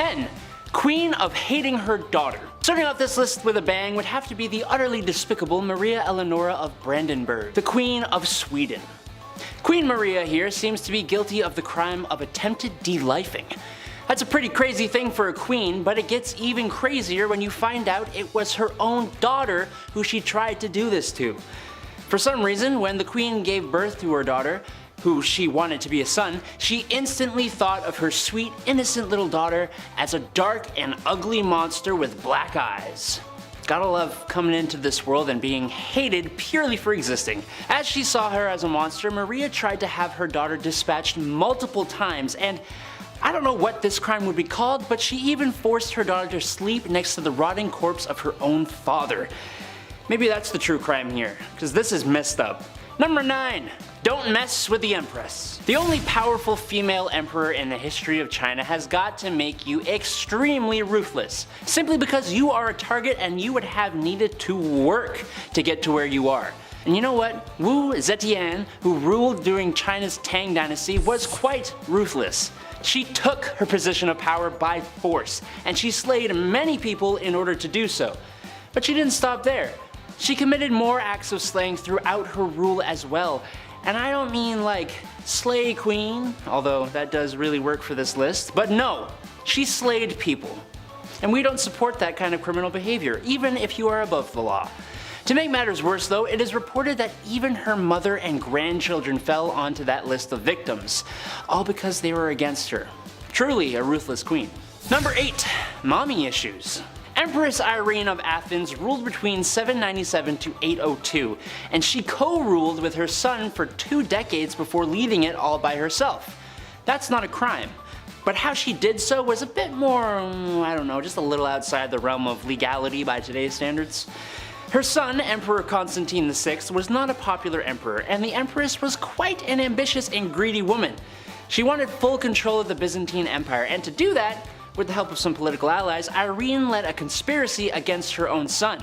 10. Queen of hating her daughter. Starting off this list with a bang would have to be the utterly despicable Maria Eleonora of Brandenburg, the Queen of Sweden. Queen Maria here seems to be guilty of the crime of attempted delifing. That's a pretty crazy thing for a queen, but it gets even crazier when you find out it was her own daughter who she tried to do this to. For some reason, when the queen gave birth to her daughter, who she wanted to be a son, she instantly thought of her sweet, innocent little daughter as a dark and ugly monster with black eyes. Gotta love coming into this world and being hated purely for existing. As she saw her as a monster, Maria tried to have her daughter dispatched multiple times, and I don't know what this crime would be called, but she even forced her daughter to sleep next to the rotting corpse of her own father. Maybe that's the true crime here, because this is messed up. Number 9. Don't mess with the Empress. The only powerful female emperor in the history of China has got to make you extremely ruthless, simply because you are a target and you would have needed to work to get to where you are. And you know what? Wu Zetian, who ruled during China's Tang Dynasty, was quite ruthless. She took her position of power by force, and she slayed many people in order to do so. But she didn't stop there. She committed more acts of slaying throughout her rule as well. And I don't mean like slay queen, although that does really work for this list, but no, she slayed people. And we don't support that kind of criminal behavior, even if you are above the law. To make matters worse though, it is reported that even her mother and grandchildren fell onto that list of victims, all because they were against her. Truly a ruthless queen. Number 8. Mommy issues. Empress Irene of Athens ruled between 797 to 802, and she co-ruled with her son for 2 decades before leading it all by herself. That's not a crime, but how she did so was a bit more, I don't know, just a little outside the realm of legality by today's standards. Her son, Emperor Constantine VI, was not a popular emperor, and the Empress was quite an ambitious and greedy woman. She wanted full control of the Byzantine Empire, and to do that, with the help of some political allies, Irene led a conspiracy against her own son.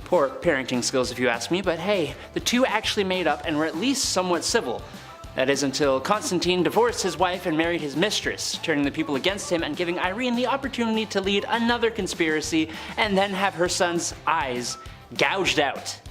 Poor parenting skills if you ask me, but hey, the two actually made up and were at least somewhat civil. That is until Constantine divorced his wife and married his mistress, turning the people against him and giving Irene the opportunity to lead another conspiracy and then have her son's eyes gouged out.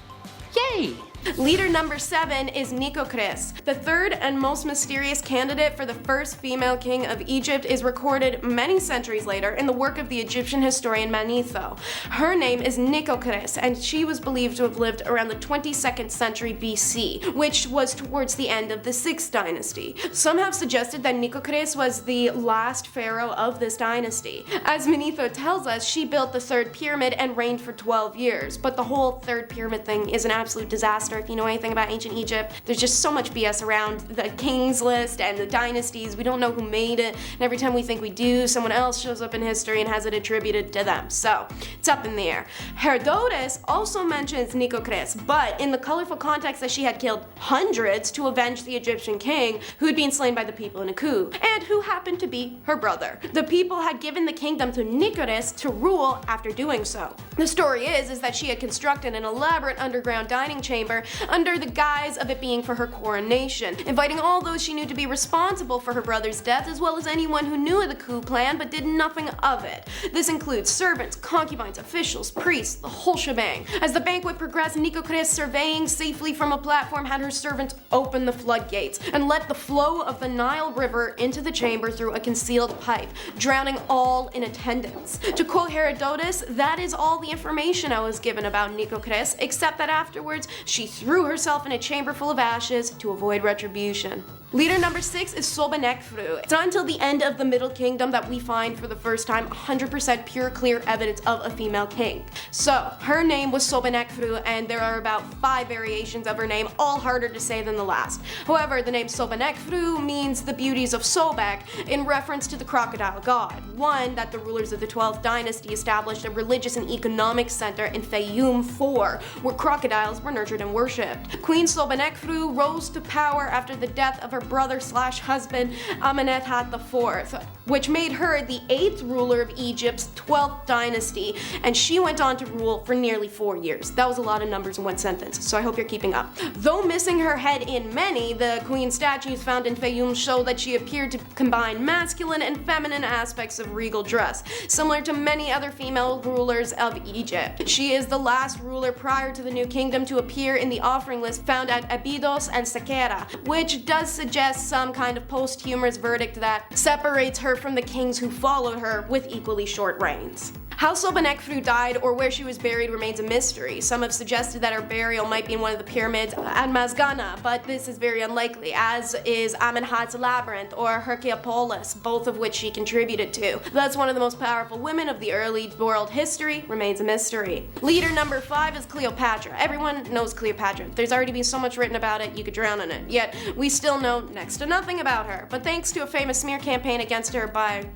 Yay! Leader number 7 is Nikocris. The third and most mysterious candidate for the first female king of Egypt is recorded many centuries later in the work of the Egyptian historian Manetho. Her name is Nikocris, and she was believed to have lived around the 22nd century BC, which was towards the end of the 6th dynasty. Some have suggested that Nikocris was the last pharaoh of this dynasty. As Manetho tells us, she built the third pyramid and reigned for 12 years, but the whole third pyramid thing is an absolute disaster. If you know anything about ancient Egypt, there's just so much BS around the kings list and the dynasties. We don't know who made it, and every time we think we do, someone else shows up in history and has it attributed to them. So it's up in the air. Herodotus also mentions Nikocris, but in the colorful context that she had killed hundreds to avenge the Egyptian king who had been slain by the people in a coup, and who happened to be her brother. The people had given the kingdom to Nikocris to rule after doing so. The story is that she had constructed an elaborate underground dining chamber under the guise of it being for her coronation, inviting all those she knew to be responsible for her brother's death, as well as anyone who knew of the coup plan but did nothing of it. This includes servants, concubines, officials, priests, the whole shebang. As the banquet progressed, Nikocris, surveying safely from a platform, had her servants open the floodgates and let the flow of the Nile River into the chamber through a concealed pipe, drowning all in attendance. To quote Herodotus, that is all the information I was given about Nikocris, except that afterwards she threw herself in a chamber full of ashes to avoid retribution. Leader number 6 is Sobonekfru. It's not until the end of the Middle Kingdom that we find for the first time 100% pure clear evidence of a female king. So her name was Sobonekfru, and there are about 5 variations of her name, all harder to say than the last. However, the name Sobonekfru means the beauties of Sobek in reference to the crocodile god, one that the rulers of the 12th dynasty established a religious and economic center in Fayum IV, where crocodiles were nurtured and worshipped. Queen Sobonekfru rose to power after the death of her brother/husband Amenemhat IV. which made her the 8th ruler of Egypt's 12th dynasty, and she went on to rule for nearly 4 years. That was a lot of numbers in one sentence, so I hope you're keeping up. Though missing her head in many, the queen statues found in Fayum show that she appeared to combine masculine and feminine aspects of regal dress, similar to many other female rulers of Egypt. She is the last ruler prior to the New Kingdom to appear in the offering list found at Abydos and Saqqara, which does suggest some kind of posthumous verdict that separates her from the kings who followed her with equally short reigns. How Sobonekfru died or where she was buried remains a mystery. Some have suggested that her burial might be in one of the pyramids at Masgana, but this is very unlikely, as is Amenhotep's labyrinth or Herculapolis, both of which she contributed to. Thus, one of the most powerful women of the early world history remains a mystery. Leader number 5 is Cleopatra. Everyone knows Cleopatra. There's already been so much written about it, you could drown in it. Yet, we still know next to nothing about her. But thanks to a famous smear campaign against her by,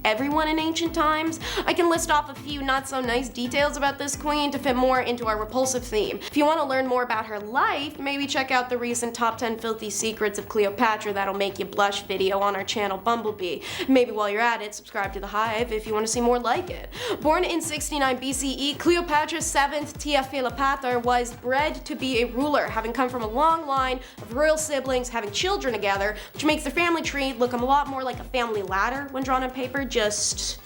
everyone in ancient times, I can list off a few not so nice details about this queen to fit more into our repulsive theme. If you want to learn more about her life, maybe check out the recent top 10 filthy secrets of Cleopatra that'll make you blush video on our channel Bumblebee. Maybe while you're at it, subscribe to the Hive if you want to see more like it. Born in 69 BCE, Cleopatra's 7th Tia Philopator was bred to be a ruler, having come from a long line of royal siblings having children together, which makes their family tree look a lot more like a family ladder when drawn on paper, just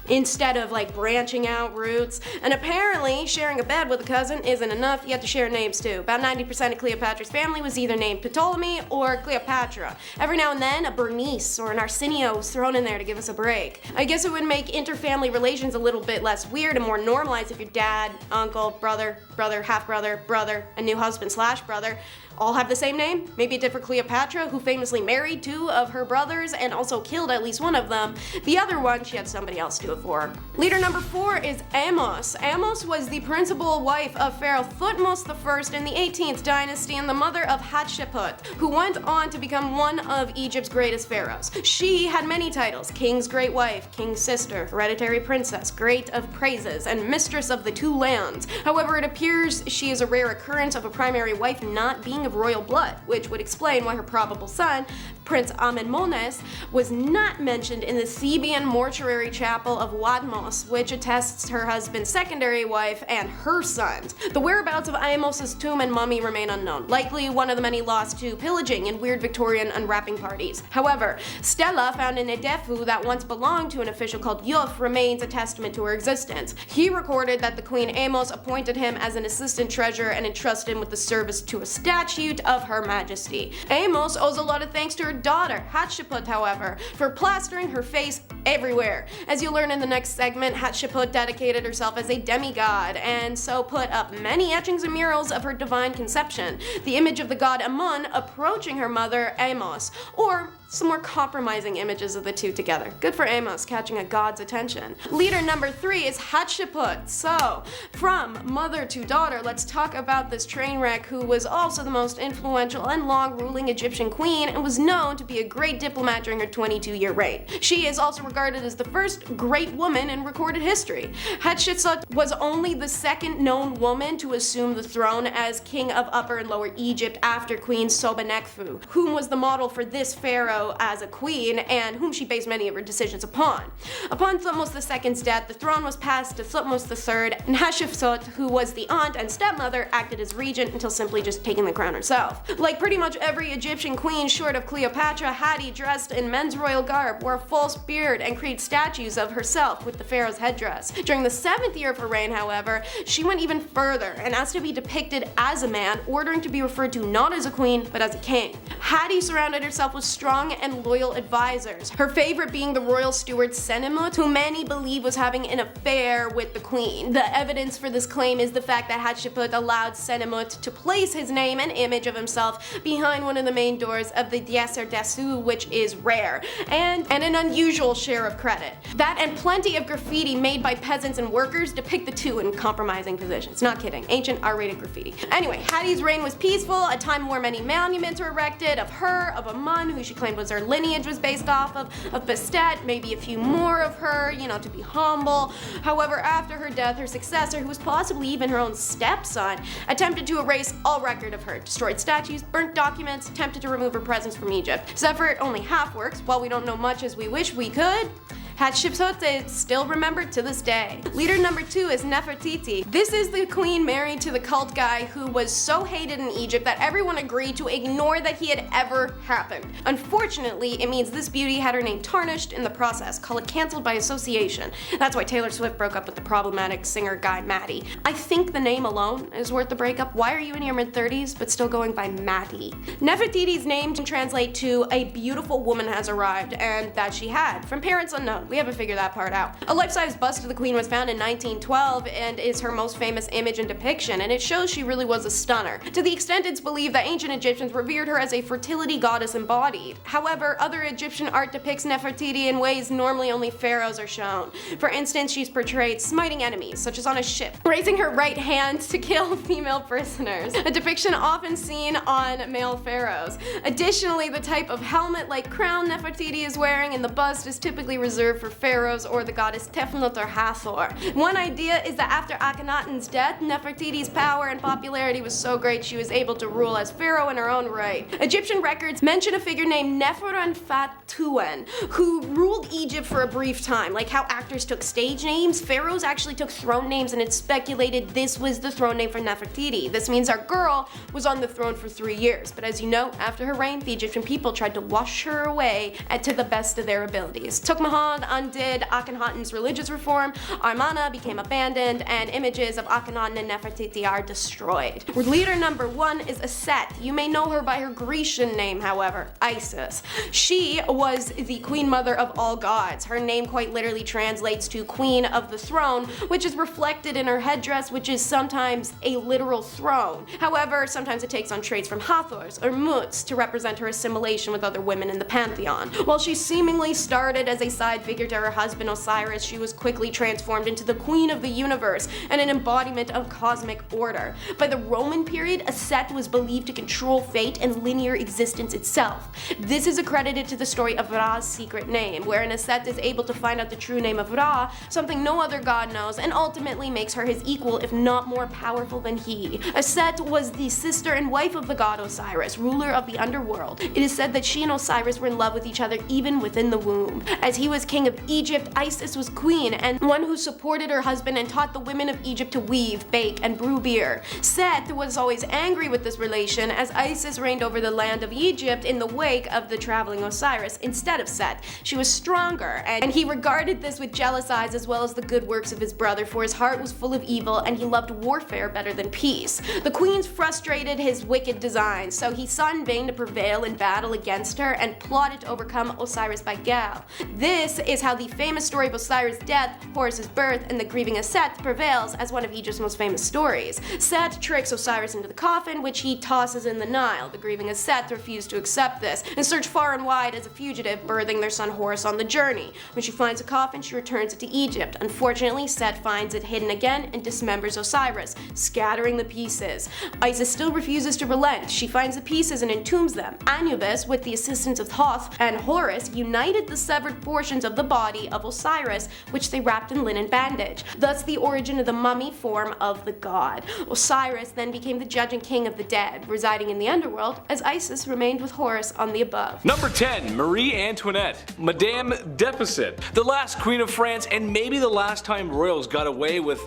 instead of like branching out roots. And apparently, sharing a bed with a cousin isn't enough, you have to share names too. About 90% of Cleopatra's family was either named Ptolemy or Cleopatra. Every now and then, a Bernice or an Arsenio was thrown in there to give us a break. I guess it would make inter-family relations a little bit less weird and more normalized if your dad, uncle, brother, half-brother, brother, and new husband/brother all have the same name. Maybe it did for Cleopatra, who famously married 2 of her brothers and also killed at least one of them. The other one, she had somebody else do it for her. Leader number 4 is Amos. Amos was the principal wife of Pharaoh Thutmose I in the 18th dynasty and the mother of Hatshepsut, who went on to become one of Egypt's greatest pharaohs. She had many titles: king's great wife, king's sister, hereditary princess, great of praises, and mistress of the 2 lands. However, it appears she is a rare occurrence of a primary wife not being of royal blood, which would explain why her probable son, Prince Amenmones, was not mentioned in the Theban mortuary chapel of Wadmos, which attests her husband's secondary wife and her sons. The whereabouts of Amos's tomb and mummy remain unknown, likely one of the many lost to pillaging and weird Victorian unwrapping parties. However, Stela found in Edefu that once belonged to an official called Yuf remains a testament to her existence. He recorded that the Queen Amos appointed him as an assistant treasurer and entrusted him with the service to a statue of Her Majesty. Amos owes a lot of thanks to her daughter, Hatshepsut, however, for plastering her face everywhere. As you'll learn in the next segment, Hatshepsut dedicated herself as a demigod, and so put up many etchings and murals of her divine conception, the image of the god Amun approaching her mother, Amos, or some more compromising images of the two together. Good for Amos, catching a god's attention. Leader number 3 is Hatshepsut. So, from mother to daughter, let's talk about this train wreck who was also the most influential and long-ruling Egyptian queen and was known to be a great diplomat during her 22-year reign. She is also regarded as the first great woman in recorded history. Hatshepsut was only the 2nd known woman to assume the throne as king of Upper and Lower Egypt after Queen Sobonekfru, whom was the model for this pharaoh as a queen and whom she based many of her decisions upon. Upon Thutmose II's death, the throne was passed to Thutmose III, and Hatshepsut, who was the aunt and stepmother, acted as regent until simply just taking the crown herself. Like pretty much every Egyptian queen short of Cleopatra, Hatti dressed in men's royal garb, wore a false beard, and created statues of herself with the pharaoh's headdress. During the 7th year of her reign, however, she went even further and asked to be depicted as a man, ordering to be referred to not as a queen, but as a king. Hatti surrounded herself with strong and loyal advisors, her favorite being the royal steward Senimut, who many believe was having an affair with the queen. The evidence for this claim is the fact that Hatshepsut allowed Senimut to place his name and image of himself behind one of the main doors of the Dieser Desu, which is rare, and an unusual share of credit. That and plenty of graffiti made by peasants and workers depict the two in compromising positions. Not kidding, ancient R-rated graffiti. Anyway, Hatti's reign was peaceful, a time where many monuments were erected of her, of Amun, who she claimed was her lineage was based off of Bastet, maybe a few more of her, to be humble. However, after her death, her successor, who was possibly even her own stepson, attempted to erase all record of her, destroyed statues, burnt documents, attempted to remove her presence from Egypt. This effort only half works. While we don't know much as we wish we could, Hatshepsut is still remembered to this day. Leader number 2 is Nefertiti. This is the queen married to the cult guy who was so hated in Egypt that everyone agreed to ignore that he had ever happened. Unfortunately, it means this beauty had her name tarnished in the process. Call it cancelled by association. That's why Taylor Swift broke up with the problematic singer guy Maddie. I think the name alone is worth the breakup. Why are you in your mid-30s but still going by Maddie? Nefertiti's name can translate to a beautiful woman has arrived, and that she had, from parents unknown. We haven't figured that part out. A life-size bust of the queen was found in 1912 and is her most famous image and depiction, and it shows she really was a stunner, to the extent it's believed that ancient Egyptians revered her as a fertility goddess embodied. However, other Egyptian art depicts Nefertiti in ways normally only pharaohs are shown. For instance, she's portrayed smiting enemies, such as on a ship, raising her right hand to kill female prisoners, a depiction often seen on male pharaohs. Additionally, the type of helmet-like crown Nefertiti is wearing in the bust is typically reserved for pharaohs or the goddess Tefnut or Hathor. One idea is that after Akhenaten's death, Nefertiti's power and popularity was so great she was able to rule as pharaoh in her own right. Egyptian records mention a figure named Neferenfatuen, who ruled Egypt for a brief time. Like how actors took stage names, pharaohs actually took throne names, and it's speculated this was the throne name for Nefertiti. This means our girl was on the throne for 3 years, but as you know, after her reign, the Egyptian people tried to wash her away to the best of their abilities. Tokhmahon undid Akhenaten's religious reform, Amarna became abandoned, and images of Akhenaten and Nefertiti are destroyed. Leader number 1 is Aset. You may know her by her Grecian name, however, Isis. She was the queen mother of all gods. Her name quite literally translates to queen of the throne, which is reflected in her headdress, which is sometimes a literal throne. However, sometimes it takes on traits from Hathors or Muts to represent her assimilation with other women in the pantheon. While she seemingly started as a side figure to her husband Osiris, she was quickly transformed into the queen of the universe and an embodiment of cosmic order. By the Roman period, Aset was believed to control fate and linear existence itself. This is accredited to the story of Ra's secret name, wherein Aset is able to find out the true name of Ra, something no other god knows, and ultimately makes her his equal, if not more powerful than he. Aset was the sister and wife of the god Osiris, ruler of the underworld. It is said that she and Osiris were in love with each other even within the womb. As he was king of Egypt, Isis was queen, and one who supported her husband and taught the women of Egypt to weave, bake, and brew beer. Set was always angry with this relation, as Isis reigned over the land of Egypt in the wake of the traveling Osiris instead of Set. She was stronger, and he regarded this with jealous eyes, as well as the good works of his brother, for his heart was full of evil and he loved warfare better than peace. The queens frustrated his wicked designs, so he sought in vain to prevail in battle against her and plotted to overcome Osiris by Gal. This is how the famous story of Osiris' death, Horus's birth, and the grieving of Set prevails as one of Egypt's most famous stories. Set tricks Osiris into the coffin, which he tosses in the Nile. The grieving of Set refused to accept this and search far and wide as a fugitive, birthing their son Horus on the journey. When she finds the coffin, she returns it to Egypt. Unfortunately, Set finds it hidden again and dismembers Osiris, scattering the pieces. Isis still refuses to relent. She finds the pieces and entombs them. Anubis, with the assistance of Thoth and Horus, united the severed portions of the body of Osiris, which they wrapped in linen bandage. Thus the origin of the mummy form of the god. Osiris then became the judge and king of the dead, residing in the underworld, as Isis remained with Horus on the above. Number 10. Marie Antoinette, Madame Deficit, the last queen of France and maybe the last time royals got away with,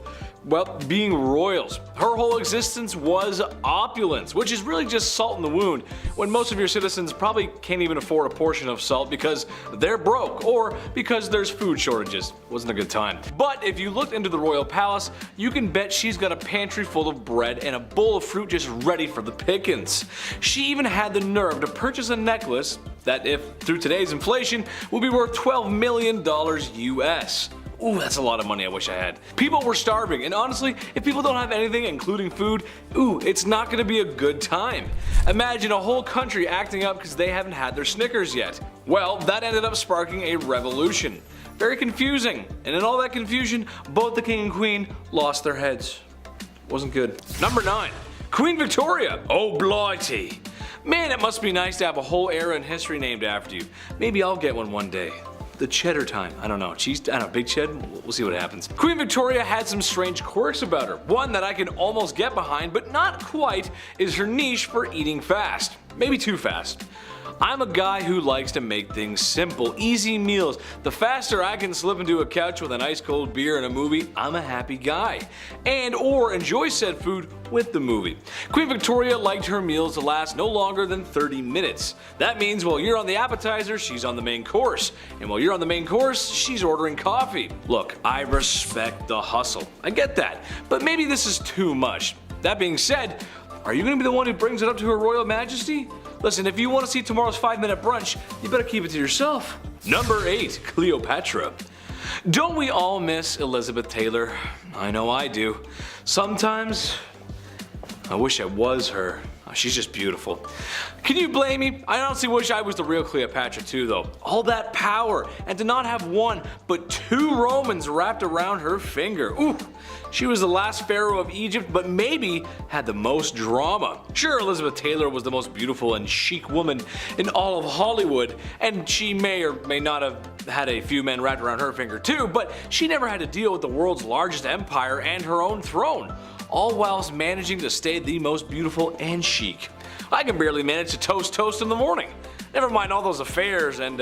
well, being royals. Her whole existence was opulence, which is really just salt in the wound, when most of your citizens probably can't even afford a portion of salt because they're broke or because there's food shortages. Wasn't a good time. But if you looked into the royal palace, you can bet she's got a pantry full of bread and a bowl of fruit just ready for the pickings. She even had the nerve to purchase a necklace that, if through today's inflation, would be worth $12 million US. Ooh, that's a lot of money I wish I had. People were starving, and honestly, if people don't have anything, including food, ooh, it's not gonna be a good time. Imagine a whole country acting up because they haven't had their Snickers yet. Well, that ended up sparking a revolution. Very confusing, and in all that confusion, both the king and queen lost their heads. Wasn't good. Number 9. Queen Victoria. Oh blighty. Man, it must be nice to have a whole era in history named after you. Maybe I'll get one day. The cheddar time. I don't know. Cheese, I don't know, big ched? We'll see what happens. Queen Victoria had some strange quirks about her. One that I can almost get behind, but not quite, is her niche for eating fast. Maybe too fast. I'm a guy who likes to make things simple, easy meals. The faster I can slip into a couch with an ice cold beer and a movie, I'm a happy guy. And or enjoy said food with the movie. Queen Victoria liked her meals to last no longer than 30 minutes. That means while you're on the appetizer, she's on the main course. And while you're on the main course, she's ordering coffee. Look, I respect the hustle. I get that. But maybe this is too much. That being said, are you going to be the one who brings it up to Her Royal Majesty? Listen, if you want to see tomorrow's 5-minute brunch, you better keep it to yourself. Number 8. Cleopatra. Don't we all miss Elizabeth Taylor? I know I do. Sometimes, I wish I was her. She's just beautiful. Can you blame me? I honestly wish I was the real Cleopatra too though. All that power, and to not have one, but 2 Romans wrapped around her finger. Ooh, she was the last pharaoh of Egypt, but maybe had the most drama. Sure, Elizabeth Taylor was the most beautiful and chic woman in all of Hollywood, and she may or may not have had a few men wrapped around her finger too, but she never had to deal with the world's largest empire and her own throne, all whilst managing to stay the most beautiful and chic. I can barely manage to toast in the morning. Never mind all those affairs and,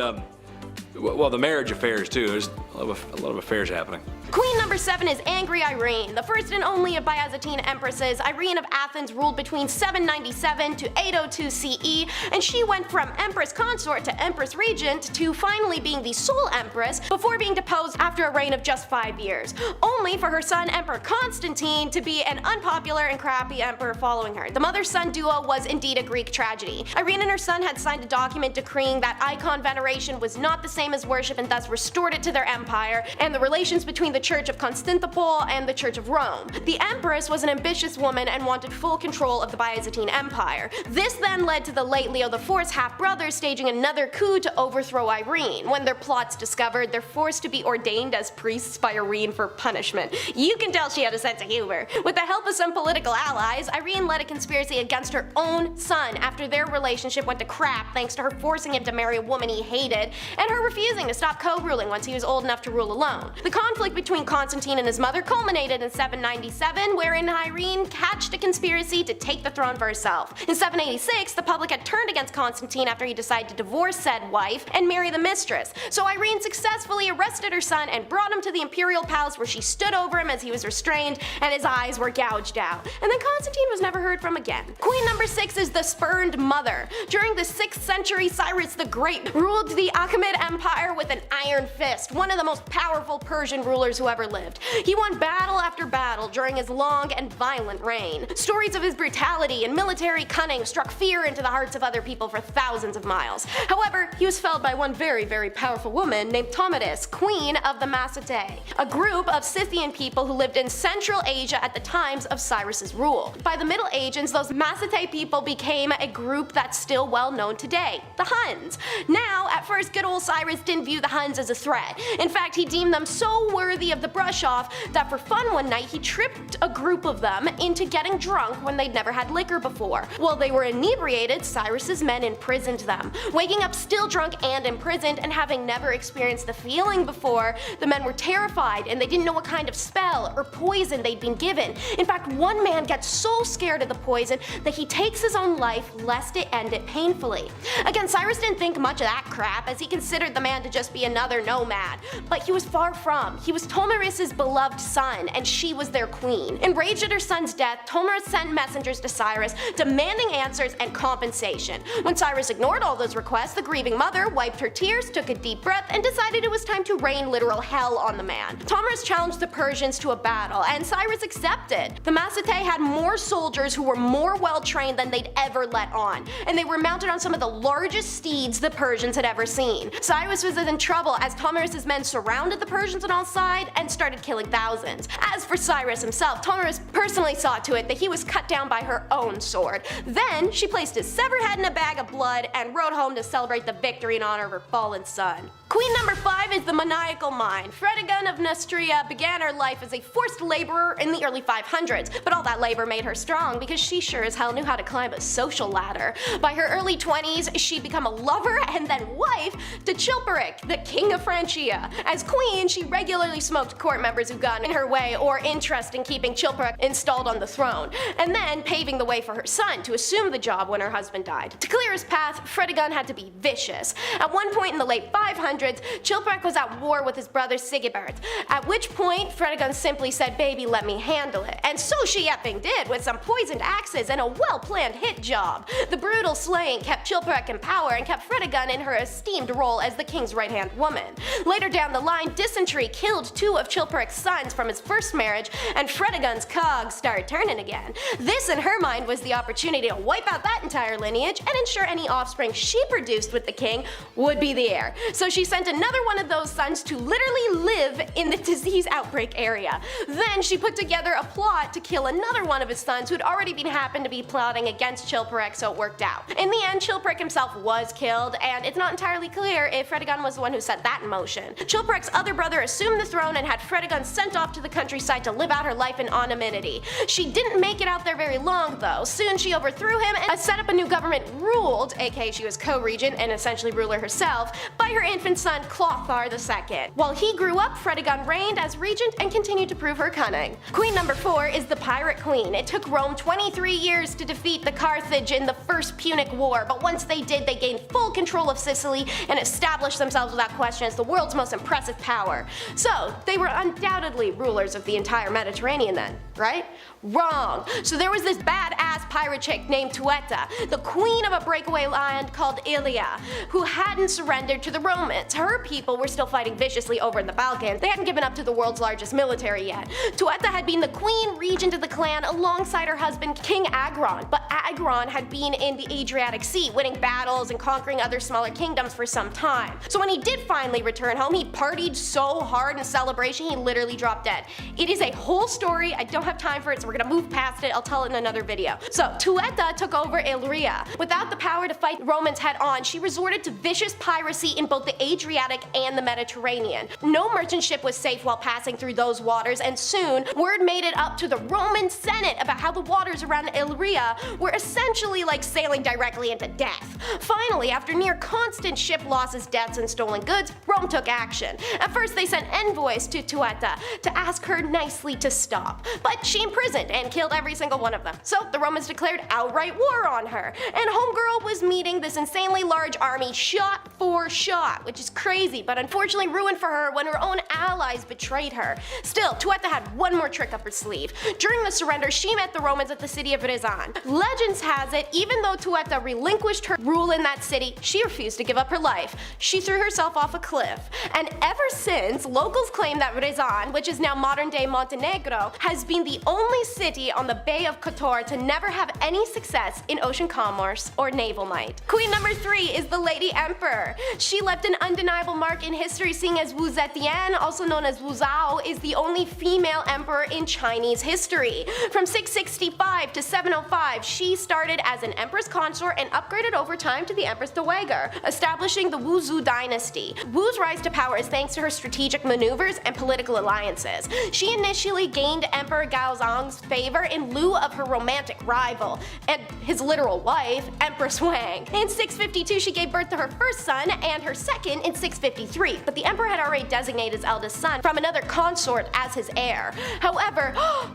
well, the marriage affairs too. There's a lot of affairs happening. Queen number 7 is Angry Irene, the first and only of Byzantine empresses. Irene of Athens ruled between 797 to 802 CE, and she went from empress consort to empress regent to finally being the sole empress before being deposed after a reign of just 5 years, only for her son Emperor Constantine to be an unpopular and crappy emperor following her. The mother-son duo was indeed a Greek tragedy. Irene and her son had signed a document decreeing that icon veneration was not the same as worship and thus restored it to their empire, and the relations between the Church of Constantinople and the Church of Rome. The Empress was an ambitious woman and wanted full control of the Byzantine Empire. This then led to the late Leo IV's half-brothers staging another coup to overthrow Irene. When their plots discovered, they're forced to be ordained as priests by Irene for punishment. You can tell she had a sense of humor. With the help of some political allies, Irene led a conspiracy against her own son after their relationship went to crap thanks to her forcing him to marry a woman he hated, and her refusing to stop co-ruling once he was old enough to rule alone. The conflict between Constantine and his mother culminated in 797, wherein Irene hatched a conspiracy to take the throne for herself. In 786, the public had turned against Constantine after he decided to divorce said wife and marry the mistress, so Irene successfully arrested her son and brought him to the imperial palace where she stood over him as he was restrained and his eyes were gouged out. And then Constantine was never heard from again. Queen number 6 is the spurned mother. During the 6th century, Cyrus the Great ruled the Achaemenid Empire with an iron fist, one of the most powerful Persian rulers who ever lived. He won battle after battle during his long and violent reign. Stories of his brutality and military cunning struck fear into the hearts of other people for thousands of miles. However, he was felled by one very, very powerful woman named Tomidis, queen of the Massatae, a group of Scythian people who lived in Central Asia at the times of Cyrus's rule. By the Middle Ages, those Massatae people became a group that's still well known today, the Huns. Now, at first, good old Cyrus didn't view the Huns as a threat. In fact, he deemed them so worthy of the brush off that for fun one night he tripped a group of them into getting drunk when they'd never had liquor before. While they were inebriated, Cyrus's men imprisoned them. Waking up still drunk and imprisoned and having never experienced the feeling before, the men were terrified and they didn't know what kind of spell or poison they'd been given. In fact, one man gets so scared of the poison that he takes his own life lest it end it painfully. Again, Cyrus didn't think much of that crap as he considered the man to just be another nomad, but he was far from. He was Tomiris's beloved son, and she was their queen. Enraged at her son's death, Tomiris sent messengers to Cyrus demanding answers and compensation. When Cyrus ignored all those requests, the grieving mother wiped her tears, took a deep breath, and decided it was time to rain literal hell on the man. Tomiris challenged the Persians to a battle, and Cyrus accepted. The Massatae had more soldiers who were more well trained than they'd ever let on, and they were mounted on some of the largest steeds the Persians had ever seen. Cyrus was in trouble as Tomiris's men surrounded the Persians on all sides and started killing thousands. As for Cyrus himself, Tomyris personally saw to it that he was cut down by her own sword. Then she placed his severed head in a bag of blood and rode home to celebrate the victory in honor of her fallen son. Queen number 5 is the maniacal mind. Fredegund of Neustria began her life as a forced laborer in the early 500s, but all that labor made her strong because she sure as hell knew how to climb a social ladder. By her early 20s, she'd become a lover and then wife to Chilperic, the king of Francia. As queen, she regularly smoked court members who got in her way or interest in keeping Chilperic installed on the throne, and then paving the way for her son to assume the job when her husband died. To clear his path, Fredegund had to be vicious. At one point in the late 500s, Chilperic was at war with his brother Sigebert, at which point Fredegund simply said, "Baby, let me handle it." And so she effing did, with some poisoned axes and a well-planned hit job. The brutal slaying kept Chilperic in power and kept Fredegund in her esteemed role as the king's right-hand woman. Later down the line, dysentery killed 2 of Chilperic's sons from his first marriage, and Fredegund's cogs started turning again. This, in her mind, was the opportunity to wipe out that entire lineage and ensure any offspring she produced with the king would be the heir. So she sent another one of those sons to literally live in the disease outbreak area. Then she put together a plot to kill another one of his sons who'd already happened to be plotting against Chilperic, so it worked out. In the end, Chilperic himself was killed, and it's not entirely clear if Fredegund was the one who set that in motion. Chilperic's other brother assumed the throne and had Fredegund sent off to the countryside to live out her life in anonymity. She didn't make it out there very long though. Soon she overthrew him and set up a new government ruled, aka she was co-regent and essentially ruler herself, by her infant son Clothar II. While he grew up, Fredegund reigned as regent and continued to prove her cunning. Queen number 4 is the Pirate Queen. It took Rome 23 years to defeat the Carthage in the First Punic War, but once they did, they gained full control of Sicily and established themselves without question as the world's most impressive power. So, they were undoubtedly rulers of the entire Mediterranean then, right? Wrong. So there was this badass pirate chick named Tueta, the queen of a breakaway land called Ilia, who hadn't surrendered to the Romans. Her people were still fighting viciously over in the Balkans. They hadn't given up to the world's largest military yet. Tueta had been the queen regent of the clan alongside her husband King Agron, but Agron had been in the Adriatic Sea, winning battles and conquering other smaller kingdoms for some time. So when he did finally return home, he partied so hard in celebration he literally dropped dead. It is a whole story, I don't have time for it, so we're gonna move past it, I'll tell it in another video. So Tueta took over Illyria. Without the power to fight Romans head on, she resorted to vicious piracy in both the Adriatic and the Mediterranean. No merchant ship was safe while passing through those waters, and soon word made it up to the Roman Senate about how the waters around Illyria were essentially like sailing directly into death. Finally, after near constant ship losses, deaths, and stolen goods, Rome took action. At first they sent envoys to Tueta to ask her nicely to stop, but she imprisoned and killed every single one of them. So the Romans declared outright war on her, and Homegirl was meeting this insanely large army shot for shot, which is crazy, but unfortunately ruined for her when her own allies betrayed her. Still, Tueta had one more trick up her sleeve. During the surrender, she met the Romans at the city of Rizan. Legends has it, even though Tueta relinquished her rule in that city, she refused to give up her life. She threw herself off a cliff. And ever since, locals claim that Rizan, which is now modern-day Montenegro, has been the only city on the Bay of Kotor to never have any success in ocean commerce or naval might. Queen number 3 is the Lady Emperor. She left an undeniable mark in history, seeing as Wu Zetian, also known as Wu Zhao, is the only female emperor in Chinese history. From 665 to 705, she started as an empress consort and upgraded over time to the Empress Dowager, establishing the Wuzhou dynasty. Wu's rise to power is thanks to her strategic maneuvers and political alliances. She initially gained Emperor Gaozong's favor in lieu of her romantic rival, and his literal wife, Empress Wang. In 652, she gave birth to her first son and her second in 653, but the emperor had already designated his eldest son from another consort as his heir. However,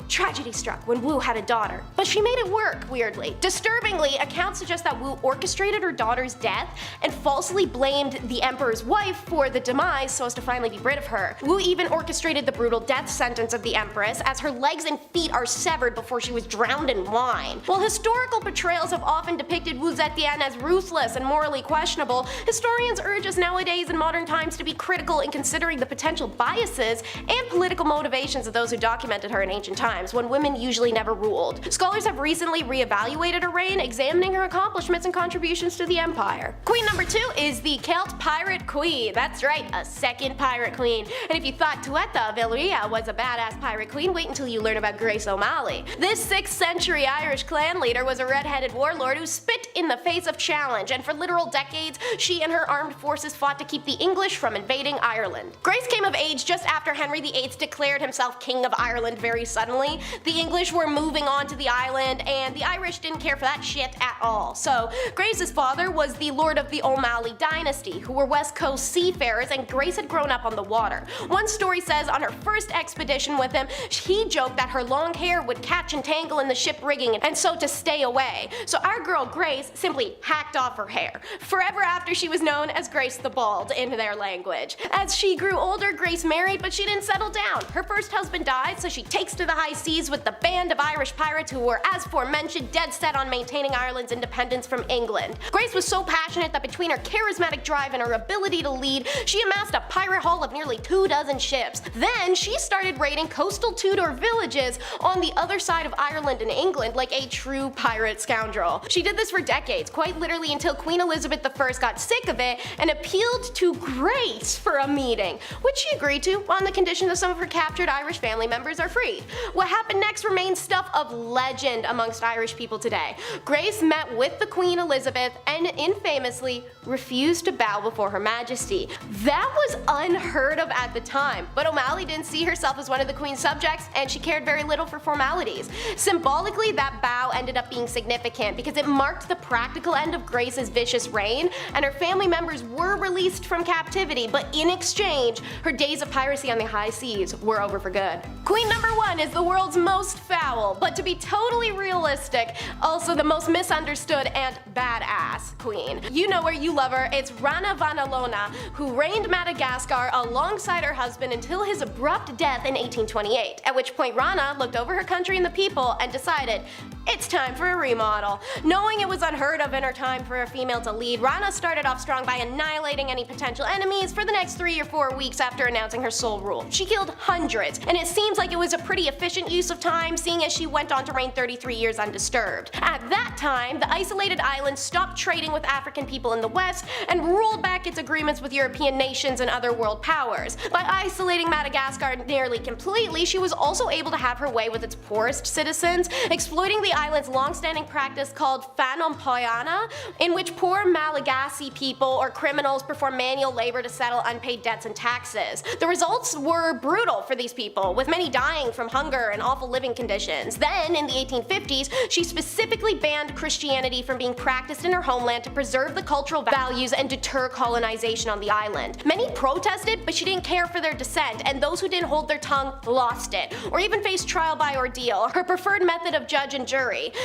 tragedy struck when Wu had a daughter, but she made it work, weirdly. Disturbingly, accounts suggest that Wu orchestrated her daughter's death and falsely blamed the emperor's wife for the demise so as to finally be rid of her. Wu even orchestrated the brutal death sentence of the empress, as her legs and feet are severed before she was drowned in wine. While historical portrayals have often depicted Wu Zetian as ruthless and morally questionable, historians urge us nowadays in modern times to be critical in considering the potential biases and political motivations of those who documented her in ancient times, when women usually never ruled. Scholars have recently re-evaluated her reign, examining her accomplishments and contributions to the empire. Queen number 2 is the Celt Pirate Queen. That's right, a second pirate queen. And if you thought Tuatha of Illyria was a badass pirate queen, wait until you learn about Grace O'Malley. This 6th century Irish clan leader was a red-headed warlord who spit in the face of challenge, and for literal decades, she and her armed forces fought to keep the English from invading Ireland. Grace came of age just after Henry VIII declared himself King of Ireland very suddenly. The English were moving on to the island, and the Irish didn't care for that shit at all. So Grace's father was the Lord of the O'Malley dynasty, who were West Coast seafarers, and Grace had grown up on the water. One story says on her first expedition with him, he joked that her long hair would catch and tangle in the ship rigging, and so to stay away. So our girl Grace simply hacked off her hair. Forever after, she was known as Grace the Bald in their language. As she grew older, Grace married, but she didn't settle down. Her first husband died, so she takes to the high seas with the band of Irish pirates who were, as aforementioned, dead set on maintaining Ireland's independence from England. Grace was so passionate that between her charismatic drive and her ability to lead, she amassed a pirate haul of nearly 24 ships. Then she started raiding coastal Tudor villages on the other side of Ireland and England like a true pirate scoundrel. She did this for decades, quite literally until Queen Elizabeth I got sick of it and appealed to Grace for a meeting, which she agreed to on the condition that some of her captured Irish family members are freed. What happened next remains stuff of legend amongst Irish people today. Grace met with the Queen Elizabeth and infamously refused to bow before Her Majesty. That was unheard of at the time, but O'Malley didn't see herself as one of the Queen's subjects, and she cared very little for formalities. Symbolically, that bow ended up being significant because it marked the practical end of Grace's vicious reign, and her family members were released from captivity, but in exchange, her days of piracy on the high seas were over for good. Queen number 1 is the world's most foul, but to be totally realistic, also the most misunderstood and badass queen. You know her, you love her, it's Ranavalona, who reigned Madagascar alongside her husband until his abrupt death in 1828, at which point Rana looked over her country and the people and decided, it's time for a remodel. Knowing it was unheard of in her time for a female to lead, Rana started off strong by annihilating any potential enemies for the next 3 or 4 weeks after announcing her sole rule. She killed hundreds, and it seems like it was a pretty efficient use of time, seeing as she went on to reign 33 years undisturbed. At that time, the isolated island stopped trading with African people in the West and rolled back its agreements with European nations and other world powers. By isolating Madagascar nearly completely, she was also able to have her way with its poorest citizens, exploiting the island's long-standing practice called fanompoiana, in which poor Malagasy people or criminals perform manual labor to settle unpaid debts and taxes. The results were brutal for these people, with many dying from hunger and awful living conditions. Then, in the 1850s, she specifically banned Christianity from being practiced in her homeland to preserve the cultural values and deter colonization on the island. Many protested, but she didn't care for their dissent, and those who didn't hold their tongue lost it, or even faced trial by ordeal, her preferred method of judge and jury.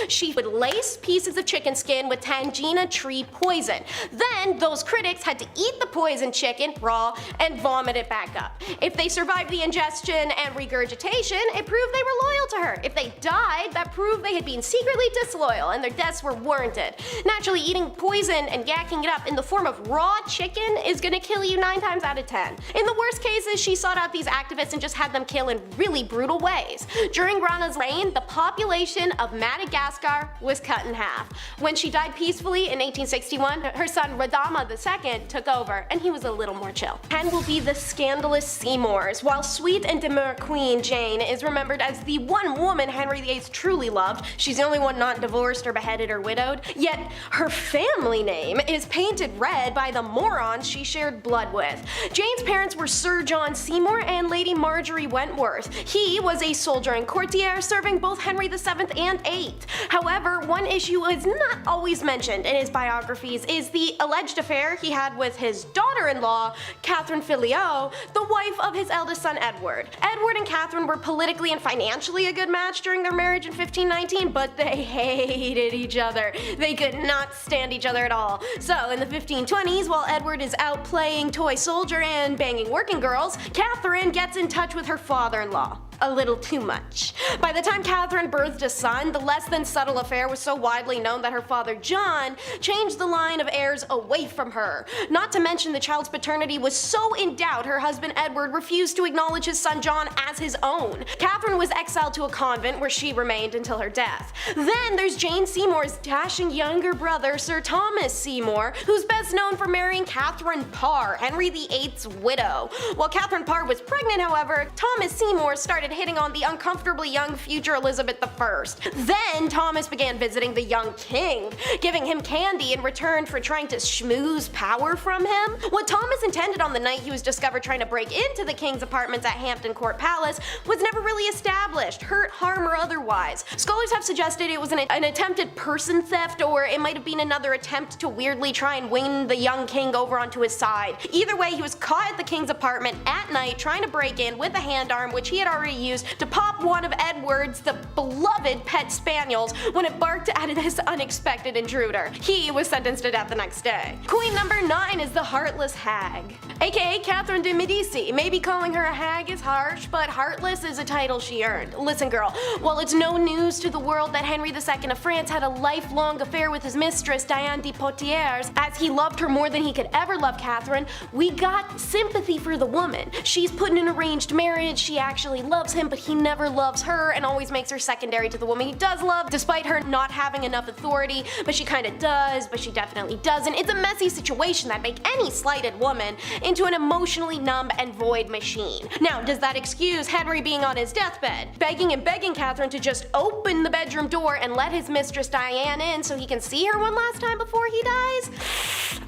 She would lace pieces of chicken skin with tangina tree poison. Then, those critics had to eat the poisoned chicken raw and vomit it back up. If they survived the ingestion and regurgitation, it proved they were loyal to her. If they died, that proved they had been secretly disloyal and their deaths were warranted. Naturally, eating poison and yakking it up in the form of raw chicken is gonna kill you 9 times out of 10. In the worst cases, she sought out these activists and just had them kill in really brutal ways. During Rana's reign, the population of Madagascar was cut in half. When she died peacefully in 1861, her son Radama II took over, and he was a little more chill. 10 will be the Scandalous Seymours. While sweet and demure Queen Jane is remembered as the one woman Henry VIII truly loved, she's the only one not divorced or beheaded or widowed, yet her family name is painted red by the morons she shared blood with. Jane's parents were Sir John Seymour and Lady Marjorie Wentworth. He was a soldier and courtier serving both Henry VII and VIII. However, one issue is not always mentioned in his biographies is the alleged affair he had with his daughter-in-law, Catherine Filio, the wife of his eldest son Edward. Edward and Catherine were politically and financially a good match during their marriage in 1519, but they hated each other. They could not stand each other at all. So in the 1520s, while Edward is out playing toy soldier and banging working girls, Catherine gets in touch with her father-in-law. a little too much. By the time Catherine birthed a son, the less than subtle affair was so widely known that her father John changed the line of heirs away from her. Not to mention the child's paternity was so in doubt her husband Edward refused to acknowledge his son John as his own. Catherine was exiled to a convent where she remained until her death. Then there's Jane Seymour's dashing younger brother Sir Thomas Seymour, who's best known for marrying Catherine Parr, Henry VIII's widow. While Catherine Parr was pregnant, however, Thomas Seymour started hitting on the uncomfortably young future Elizabeth I. Then Thomas began visiting the young king, giving him candy in return for trying to schmooze power from him. What Thomas intended on the night he was discovered trying to break into the king's apartments at Hampton Court Palace was never really established, hurt, harm, or otherwise. Scholars have suggested it was an attempted person theft, or it might have been another attempt to weirdly try and win the young king over onto his side. Either way, he was caught at the king's apartment at night trying to break in with a hand arm which he had already used to pop one of Edward's, the beloved pet spaniels, when it barked at this unexpected intruder. He was sentenced to death the next day. Queen number 9 is the Heartless Hag, aka Catherine de Medici. Maybe calling her a hag is harsh, but heartless is a title she earned. Listen girl, while it's no news to the world that Henry II of France had a lifelong affair with his mistress Diane de Poitiers, as he loved her more than he could ever love Catherine, we got sympathy for the woman. She's put in an arranged marriage, she actually loves him, but he never loves her and always makes her secondary to the woman he does love, despite her not having enough authority, but she kinda does, but she definitely doesn't. It's a messy situation that make any slighted woman into an emotionally numb and void machine. Now, does that excuse Henry being on his deathbed, begging and begging Catherine to just open the bedroom door and let his mistress Diane in so he can see her one last time before he dies?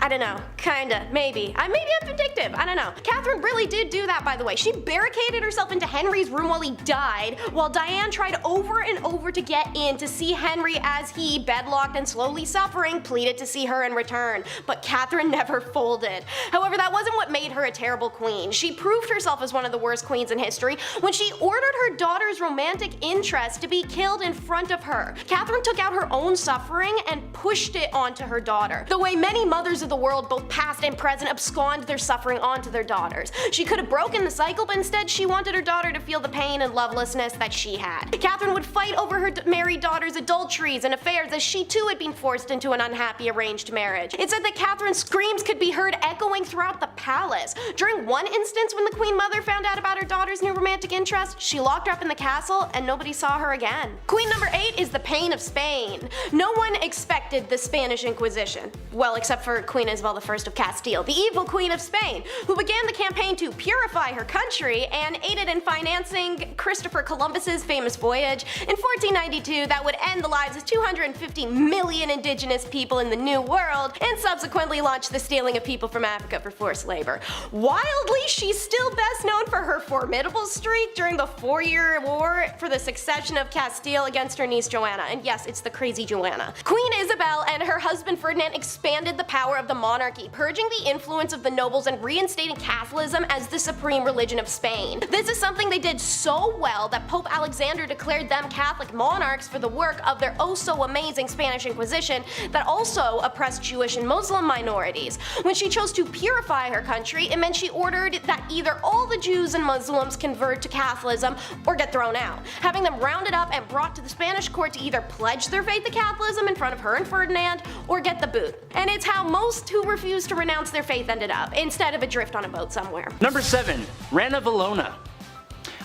I don't know. Kinda. Maybe. Maybe I'm vindictive. I don't know. Catherine really did do that, by the way. She barricaded herself into Henry's room while he died, while Diane tried over and over to get in to see Henry as he, bedlocked and slowly suffering, pleaded to see her in return. But Catherine never folded. However, that wasn't what made her a terrible queen. She proved herself as one of the worst queens in history when she ordered her daughter's romantic interest to be killed in front of her. Catherine took out her own suffering and pushed it onto her daughter, the way many mothers of the world, both past and present, abscond their suffering onto their daughters. She could have broken the cycle, but instead she wanted her daughter to feel the pain and lovelessness that she had. Catherine would fight over her married daughter's adulteries and affairs, as she too had been forced into an unhappy arranged marriage. It said that Catherine's screams could be heard echoing throughout the palace. During one instance, when the queen mother found out about her daughter's new romantic interest, she locked her up in the castle and nobody saw her again. Queen number 8 is the Pain of Spain. No one expected the Spanish Inquisition. Well, except for Queen Isabel I of Castile, the evil Queen of Spain, who began the campaign to purify her country and aided in financing Christopher Columbus's famous voyage in 1492 that would end the lives of 250 million indigenous people in the New World, and subsequently launched the stealing of people from Africa for forced labor. Wildly, she's still best known for her formidable streak during the 4-year war for the succession of Castile against her niece Joanna, and yes, it's the crazy Joanna. Queen Isabel and her husband Ferdinand expanded the power of the monarchy, purging the influence of the nobles and reinstating Catholicism as the supreme religion of Spain. This is something they did so well that Pope Alexander declared them Catholic monarchs for the work of their oh-so-amazing Spanish Inquisition that also oppressed Jewish and Muslim minorities. When she chose to purify her country, it meant she ordered that either all the Jews and Muslims convert to Catholicism or get thrown out, having them rounded up and brought to the Spanish court to either pledge their faith to Catholicism in front of her and Ferdinand or get the boot. And it's how most who refused to renounce their faith ended up, instead of adrift on a boat somewhere. Number 7. Ranavalona.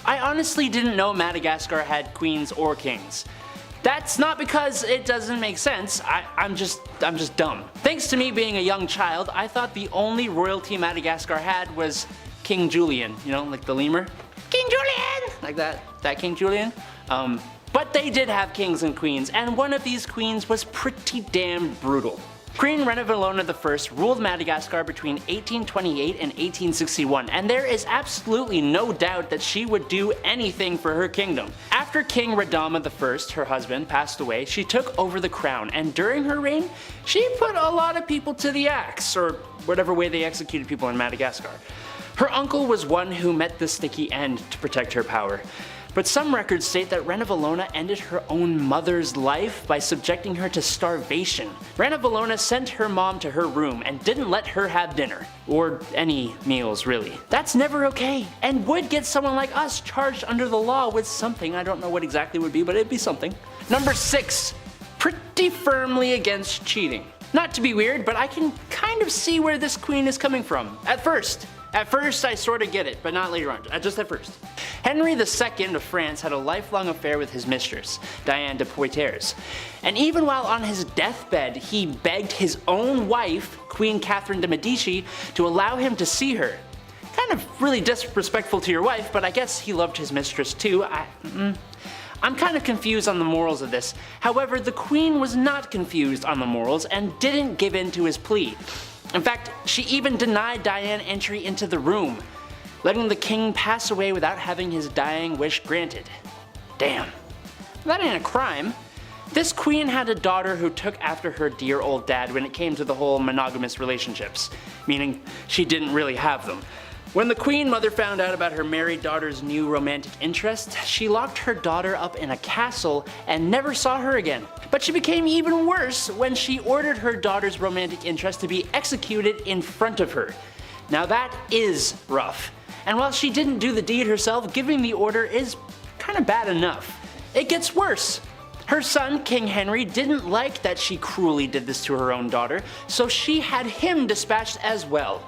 I honestly didn't know Madagascar had queens or kings. That's not because it doesn't make sense, I'm just dumb. Thanks to me being a young child, I thought the only royalty Madagascar had was King Julian, you know, like the lemur. King Julian! Like that King Julian. But they did have kings and queens, and one of these queens was pretty damn brutal. Queen Ranavalona I ruled Madagascar between 1828 and 1861, and there is absolutely no doubt that she would do anything for her kingdom. After King Radama I, her husband, passed away, she took over the crown, and during her reign, she put a lot of people to the axe, or whatever way they executed people in Madagascar. Her uncle was one who met the sticky end to protect her power. But some records state that ranavalona ended her own mother's life by subjecting her to starvation. Ranavalona sent her mom to her room and didn't let her have dinner. Or any meals, really. That's never okay, and would get someone like us charged under the law with something. I don't know what exactly it would be, but it'd be something. Number 6. Pretty firmly against cheating. Not to be weird, but I can kind of see where this queen is coming from. At first I sort of get it, but not later on, just at first. Henry II of France had a lifelong affair with his mistress, Diane de Poitiers, and even while on his deathbed, he begged his own wife, Queen Catherine de Medici, to allow him to see her. Kind of really disrespectful to your wife, but I guess he loved his mistress too. I'm kind of confused on the morals of this. However, the queen was not confused on the morals and didn't give in to his plea. In fact, she even denied Diane entry into the room, letting the king pass away without having his dying wish granted. Damn. That ain't a crime. This queen had a daughter who took after her dear old dad when it came to the whole monogamous relationships, meaning she didn't really have them. When the queen mother found out about her married daughter's new romantic interest, she locked her daughter up in a castle and never saw her again. But she became even worse when she ordered her daughter's romantic interest to be executed in front of her. Now that is rough. And while she didn't do the deed herself, giving the order is kind of bad enough. It gets worse. Her son, King Henry, didn't like that she cruelly did this to her own daughter, so she had him dispatched as well.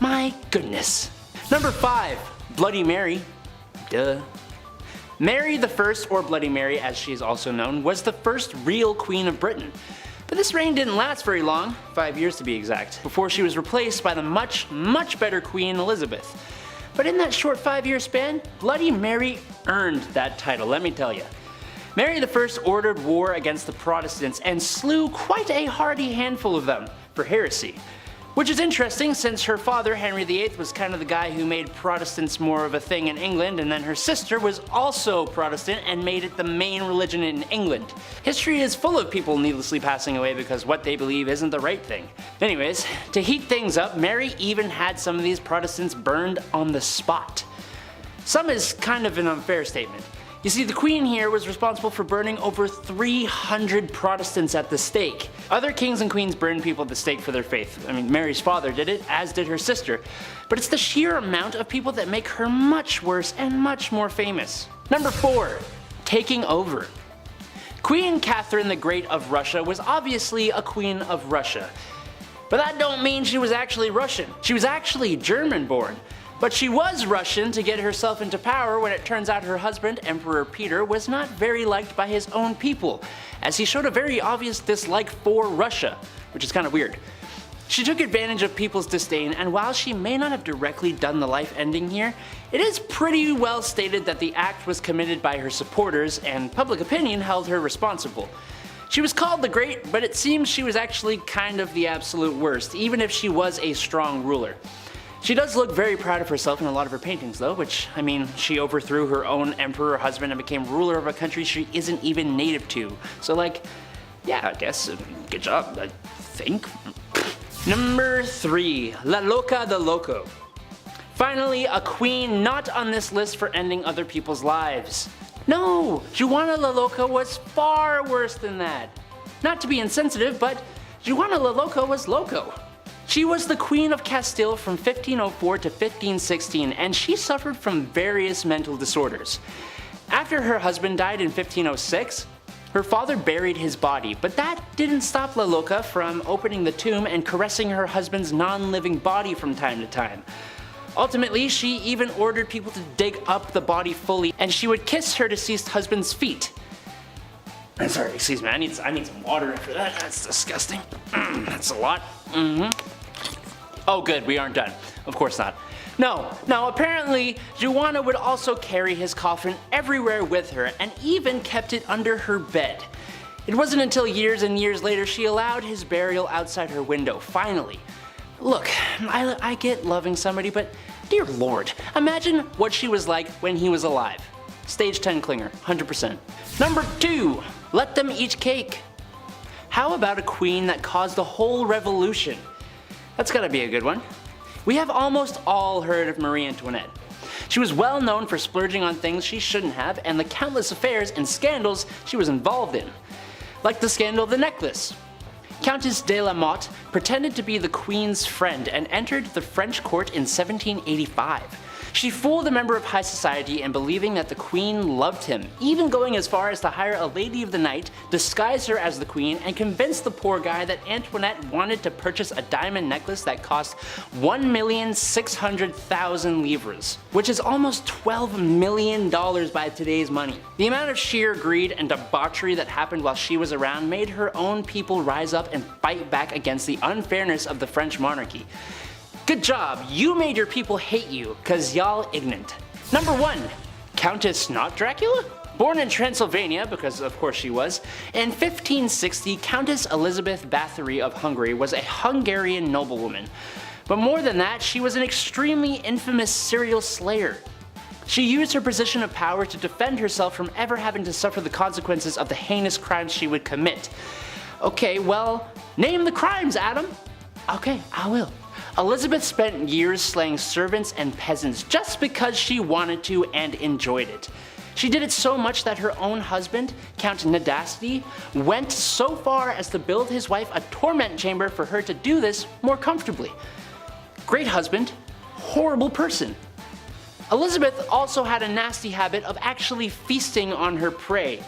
My goodness. Number 5. Bloody Mary. Duh. Mary I, or Bloody Mary as she is also known, was the first real Queen of Britain. But this reign didn't last very long, 5 years to be exact, before she was replaced by the much better Queen Elizabeth. But in that short 5-year span, Bloody Mary earned that title, let me tell you. Mary I ordered war against the Protestants and slew quite a hearty handful of them for heresy. Which is interesting since her father, Henry VIII, was kind of the guy who made Protestants more of a thing in England, and then her sister was also Protestant and made it the main religion in England. History is full of people needlessly passing away because what they believe isn't the right thing. Anyways, to heat things up, Mary even had some of these Protestants burned on the spot. Some is kind of an unfair statement. You see, the Queen here was responsible for burning over 300 Protestants at the stake. Other kings and queens burned people at the stake for their faith. I mean, Mary's father did it, as did her sister. But it's the sheer amount of people that make her much worse and much more famous. Number 4. Taking over. Queen Catherine the Great of Russia was obviously a queen of Russia. But that don't mean she was actually Russian. She was actually German-born. But she was Russian to get herself into power when it turns out her husband, Emperor Peter, was not very liked by his own people, as he showed a very obvious dislike for Russia, which is kind of weird. She took advantage of people's disdain, and while she may not have directly done the life ending here, it is pretty well stated that the act was committed by her supporters, and public opinion held her responsible. She was called the Great, but it seems she was actually kind of the absolute worst, even if she was a strong ruler. She does look very proud of herself in a lot of her paintings though, which, I mean, she overthrew her own emperor husband and became ruler of a country she isn't even native to. So like, yeah, I guess, good job, I think. Number 3. La Loca de Loco. Finally, a queen not on this list for ending other people's lives. No, Juana La Loca was far worse than that. Not to be insensitive, but Juana La Loca was loco. She was the Queen of Castile from 1504 to 1516, and she suffered from various mental disorders. After her husband died in 1506, her father buried his body, but that didn't stop La Loca from opening the tomb and caressing her husband's non-living body from time to time. Ultimately, she even ordered people to dig up the body fully, and she would kiss her deceased husband's feet. Sorry, excuse me, I need some water after that. That's disgusting. That's a lot. Oh good, we aren't done. Of course not. No, apparently, Juana would also carry his coffin everywhere with her and even kept it under her bed. It wasn't until years and years later she allowed his burial outside her window, finally. Look, I get loving somebody, but dear lord, imagine what she was like when he was alive. Stage 10 clinger, 100%. Number 2, let them eat cake. How about a queen that caused a whole revolution? That's gotta be a good one. We have almost all heard of Marie Antoinette. She was well known for splurging on things she shouldn't have and the countless affairs and scandals she was involved in. Like the scandal of the necklace. Countess de la Motte pretended to be the Queen's friend and entered the French court in 1785. She fooled a member of high society in believing that the Queen loved him, even going as far as to hire a lady of the night, disguise her as the Queen, and convince the poor guy that Antoinette wanted to purchase a diamond necklace that cost 1,600,000 livres, which is almost $12 million by today's money. The amount of sheer greed and debauchery that happened while she was around made her own people rise up and fight back against the unfairness of the French monarchy. Good job, you made your people hate you, cause y'all ignorant. Number 1. Countess not Dracula? Born in Transylvania, because of course she was, in 1560 Countess Elizabeth Bathory of Hungary was a Hungarian noblewoman. But more than that, she was an extremely infamous serial slayer. She used her position of power to defend herself from ever having to suffer the consequences of the heinous crimes she would commit. Okay, well, name the crimes, Adam. Okay, I will. Elizabeth spent years slaying servants and peasants just because she wanted to and enjoyed it. She did it so much that her own husband, Count Dynastic, went so far as to build his wife a torment chamber for her to do this more comfortably. Great husband, horrible person. Elizabeth also had a nasty habit of actually feasting on her prey.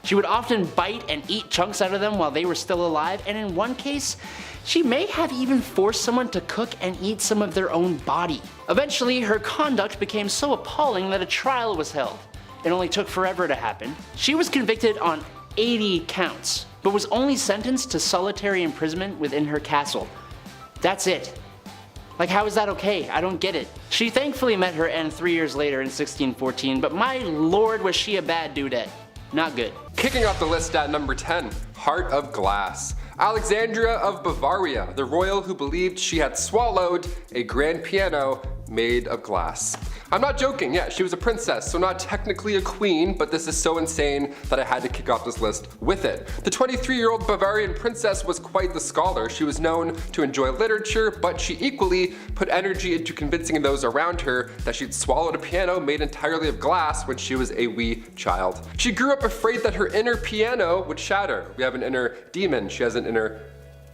She would often bite and eat chunks out of them while they were still alive, and in one case, she may have even forced someone to cook and eat some of their own body. Eventually, her conduct became so appalling that a trial was held. It only took forever to happen. She was convicted on 80 counts, but was only sentenced to solitary imprisonment within her castle. That's it. Like, how is that okay? I don't get it. She thankfully met her end 3 years later in 1614, but my lord was she a bad dudette. Not good. Kicking off the list at number 10, Heart of Glass. Alexandria of Bavaria, the royal who believed she had swallowed a grand piano made of glass. I'm not joking, yeah, she was a princess, so not technically a queen, but this is so insane that I had to kick off this list with it. The 23-year-old Bavarian princess was quite the scholar. She was known to enjoy literature, but she equally put energy into convincing those around her that she'd swallowed a piano made entirely of glass when she was a wee child. She grew up afraid that her inner piano would shatter. We have an inner demon, she has an inner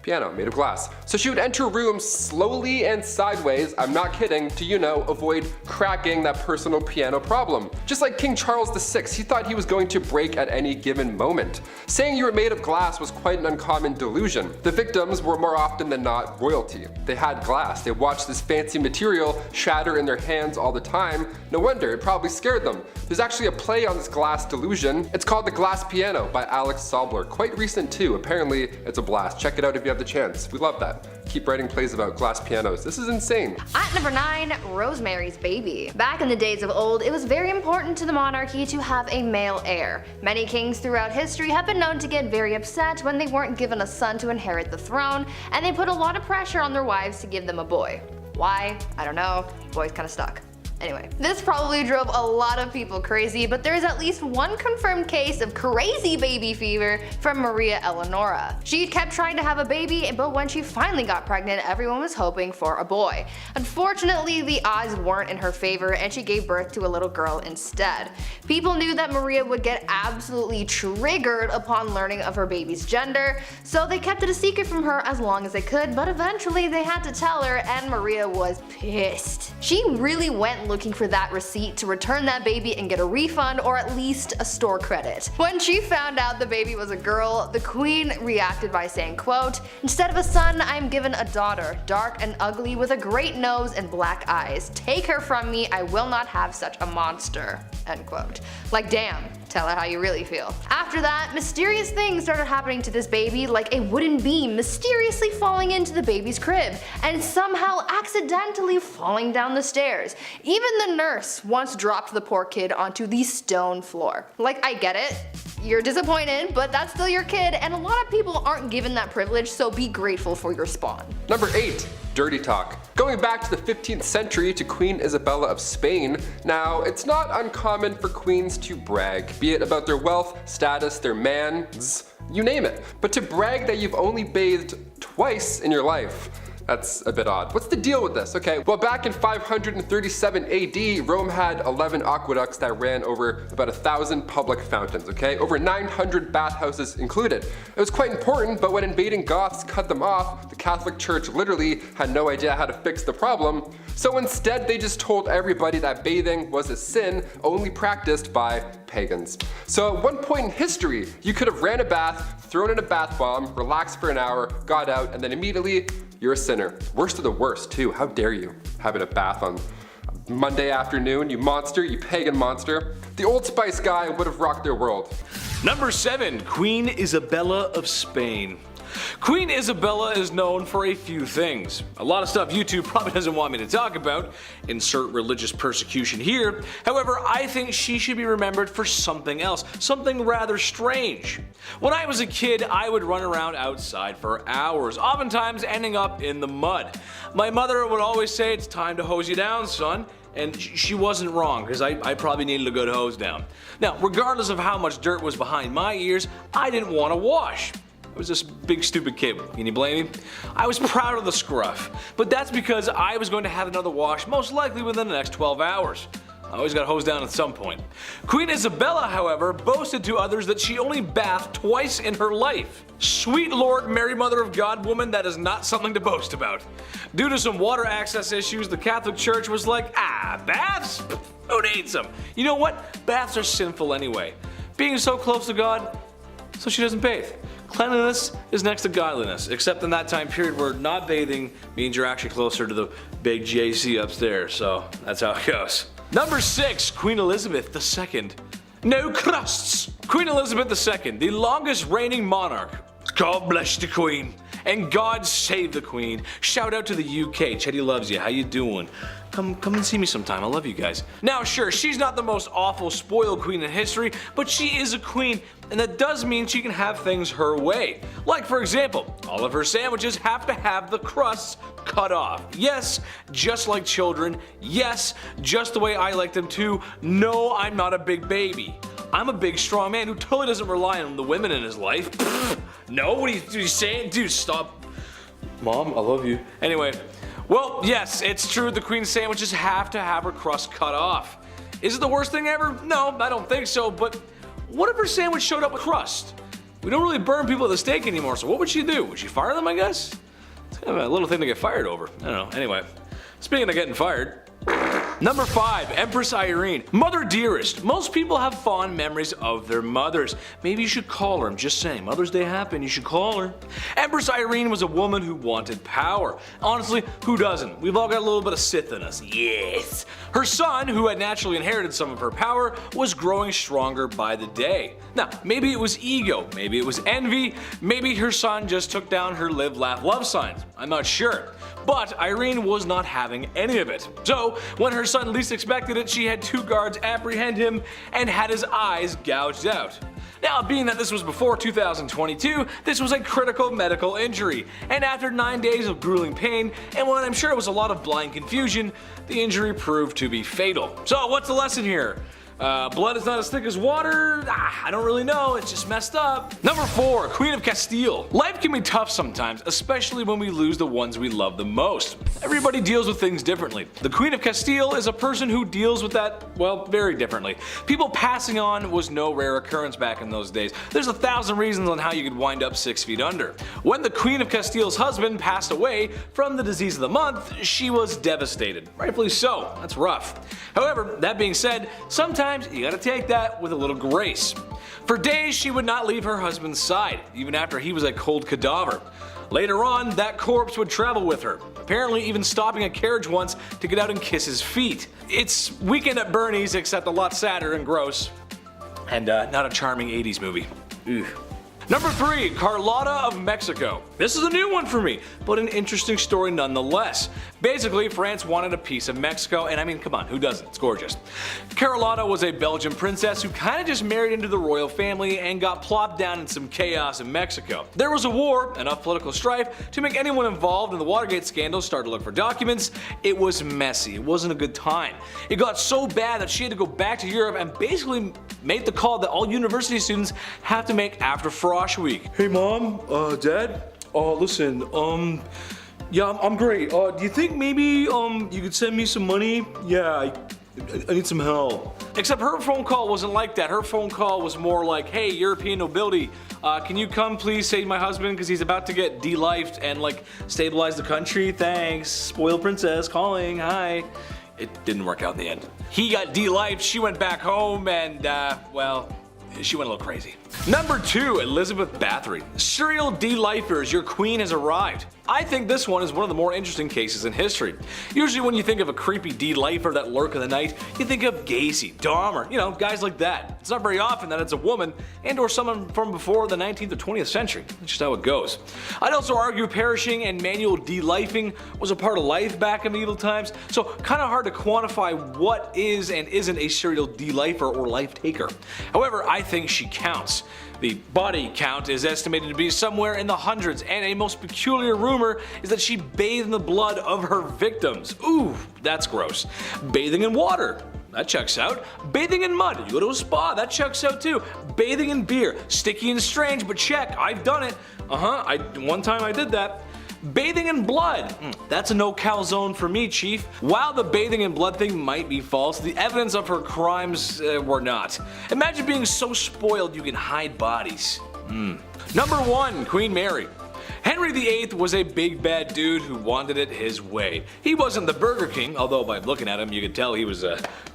piano made of glass. So she would enter rooms slowly and sideways, I'm not kidding, to, you know, avoid cracking that personal piano problem. Just like King Charles VI, he thought he was going to break at any given moment. Saying you were made of glass was quite an uncommon delusion. The victims were more often than not royalty. They had glass, they watched this fancy material shatter in their hands all the time. No wonder, it probably scared them. There's actually a play on this glass delusion. It's called The Glass Piano by Alex Sobler. Quite recent too, apparently it's a blast. Check it out if you have the chance. We love that. Keep writing plays about glass pianos. This is insane. At number 9, Rosemary's Baby. Back in the days of old, it was very important to the monarchy to have a male heir. Many kings throughout history have been known to get very upset when they weren't given a son to inherit the throne, and they put a lot of pressure on their wives to give them a boy. Why? I don't know. The boy's kinda stuck. Anyway, this probably drove a lot of people crazy, but there is at least one confirmed case of crazy baby fever from Maria Eleonora. She kept trying to have a baby, but when she finally got pregnant, everyone was hoping for a boy. Unfortunately, the odds weren't in her favor, and she gave birth to a little girl instead. People knew that Maria would get absolutely triggered upon learning of her baby's gender, so they kept it a secret from her as long as they could, but eventually they had to tell her, and Maria was pissed. She really went looking for that receipt to return that baby and get a refund or at least a store credit. When she found out the baby was a girl, the queen reacted by saying, quote, "Instead of a son, I am given a daughter, dark and ugly with a great nose and black eyes. Take her from me, I will not have such a monster." End quote. Like, damn, tell her how you really feel. After that, mysterious things started happening to this baby, like a wooden beam mysteriously falling into the baby's crib and somehow accidentally falling down the stairs. Even the nurse once dropped the poor kid onto the stone floor. Like, I get it, you're disappointed, but that's still your kid, and a lot of people aren't given that privilege, so be grateful for your spawn. Number 8. Dirty talk. Going back to the 15th century to Queen Isabella of Spain, now it's not uncommon for queens to brag, be it about their wealth, status, their mans, you name it. But to brag that you've only bathed twice in your life, That's a bit odd. What's the deal with this? Okay, well back in 537 AD, Rome had 11 aqueducts that ran over about 1,000 public fountains, okay? Over 900 bathhouses included. It was quite important, but when invading Goths cut them off, the Catholic Church literally had no idea how to fix the problem. So instead, they just told everybody that bathing was a sin only practiced by pagans. So at one point in history, you could have ran a bath, thrown in a bath bomb, relaxed for an hour, got out, and then immediately you're a sinner. Worst of the worst too. How dare you having a bath on Monday afternoon, you monster, you pagan monster. The Old Spice guy would have rocked their world. Number 7, Queen Isabella of Spain. Queen Isabella is known for a few things. A lot of stuff YouTube probably doesn't want me to talk about. Insert religious persecution here. However, I think she should be remembered for something else. Something rather strange. When I was a kid, I would run around outside for hours, oftentimes ending up in the mud. My mother would always say, "It's time to hose you down, son." And she wasn't wrong, because I probably needed a good hose down. Now, regardless of how much dirt was behind my ears, I didn't want to wash. I was this big stupid kid. Can you blame me? I was proud of the scruff, but that's because I was going to have another wash most likely within the next 12 hours. I always got hosed down at some point. Queen Isabella, however, boasted to others that she only bathed twice in her life. Sweet Lord Mary Mother of God woman, that is not something to boast about. Due to some water access issues, the Catholic Church was like, baths? Who needs them? You know what? Baths are sinful anyway. Being so close to God, so she doesn't bathe. Cleanliness is next to godliness, except in that time period where not bathing means you're actually closer to the big JC upstairs, so that's how it goes. Number 6, Queen Elizabeth II. No crusts! Queen Elizabeth II, the longest reigning monarch. God bless the Queen, and God save the Queen. Shout out to the UK, Chetty loves you, how you doing? Come and see me sometime, I love you guys. Now sure, she's not the most awful spoiled queen in history, but she is a queen, and that does mean she can have things her way. Like for example, all of her sandwiches have to have the crusts cut off. Yes, just like children. Yes, just the way I like them too. No, I'm not a big baby. I'm a big strong man who totally doesn't rely on the women in his life. No, what are you saying? Dude, stop. Mom, I love you. Anyway. Well, yes, it's true the queen's sandwiches have to have her crust cut off. Is it the worst thing ever? No, I don't think so, but what if her sandwich showed up with crust? We don't really burn people at the stake anymore, so what would she do? Would she fire them, I guess? It's kind of a little thing to get fired over. I don't know. Anyway, speaking of getting fired. Number 5, Empress Irene. Mother dearest. Most people have fond memories of their mothers. Maybe you should call her. I'm just saying, Mother's Day happened, you should call her. Empress Irene was a woman who wanted power. Honestly, who doesn't? We've all got a little bit of Sith in us. Yes. Her son, who had naturally inherited some of her power, was growing stronger by the day. Now, maybe it was ego, maybe it was envy, maybe her son just took down her live, laugh, love signs. I'm not sure. But Irene was not having any of it. So, when her son least expected it, she had 2 guards apprehend him and had his eyes gouged out. Now, being that this was before 2022, this was a critical medical injury, and after 9 days of grueling pain, and when I'm sure it was a lot of blind confusion, the injury proved to be fatal. So, what's the lesson here? Blood is not as thick as water? I don't really know, it's just messed up. Number 4, Queen of Castile. Life can be tough sometimes, especially when we lose the ones we love the most. Everybody deals with things differently. The Queen of Castile is a person who deals with that, well, very differently. People passing on was no rare occurrence back in those days. There's 1,000 reasons on how you could wind up 6 feet under. When the Queen of Castile's husband passed away from the disease of the month, she was devastated. Rightfully so, that's rough. However, that being said, sometimes you gotta take that with a little grace. For days she would not leave her husband's side, even after he was a cold cadaver. Later on, that corpse would travel with her, apparently even stopping a carriage once to get out and kiss his feet. It's Weekend at Bernie's, except a lot sadder and gross. And not a charming 80s movie. Ugh. Number 3, Carlotta of Mexico. This is a new one for me, but an interesting story nonetheless. Basically, France wanted a piece of Mexico, and I mean, come on, who doesn't? It's gorgeous. Carlotta was a Belgian princess who kind of just married into the royal family and got plopped down in some chaos in Mexico. There was a war, enough political strife to make anyone involved in the Watergate scandal start to look for documents. It was messy, it wasn't a good time. It got so bad that she had to go back to Europe and basically made the call that all university students have to make after Frosh Week. Hey mom, dad, listen, Yeah, I'm great. Do you think maybe you could send me some money? Yeah, I need some help. Except her phone call wasn't like that. Her phone call was more like, hey, European nobility, can you come please save my husband because he's about to get de-lifed and like stabilize the country? Thanks. Spoiled princess calling. Hi. It didn't work out in the end. He got de-lifed, she went back home, and well, she went a little crazy. Number 2, Elizabeth Bathory. Serial de-lifers, your queen has arrived. I think this one is one of the more interesting cases in history. Usually when you think of a creepy de-lifer that lurk in the night, you think of Gacy, Dahmer, you know, guys like that. It's not very often that it's a woman and or someone from before the 19th or 20th century. That's just how it goes. I'd also argue perishing and manual de-lifing was a part of life back in medieval times, so kind of hard to quantify what is and isn't a serial de-lifer or life taker. However, I think she counts. The body count is estimated to be somewhere in the hundreds, and a most peculiar rumor is that she bathed in the blood of her victims. Ooh, that's gross. Bathing in water. That checks out. Bathing in mud. You go to a spa. That checks out too. Bathing in beer. Sticky and strange, but check. I've done it. One time I did that. Bathing in blood. That's a no calzone for me, chief. While the bathing in blood thing might be false, the evidence of her crimes were not. Imagine being so spoiled you can hide bodies. Number 1, Queen Mary. Henry VIII was a big bad dude who wanted it his way. He wasn't the Burger King, although by looking at him you could tell he was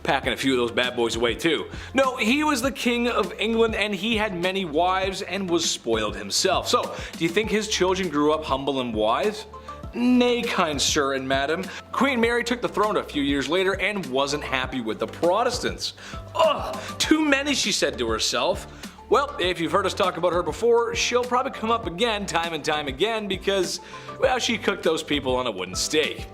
packing a few of those bad boys away too. No, he was the King of England and he had many wives and was spoiled himself. So, do you think his children grew up humble and wise? Nay, kind sir and madam. Queen Mary took the throne a few years later and wasn't happy with the Protestants. Ugh, too many, she said to herself. Well, if you've heard us talk about her before, she'll probably come up again time and time again because, well, she cooked those people on a wooden stake.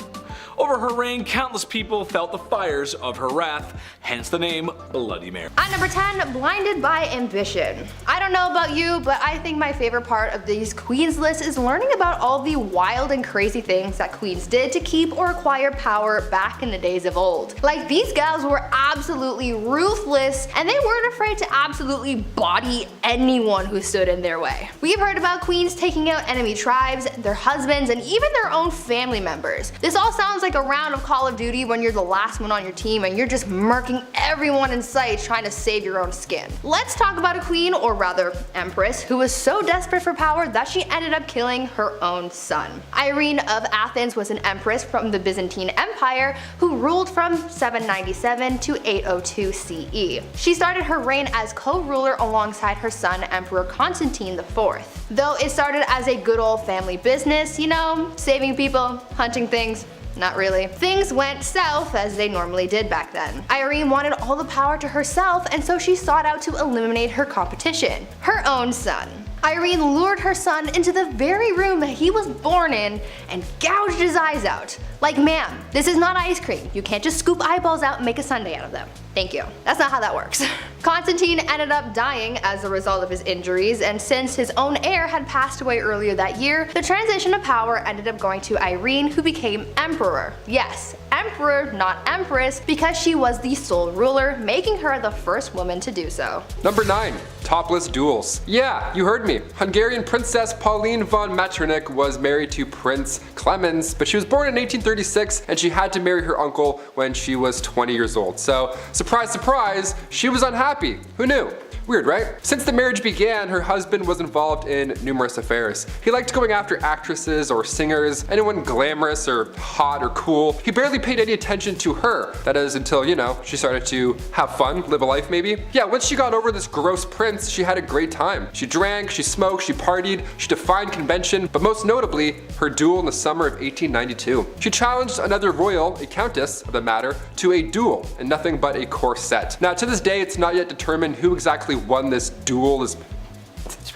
Over her reign, countless people felt the fires of her wrath, hence the name Bloody Mary. At number 10, blinded by ambition. I don't know about you, but I think my favorite part of these queens lists is learning about all the wild and crazy things that queens did to keep or acquire power back in the days of old. Like, these gals were absolutely ruthless, and they weren't afraid to absolutely body anyone who stood in their way. We've heard about queens taking out enemy tribes, their husbands, and even their own family members. This all sounds like a round of Call of Duty when you're the last one on your team and you're just murking everyone in sight trying to save your own skin. Let's talk about a queen, or rather empress, who was so desperate for power that she ended up killing her own son. Irene of Athens was an empress from the Byzantine Empire who ruled from 797 to 802 CE. She started her reign as co-ruler alongside her son Emperor Constantine IV. Though it started as a good old family business, you know, saving people, hunting things. Not really. Things went south as they normally did back then. Irene wanted all the power to herself, and so she sought out to eliminate her competition, her own son. Irene lured her son into the very room that he was born in and gouged his eyes out. Like, ma'am, this is not ice cream. You can't just scoop eyeballs out and make a sundae out of them. Thank you. That's not how that works. Constantine ended up dying as a result of his injuries, and since his own heir had passed away earlier that year, the transition of power ended up going to Irene, who became emperor. Yes, emperor, not empress, because she was the sole ruler, making her the first woman to do so. Number 9. Topless duels. Yeah, you heard me. Hungarian Princess Pauline von Metternich was married to Prince Clemens, but she was born in 1836 and she had to marry her uncle when she was 20 years old. So, surprise, surprise, she was unhappy. Who knew? Weird, right? Since the marriage began, her husband was involved in numerous affairs. He liked going after actresses or singers, anyone glamorous or hot or cool. He barely paid any attention to her. That is until, you know, she started to have fun, live a life maybe. Yeah, once she got over this gross prince, she had a great time. She drank, she smoked, she partied, she defied convention, but most notably, her duel in the summer of 1892. She challenged another royal, a countess of the matter, to a duel in nothing but a corset. Now to this day, it's not yet determined who exactly won this duel, this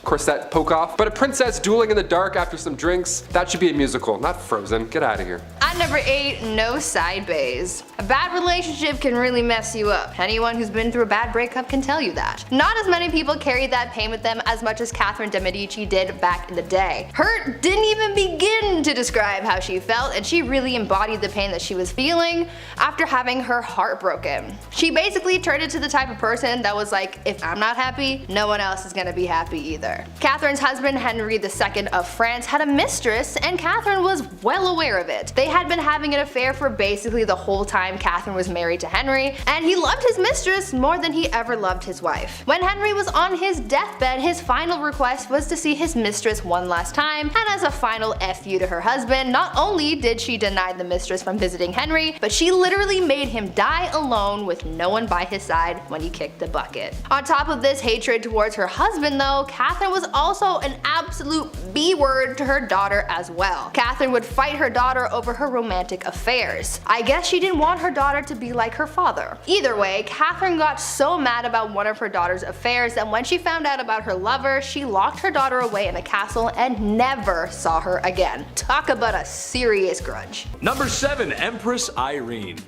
corset poke off, but a princess dueling in the dark after some drinks, that should be a musical, not Frozen. Get out of here. At number 8, no side bays. A bad relationship can really mess you up. Anyone who's been through a bad breakup can tell you that. Not as many people carry that pain with them as much as Catherine de Medici did back in the day. Her didn't even begin to describe how she felt, and she really embodied the pain that she was feeling after having her heart broken. She basically turned into the type of person that was like, if I'm not happy, no one else is gonna be happy either. together. Catherine's husband Henry II of France had a mistress, and Catherine was well aware of it. They had been having an affair for basically the whole time Catherine was married to Henry, and he loved his mistress more than he ever loved his wife. When Henry was on his deathbed, his final request was to see his mistress one last time, and as a final FU to her husband, not only did she deny the mistress from visiting Henry, but she literally made him die alone with no one by his side when he kicked the bucket. On top of this hatred towards her husband though, Catherine was also an absolute B-word to her daughter as well. Catherine would fight her daughter over her romantic affairs. I guess she didn't want her daughter to be like her father. Either way, Catherine got so mad about one of her daughter's affairs that when she found out about her lover, she locked her daughter away in a castle and never saw her again. Talk about a serious grudge. Number 7. Empress Irene.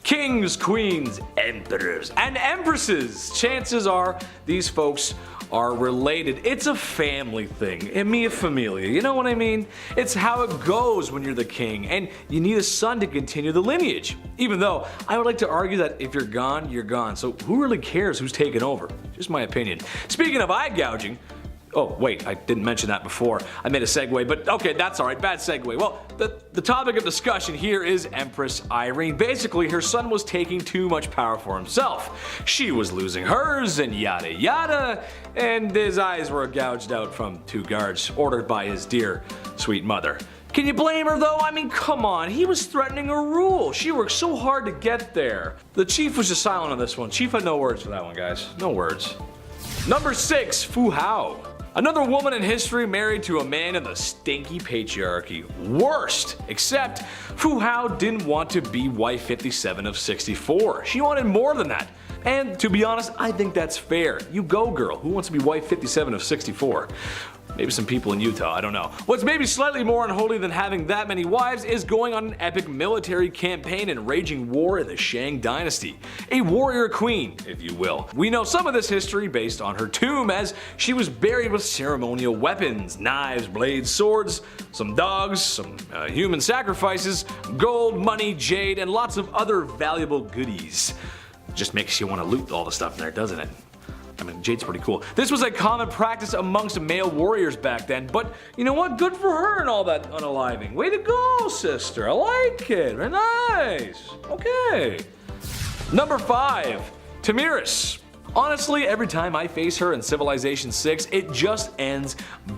Kings, queens, emperors, and empresses. Chances are these folks are related. It's a family thing. Mia familia, you know what I mean? It's how it goes when you're the king, and you need a son to continue the lineage. Even though I would like to argue that if you're gone, you're gone. So who really cares who's taken over? Just my opinion. Speaking of eye gouging, oh wait, I didn't mention that before. I made a segue, but okay, that's alright, bad segue. Well, the topic of discussion here is Empress Irene. Basically, her son was taking too much power for himself. She was losing hers, and yada yada, and his eyes were gouged out from 2 guards ordered by his dear, sweet mother. Can you blame her though? I mean, come on, he was threatening her rule. She worked so hard to get there. The chief was just silent on this one. Chief had no words for that one, guys. No words. Number 6, Fu Hao. Another woman in history married to a man in the stinky patriarchy. Worst! Except Fu Hao didn't want to be wife 57 of 64. She wanted more than that. And to be honest, I think that's fair. You go, girl. Who wants to be wife 57 of 64? Maybe some people in Utah, I don't know. What's maybe slightly more unholy than having that many wives is going on an epic military campaign and raging war in the Shang Dynasty. A warrior queen, if you will. We know some of this history based on her tomb, as she was buried with ceremonial weapons, knives, blades, swords, some dogs, some human sacrifices, gold, money, jade, and lots of other valuable goodies. Just makes you want to loot all the stuff in there, doesn't it? I mean, jade's pretty cool. This was a common practice amongst male warriors back then, but you know what? Good for her and all that unaliving. Way to go, sister. I like it. Very nice. Okay. Number 5, Tamiris. Honestly, every time I face her in Civilization 6, it just ends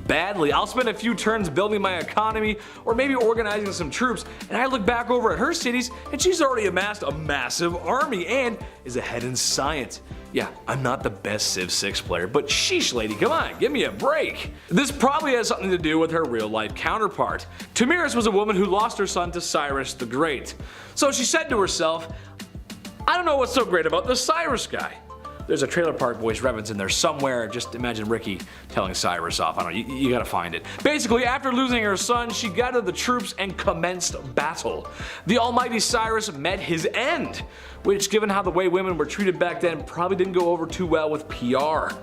badly. I'll spend a few turns building my economy or maybe organizing some troops, and I look back over at her cities and she's already amassed a massive army and is ahead in science. Yeah, I'm not the best Civ 6 player, but sheesh lady, come on, give me a break. This probably has something to do with her real life counterpart. Tamiris was a woman who lost her son to Cyrus the Great. So she said to herself, I don't know what's so great about this Cyrus guy. There's a Trailer Park Boys reference in there somewhere. Just imagine Ricky telling Cyrus off. I don't know, you gotta find it. Basically, after losing her son, she gathered the troops and commenced battle. The almighty Cyrus met his end, which, given how the way women were treated back then, probably didn't go over too well with PR.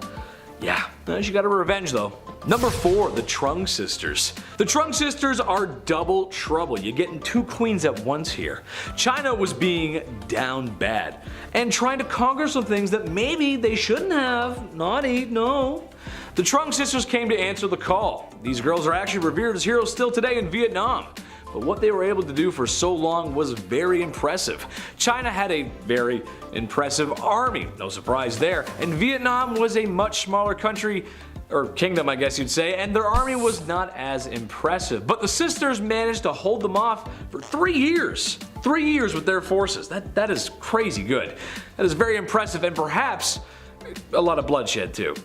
Yeah, she got her revenge though. Number 4, the Trung sisters. The Trung sisters are double trouble. You're getting 2 queens at once here. China was being down bad and trying to conquer some things that maybe they shouldn't have. Naughty, no. The Trung sisters came to answer the call. These girls are actually revered as heroes still today in Vietnam. But what they were able to do for so long was very impressive. China had a very impressive army, no surprise there, and Vietnam was a much smaller country, or kingdom I guess you'd say, and their army was not as impressive. But the sisters managed to hold them off for 3 years. 3 years with their forces. That is crazy good. That is very impressive, and perhaps a lot of bloodshed too.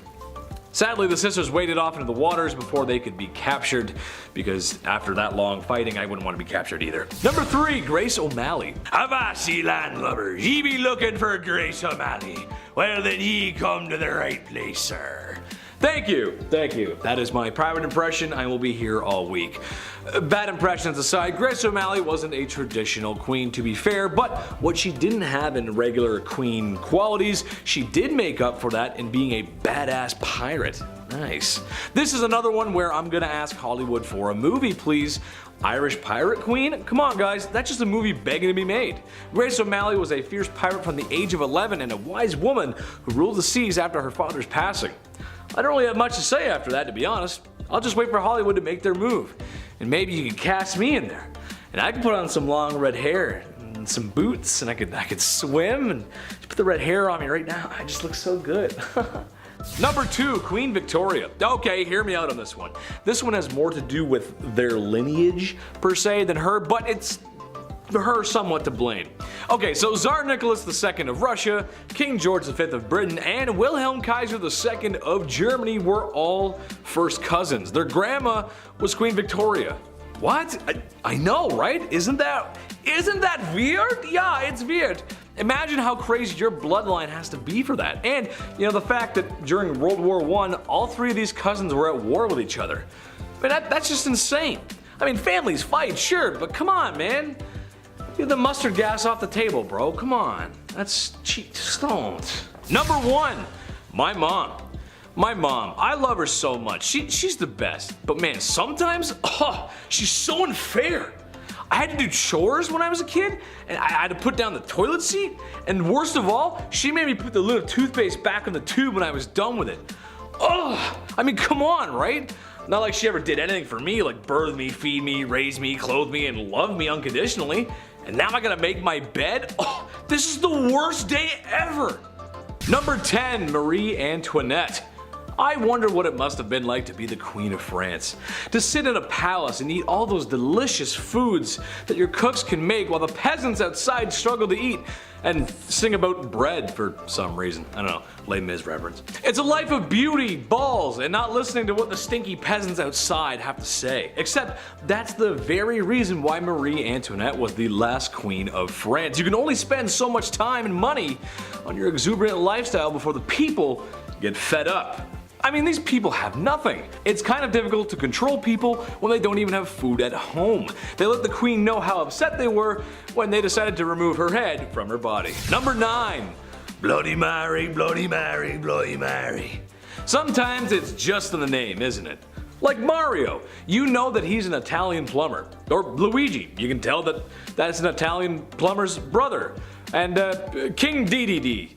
Sadly, the sisters waded off into the waters before they could be captured, because after that long fighting, I wouldn't want to be captured either. Number 3, Grace O'Malley. Avassi landlubbers, ye be looking for Grace O'Malley. Well then ye come to the right place, sir. Thank you, thank you. That is my private impression. I will be here all week. Bad impressions aside, Grace O'Malley wasn't a traditional queen, to be fair, but what she didn't have in regular queen qualities, she did make up for that in being a badass pirate. Nice. This is another one where I'm gonna ask Hollywood for a movie, please. Irish pirate queen? Come on guys, that's just a movie begging to be made. Grace O'Malley was a fierce pirate from the age of 11 and a wise woman who ruled the seas after her father's passing. I don't really have much to say after that, to be honest. I'll just wait for Hollywood to make their move. And maybe you can cast me in there. And I can put on some long red hair and some boots, and I could swim and just put the red hair on me right now. I just look so good. Number 2, Queen Victoria. Okay, hear me out on this one. This one has more to do with their lineage, per se, than her, but it's her somewhat to blame. Okay, so Tsar Nicholas II of Russia, King George V of Britain, and Wilhelm Kaiser II of Germany were all first cousins. Their grandma was Queen Victoria. What? I know, right? Isn't that weird? Yeah, it's weird. Imagine how crazy your bloodline has to be for that. And, you know, the fact that during World War I, all 3 of these cousins were at war with each other. I mean, that's just insane. I mean, families fight, sure, but come on, man. Get the mustard gas off the table, bro. Come on. That's cheap. Just don't. Number 1, my mom. My mom, I love her so much. She's the best. But man, sometimes, she's so unfair. I had to do chores when I was a kid, and I had to put down the toilet seat, and worst of all, she made me put the lid of toothpaste back in the tube when I was done with it. I mean, come on, right? Not like she ever did anything for me, like birth me, feed me, raise me, clothe me, and love me unconditionally. And now I gotta make my bed? This is the worst day ever! Number 10, Marie Antoinette. I wonder what it must have been like to be the Queen of France. To sit in a palace and eat all those delicious foods that your cooks can make while the peasants outside struggle to eat, and sing about bread for some reason. I don't know, Les Mis reference. It's a life of beauty, balls, and not listening to what the stinky peasants outside have to say. Except that's the very reason why Marie Antoinette was the last queen of France. You can only spend so much time and money on your exuberant lifestyle before the people get fed up. I mean, these people have nothing. It's kind of difficult to control people when they don't even have food at home. They let the queen know how upset they were when they decided to remove her head from her body. Number 9, Bloody Mary, Bloody Mary, Bloody Mary. Sometimes it's just in the name, isn't it? Like Mario, you know that he's an Italian plumber. Or Luigi, you can tell that that's an Italian plumber's brother. And King Dedede,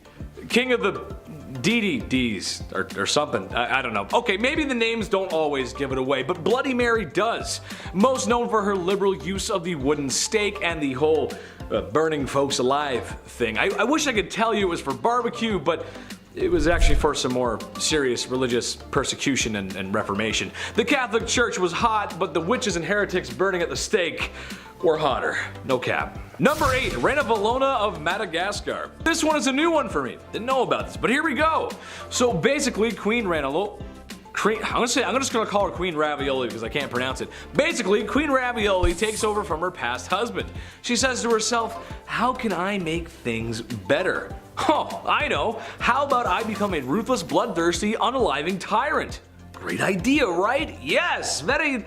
king of the DDDs or something. I don't know. Okay, maybe the names don't always give it away, but Bloody Mary does. Most known for her liberal use of the wooden stake and the whole burning folks alive thing. I wish I could tell you it was for barbecue, but it was actually for some more serious religious persecution and reformation. The Catholic Church was hot, but the witches and heretics burning at the stake were hotter. No cap. Number 8, Ranavalona of Madagascar. This one is a new one for me. Didn't know about this, but here we go. So basically, Queen Ranavalona, I'm just gonna call her Queen Ravioli because I can't pronounce it. Basically, Queen Ravioli takes over from her past husband. She says to herself, how can I make things better? Oh, I know. How about I become a ruthless, bloodthirsty, unaliving tyrant? Great idea, right? Yes, very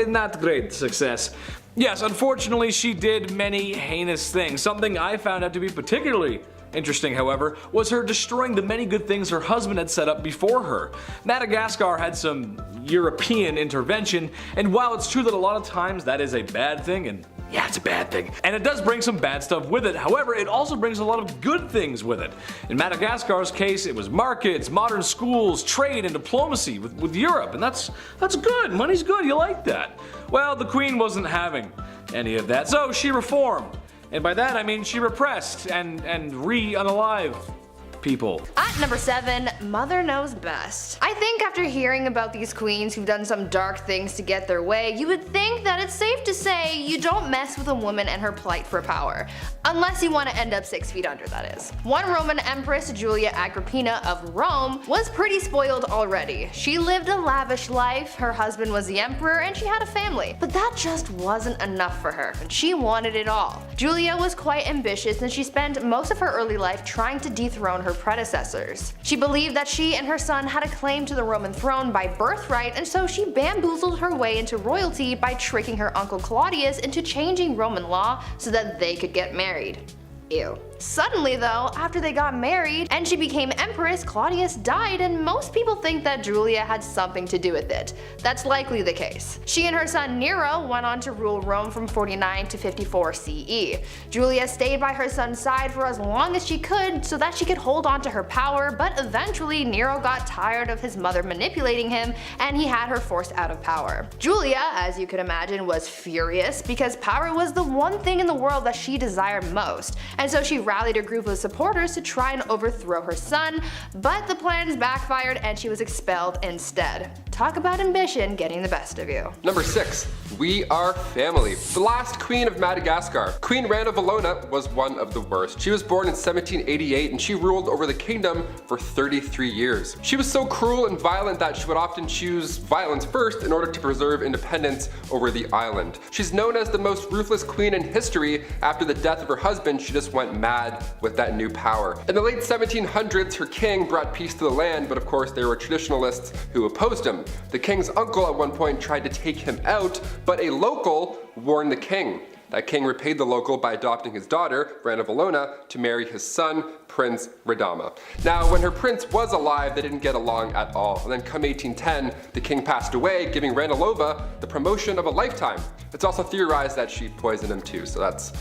not great success. Yes, unfortunately she did many heinous things. Something I found out to be particularly interesting, however, was her destroying the many good things her husband had set up before her. Madagascar had some European intervention, and while it's true that a lot of times that is a bad thing, and yeah, it's a bad thing, and it does bring some bad stuff with it, however, it also brings a lot of good things with it. In Madagascar's case, it was markets, modern schools, trade, and diplomacy with Europe, and that's good. Money's good, you like that. Well, the queen wasn't having any of that, so she reformed. And by that I mean she repressed and unalived people. At number 7, Mother Knows Best. I think after hearing about these queens who've done some dark things to get their way, you would think that it's safe to say you don't mess with a woman and her plight for power. Unless you want to end up 6 feet under, that is. One Roman Empress, Julia Agrippina of Rome, was pretty spoiled already. She lived a lavish life, her husband was the emperor, and she had a family. But that just wasn't enough for her, and she wanted it all. Julia was quite ambitious, and she spent most of her early life trying to dethrone her predecessors. She believed that she and her son had a claim to the Roman throne by birthright, and so she bamboozled her way into royalty by tricking her uncle Claudius into changing Roman law so that they could get married. Ew. Suddenly though, after they got married and she became empress, Claudius died, and most people think that Julia had something to do with it. That's likely the case. She and her son Nero went on to rule Rome from 49 to 54 CE. Julia stayed by her son's side for as long as she could so that she could hold on to her power, but eventually Nero got tired of his mother manipulating him and he had her forced out of power. Julia, as you could imagine, was furious because power was the one thing in the world that she desired most, and so she rallied a group of supporters to try and overthrow her son, but the plans backfired and she was expelled instead. Talk about ambition getting the best of you. Number 6. We are family. The last queen of Madagascar, Queen Ranavalona, was one of the worst. She was born in 1788 and she ruled over the kingdom for 33 years. She was so cruel and violent that she would often choose violence first in order to preserve independence over the island. She's known as the most ruthless queen in history. After the death of her husband, she just went mad with that new power. In the late 1700s, her king brought peace to the land, but of course there were traditionalists who opposed him. The king's uncle at one point tried to take him out, but a local warned the king. That king repaid the local by adopting his daughter, Ranavalona, to marry his son, Prince Radama. Now, when her prince was alive, they didn't get along at all. And then come 1810, the king passed away, giving Ranalova the promotion of a lifetime. It's also theorized that she poisoned him too, so that's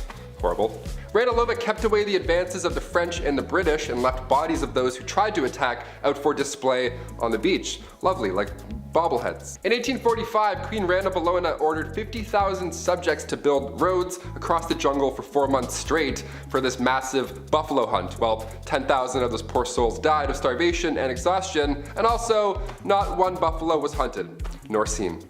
horrible. Ranalova kept away the advances of the French and the British and left bodies of those who tried to attack out for display on the beach. Lovely, like bobbleheads. In 1845, Queen Ranavalona ordered 50,000 subjects to build roads across the jungle for 4 months straight for this massive buffalo hunt. Well, 10,000 of those poor souls died of starvation and exhaustion, and also not one buffalo was hunted, nor seen.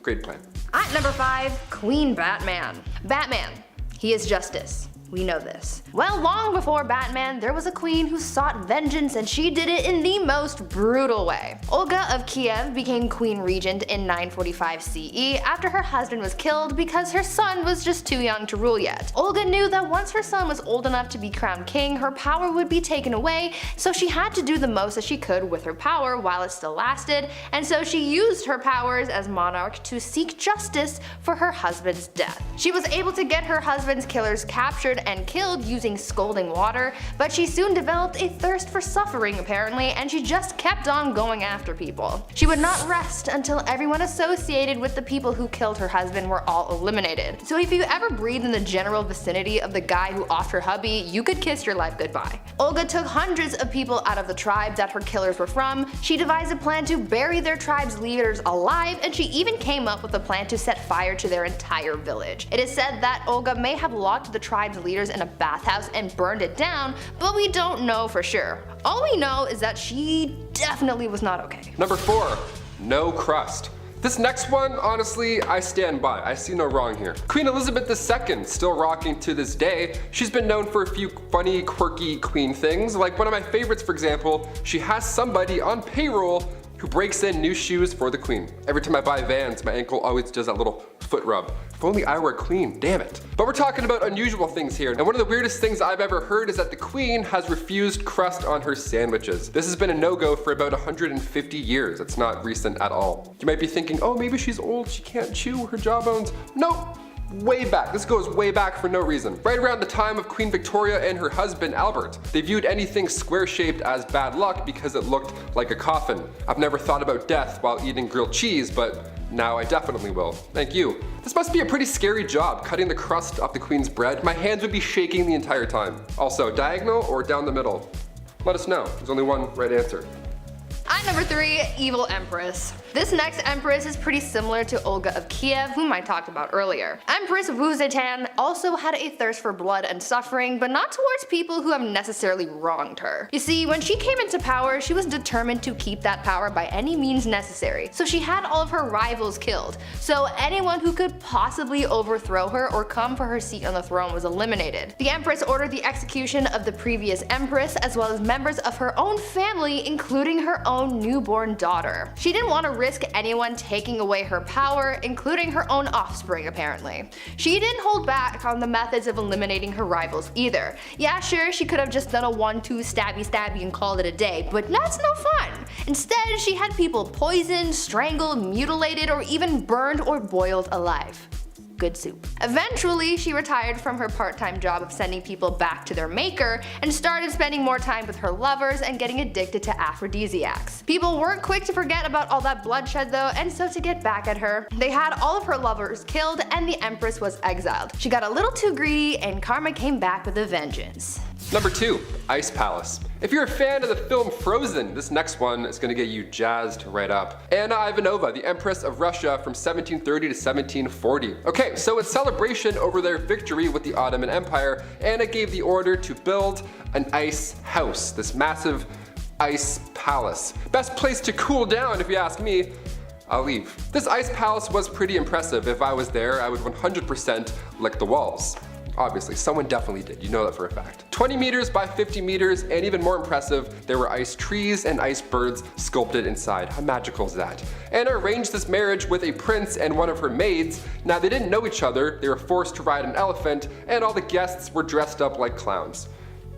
Great plan. At number 5, Queen Batman. Batman. He is justice. We know this. Well, long before Batman, there was a queen who sought vengeance, and she did it in the most brutal way. Olga of Kiev became queen regent in 945 CE after her husband was killed because her son was just too young to rule yet. Olga knew that once her son was old enough to be crowned king, her power would be taken away, so she had to do the most that she could with her power while it still lasted, and so she used her powers as monarch to seek justice for her husband's death. She was able to get her husband's killers captured and killed using scalding water, but she soon developed a thirst for suffering apparently, and she just kept on going after people. She would not rest until everyone associated with the people who killed her husband were all eliminated. So if you ever breathed in the general vicinity of the guy who offed her hubby, you could kiss your life goodbye. Olga took hundreds of people out of the tribe that her killers were from. She devised a plan to bury their tribe's leaders alive, and she even came up with a plan to set fire to their entire village. It is said that Olga may have locked the tribe's leaders in a bathhouse and burned it down, but we don't know for sure. All we know is that she definitely was not okay. Number 4, no crust. This next one, honestly, I stand by. I see no wrong here. Queen Elizabeth II, still rocking to this day. She's been known for a few funny, quirky queen things. Like one of my favorites, for example, she has somebody on payroll who breaks in new shoes for the queen. Every time I buy Vans, my ankle always does that little foot rub. If only I were a queen, damn it. But we're talking about unusual things here, and one of the weirdest things I've ever heard is that the queen has refused crust on her sandwiches. This has been a no-go for about 150 years. It's not recent at all. You might be thinking, oh, maybe she's old, she can't chew her jawbones. Nope. Way back. This goes way back for no reason. Right around the time of Queen Victoria and her husband Albert. They viewed anything square-shaped as bad luck because it looked like a coffin. I've never thought about death while eating grilled cheese, but now I definitely will. Thank you. This must be a pretty scary job, cutting the crust off the queen's bread. My hands would be shaking the entire time. Also, diagonal or down the middle? Let us know. There's only one right answer. At number 3, Evil Empress. This next empress is pretty similar to Olga of Kiev, whom I talked about earlier. Empress Wu Zetian also had a thirst for blood and suffering, but not towards people who have necessarily wronged her. You see, when she came into power, she was determined to keep that power by any means necessary, so she had all of her rivals killed. So anyone who could possibly overthrow her or come for her seat on the throne was eliminated. The empress ordered the execution of the previous empress, as well as members of her own family, including her own newborn daughter. She didn't want to risk anyone taking away her power, including her own offspring apparently. She didn't hold back on the methods of eliminating her rivals either. Yeah, sure, she could have just done a 1-2 stabby stabby and called it a day, but that's no fun. Instead, she had people poisoned, strangled, mutilated, or even burned or boiled alive. good soup. Eventually, she retired from her part-time job of sending people back to their maker and started spending more time with her lovers and getting addicted to aphrodisiacs. People weren't quick to forget about all that bloodshed though, and so to get back at her, they had all of her lovers killed and the Empress was exiled. She got a little too greedy and karma came back with a vengeance. Number 2, Ice Palace. If you're a fan of the film Frozen, this next one is going to get you jazzed right up. Anna Ivanova, the Empress of Russia from 1730 to 1740. Okay, so in celebration over their victory with the Ottoman Empire, Anna gave the order to build an ice house, this massive ice palace. Best place to cool down if you ask me. I'll leave. This ice palace was pretty impressive. If I was there, I would 100% lick the walls. Obviously, someone definitely did, you know that for a fact. 20 meters by 50 meters, and even more impressive, there were ice trees and ice birds sculpted inside. How magical is that? Anna arranged this marriage with a prince and one of her maids. Now they didn't know each other, they were forced to ride an elephant, and all the guests were dressed up like clowns.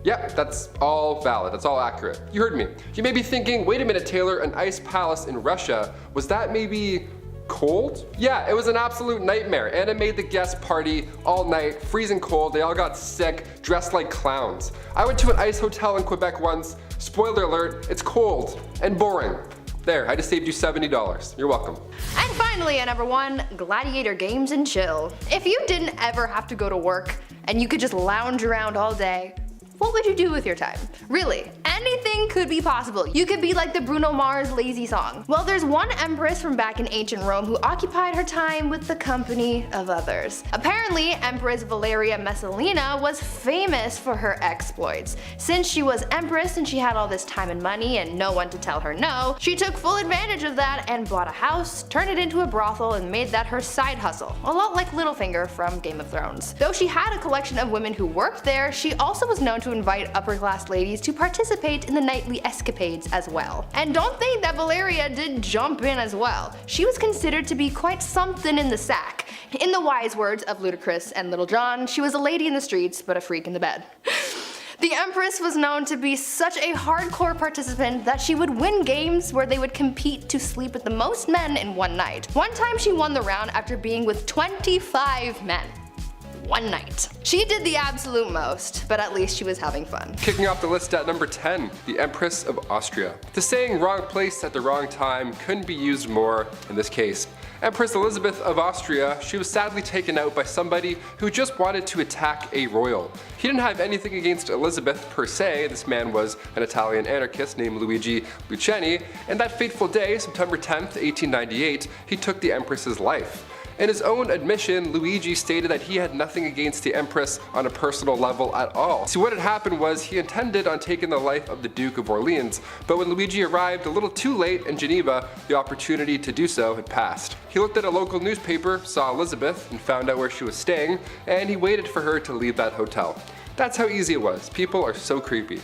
Yep, that's all valid, that's all accurate. You heard me. You may be thinking, wait a minute Taylor, an ice palace in Russia, was that maybe cold? Yeah, it was an absolute nightmare. Anna made the guest party all night, freezing cold, they all got sick, dressed like clowns. I went to an ice hotel in Quebec once, spoiler alert, it's cold and boring. There, I just saved you $70. You're welcome. And finally at number 1, gladiator games and chill. If you didn't ever have to go to work and you could just lounge around all day, what would you do with your time? Really, anything could be possible. You could be like the Bruno Mars lazy song. Well, there's one empress from back in ancient Rome who occupied her time with the company of others. Apparently, Empress Valeria Messalina was famous for her exploits. Since she was empress and she had all this time and money and no one to tell her no, she took full advantage of that and bought a house, turned it into a brothel, and made that her side hustle. A lot like Littlefinger from Game of Thrones. Though she had a collection of women who worked there, she also was known to invite upper class ladies to participate in the nightly escapades as well. And don't think that Valeria did jump in as well. She was considered to be quite something in the sack. In the wise words of Ludacris and Little John, she was a lady in the streets but a freak in the bed. The Empress was known to be such a hardcore participant that she would win games where they would compete to sleep with the most men in one night. One time she won the round after being with 25 men. One night. She did the absolute most, but at least she was having fun. Kicking off the list at number 10, the Empress of Austria. The saying wrong place at the wrong time couldn't be used more in this case. Empress Elizabeth of Austria, she was sadly taken out by somebody who just wanted to attack a royal. He didn't have anything against Elizabeth per se, this man was an Italian anarchist named Luigi Lucchini, and that fateful day, September 10th, 1898, he took the Empress's life. In his own admission, Luigi stated that he had nothing against the Empress on a personal level at all. So what had happened was he intended on taking the life of the Duke of Orleans, but when Luigi arrived a little too late in Geneva, the opportunity to do so had passed. He looked at a local newspaper, saw Elizabeth, and found out where she was staying, and he waited for her to leave that hotel. That's how easy it was. People are so creepy.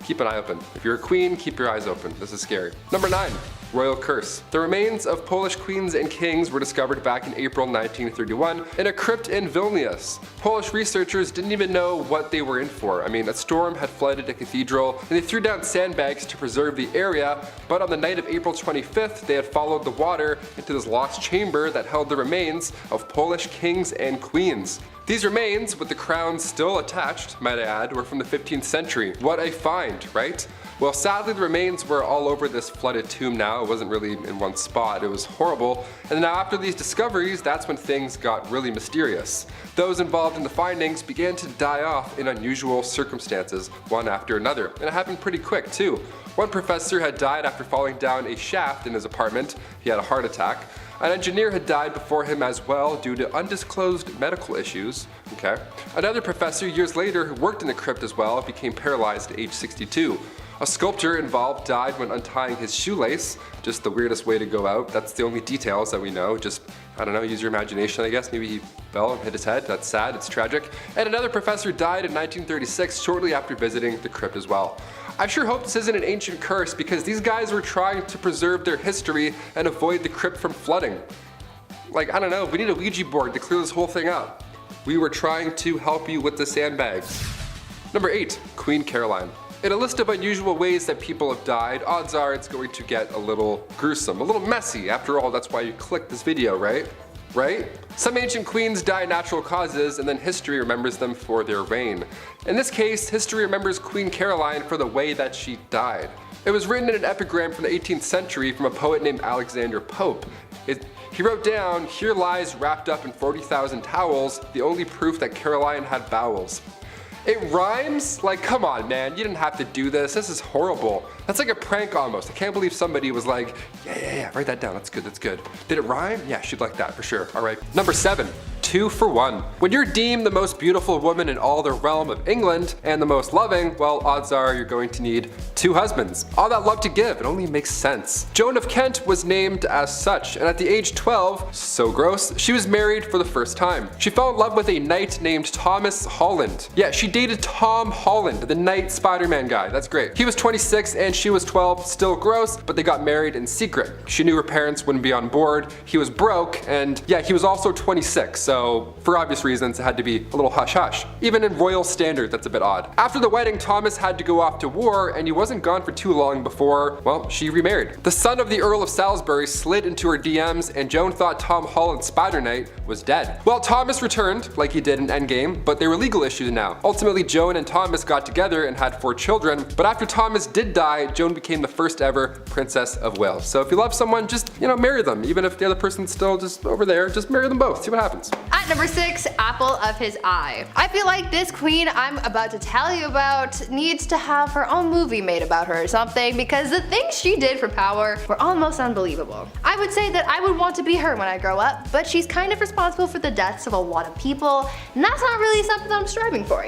Keep an eye open. If you're a queen, keep your eyes open. This is scary. Number 9. Royal curse. The remains of Polish queens and kings were discovered back in April 1931 in a crypt in Vilnius. Polish researchers didn't even know what they were in for. I mean, a storm had flooded a cathedral and they threw down sandbags to preserve the area, but on the night of April 25th, they had followed the water into this lost chamber that held the remains of Polish kings and queens. These remains, with the crowns still attached, might I add, were from the 15th century. What a find, right? Well, sadly the remains were all over this flooded tomb now. It wasn't really in one spot. It was horrible. And now after these discoveries, that's when things got really mysterious. Those involved in the findings began to die off in unusual circumstances, one after another. And it happened pretty quick too. One professor had died after falling down a shaft in his apartment. He had a heart attack. An engineer had died before him as well due to undisclosed medical issues. Okay. Another professor years later who worked in the crypt as well became paralyzed at age 62. A sculptor involved died when untying his shoelace. Just the weirdest way to go out. That's the only details that we know. Just, I don't know, use your imagination I guess. Maybe he fell and hit his head. That's sad, it's tragic. And another professor died in 1936 shortly after visiting the crypt as well. I sure hope this isn't an ancient curse because these guys were trying to preserve their history and avoid the crypt from flooding. Like, I don't know, we need a Ouija board to clear this whole thing up. We were trying to help you with the sandbags. Number 8, Queen Caroline. In a list of unusual ways that people have died, odds are it's going to get a little gruesome, a little messy. After all, that's why you clicked this video, right? right? Some ancient queens die natural causes, and then history remembers them for their reign. In this case, history remembers Queen Caroline for the way that she died. It was written in an epigram from the 18th century from a poet named Alexander Pope. He wrote down, "Here lies wrapped up in 40,000 towels, the only proof that Caroline had bowels." It rhymes? Like, come on, man, you didn't have to do this. This is horrible. That's like a prank almost. I can't believe somebody was like, yeah, write that down. That's good, that's good. Did it rhyme? Yeah, she'd like that for sure. All right. Number 7. 2 for 1. When you're deemed the most beautiful woman in all the realm of England and the most loving, well, odds are you're going to need 2 husbands. All that love to give, it only makes sense. Joan of Kent was named as such, and at the age 12, so gross, she was married for the first time. She fell in love with a knight named Thomas Holland. Yeah, she dated Tom Holland, the knight Spider-Man guy. That's great. He was 26 and she was 12, still gross, but they got married in secret. She knew her parents wouldn't be on board. He was broke, and yeah, he was also 26, so for obvious reasons it had to be a little hush-hush. Even in royal standard, that's a bit odd. After the wedding, Thomas had to go off to war, and he wasn't gone for too long before, well, she remarried. The son of the Earl of Salisbury slid into her DMs, and Joan thought Tom Holland's Spider Knight was dead. Well, Thomas returned, like he did in Endgame, but there were legal issues now. Ultimately, Joan and Thomas got together and had 4 children, but after Thomas did die, Joan became the first ever Princess of Wales. So if you love someone, just, marry them. Even if the other person's still just over there, just marry them both, see what happens. At number 6, apple of his eye. I feel like this queen I'm about to tell you about needs to have her own movie made about her or something, because the things she did for power were almost unbelievable. I would say that I would want to be her when I grow up, but she's kind of responsible for the deaths of a lot of people, and that's not really something I'm striving for,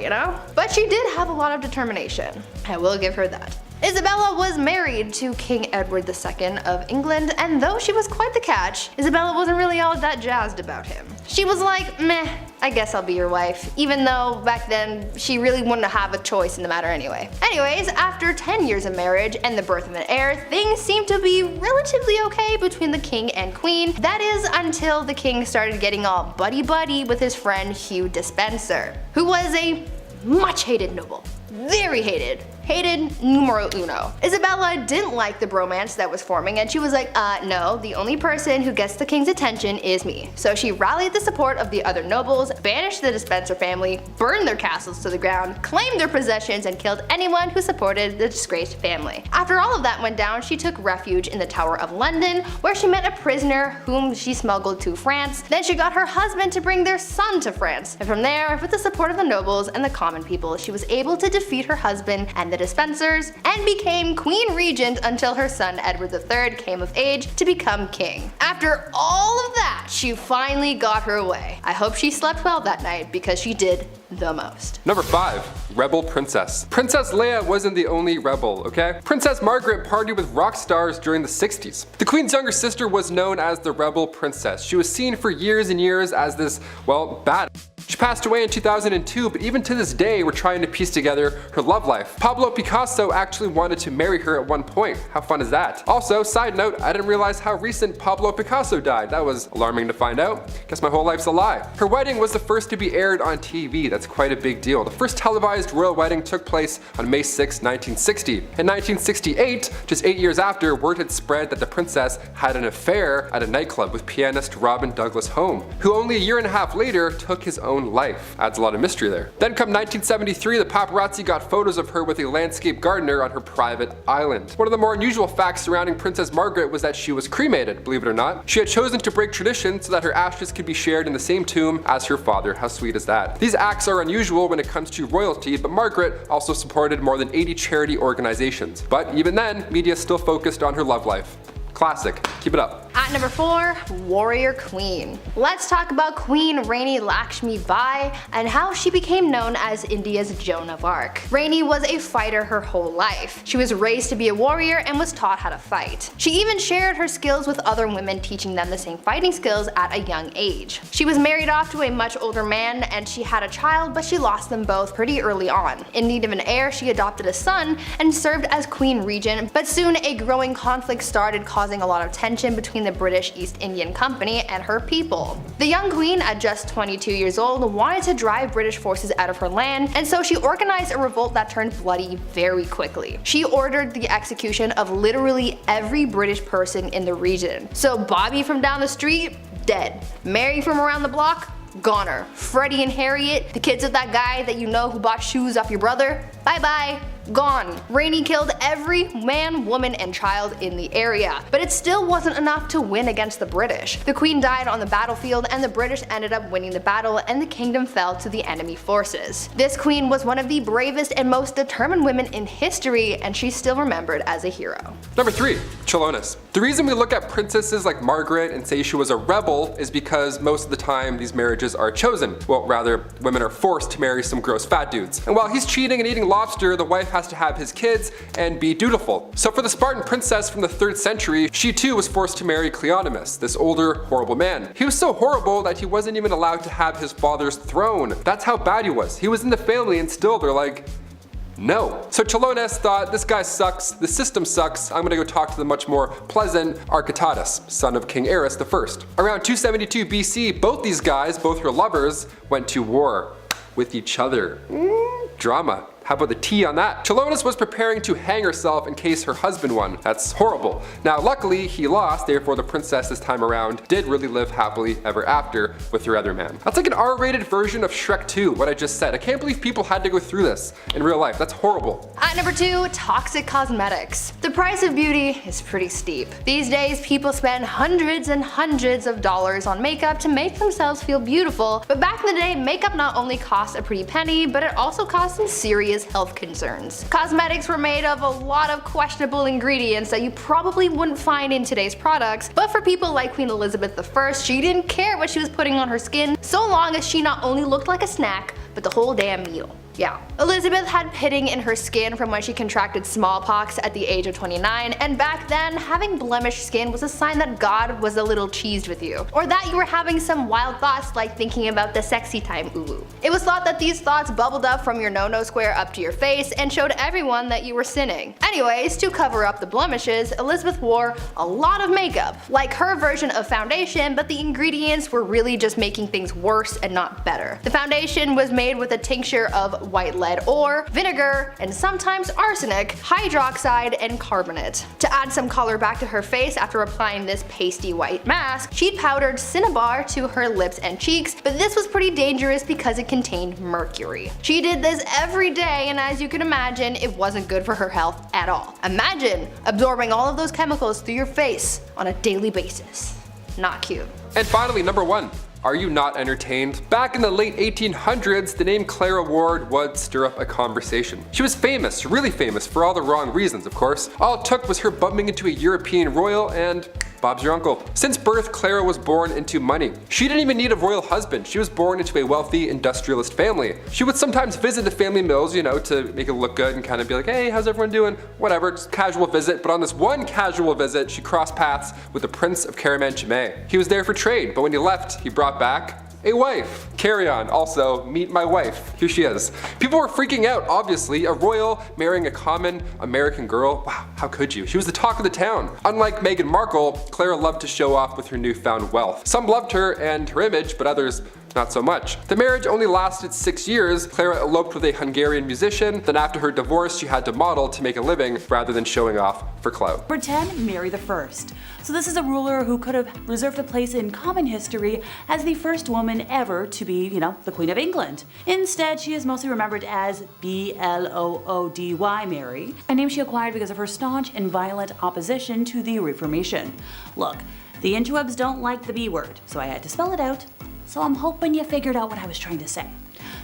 But she did have a lot of determination. I will give her that. Isabella was married to King Edward II of England, and though she was quite the catch, Isabella wasn't really all that jazzed about him. She was like, meh, I guess I'll be your wife, even though back then she really wouldn't have a choice in the matter anyway. Anyways, after 10 years of marriage and the birth of an heir, things seemed to be relatively okay between the king and queen. That is until the king started getting all buddy-buddy with his friend Hugh Despenser, who was a much hated noble. Very hated. Hated numero uno. Isabella didn't like the bromance that was forming, and she was like, no, the only person who gets the king's attention is me. So she rallied the support of the other nobles, banished the Despenser family, burned their castles to the ground, claimed their possessions, and killed anyone who supported the disgraced family. After all of that went down, she took refuge in the Tower of London, where she met a prisoner whom she smuggled to France. Then she got her husband to bring their son to France. And from there, with the support of the nobles and the common people, she was able to defeat her husband and the Despensers, and became Queen Regent until her son Edward III came of age to become king. After all of that, she finally got her way. I hope she slept well that night, because she did the most. Number 5. Rebel Princess. Princess Leia wasn't the only rebel, okay? Princess Margaret partied with rock stars during the 60s. The Queen's younger sister was known as the Rebel Princess. She was seen for years and years as this, well, bad. She passed away in 2002, but even to this day we're trying to piece together her love life. Pablo Picasso actually wanted to marry her at one point. How fun is that? Also, side note, I didn't realize how recent Pablo Picasso died. That was alarming to find out. Guess my whole life's a lie. Her wedding was the first to be aired on TV. That's quite a big deal. The first televised royal wedding took place on May 6, 1960. In 1968, just 8 years after, word had spread that the princess had an affair at a nightclub with pianist Robin Douglas Home, who only a year and a half later took his own life. Adds a lot of mystery there. Then come 1973, the paparazzi got photos of her with a landscape gardener on her private island. One of the more unusual facts surrounding Princess Margaret was that she was cremated, believe it or not. She had chosen to break tradition so that her ashes could be shared in the same tomb as her father. How sweet is that? These acts are unusual when it comes to royalty, but Margaret also supported more than 80 charity organizations. But even then, media still focused on her love life. Classic. Keep it up. At number 4, Warrior Queen. Let's talk about Queen Rani Lakshmi Bai and how she became known as India's Joan of Arc. Rani was a fighter her whole life. She was raised to be a warrior and was taught how to fight. She even shared her skills with other women, teaching them the same fighting skills at a young age. She was married off to a much older man, and she had a child, but she lost them both pretty early on. In need of an heir, she adopted a son and served as Queen Regent, but soon a growing conflict started, causing a lot of tension between the British East Indian Company and her people. The young queen, at just 22 years old, wanted to drive British forces out of her land, and so she organized a revolt that turned bloody very quickly. She ordered the execution of literally every British person in the region. So Bobby from down the street dead. Mary from around the block, goner. Freddie and Harriet, the kids of that guy that you know who bought shoes off your brother, bye bye. Gone. Rainey killed every man, woman, and child in the area. But it still wasn't enough to win against the British. The Queen died on the battlefield and the British ended up winning the battle and the kingdom fell to the enemy forces. This queen was one of the bravest and most determined women in history, and she's still remembered as a hero. Number 3. Chilonis. The reason we look at princesses like Margaret and say she was a rebel is because most of the time these marriages are chosen. Well, rather, women are forced to marry some gross fat dudes. And while he's cheating and eating lobster, the wife has to have his kids and be dutiful. So for the Spartan princess from the 3rd century, she too was forced to marry Cleonymus, this older, horrible man. He was so horrible that he wasn't even allowed to have his father's throne. That's how bad he was. He was in the family and still they're like, no. So Chilonis thought, this guy sucks, the system sucks, I'm gonna go talk to the much more pleasant Architatus, son of King Ares I. Around 272 BC, both these guys, both her lovers, went to war with each other. Drama. How about the tea on that? Chilonis was preparing to hang herself in case her husband won. That's horrible. Now luckily he lost, therefore the princess this time around did really live happily ever after with her other man. That's like an R-rated version of Shrek 2, what I just said. I can't believe people had to go through this in real life. That's horrible. At number 2, toxic cosmetics. The price of beauty is pretty steep. These days people spend hundreds and hundreds of dollars on makeup to make themselves feel beautiful, but back in the day makeup not only cost a pretty penny, but it also cost some serious health concerns. Cosmetics were made of a lot of questionable ingredients that you probably wouldn't find in today's products, but for people like Queen Elizabeth I, she didn't care what she was putting on her skin so long as she not only looked like a snack, but the whole damn meal. Yeah. Elizabeth had pitting in her skin from when she contracted smallpox at the age of 29, and back then, having blemished skin was a sign that God was a little cheesed with you, or that you were having some wild thoughts like thinking about the sexy time ooh. It was thought that these thoughts bubbled up from your no-no square up to your face and showed everyone that you were sinning. Anyways, to cover up the blemishes, Elizabeth wore a lot of makeup, like her version of foundation, but the ingredients were really just making things worse and not better. The foundation was made with a tincture of white lead ore, vinegar, and sometimes arsenic, hydroxide, and carbonate. To add some color back to her face after applying this pasty white mask, she'd powdered cinnabar to her lips and cheeks, but this was pretty dangerous because it contained mercury. She did this every day, and as you can imagine, it wasn't good for her health at all. Imagine absorbing all of those chemicals through your face on a daily basis. Not cute. And finally, number 1. Are you not entertained? Back in the late 1800s, the name Clara Ward would stir up a conversation. She was famous, really famous, for all the wrong reasons, of course. All it took was her bumping into a European royal and Bob's your uncle. Since birth, Clara was born into money. She didn't even need a royal husband. She was born into a wealthy industrialist family. She would sometimes visit the family mills, you know, to make it look good and kind of be like, hey, how's everyone doing? Whatever, just casual visit. But on this one casual visit, she crossed paths with the Prince of Caraman-Chimay. He was there for trade, but when he left, he brought back a wife. Carry on. Also, meet my wife. Here she is. People were freaking out, obviously. A royal marrying a common American girl. Wow, how could you? She was the talk of the town. Unlike Meghan Markle, Clara loved to show off with her newfound wealth. Some loved her and her image, but others not so much. The marriage only lasted 6 years. Clara eloped with a Hungarian musician, then after her divorce she had to model to make a living rather than showing off for clout. Number 10, Mary I. So this is a ruler who could have reserved a place in common history as the first woman ever to be, the Queen of England. Instead, she is mostly remembered as Bloody Mary, a name she acquired because of her staunch and violent opposition to the Reformation. Look, the interwebs don't like the B word, so I had to spell it out. So I'm hoping you figured out what I was trying to say.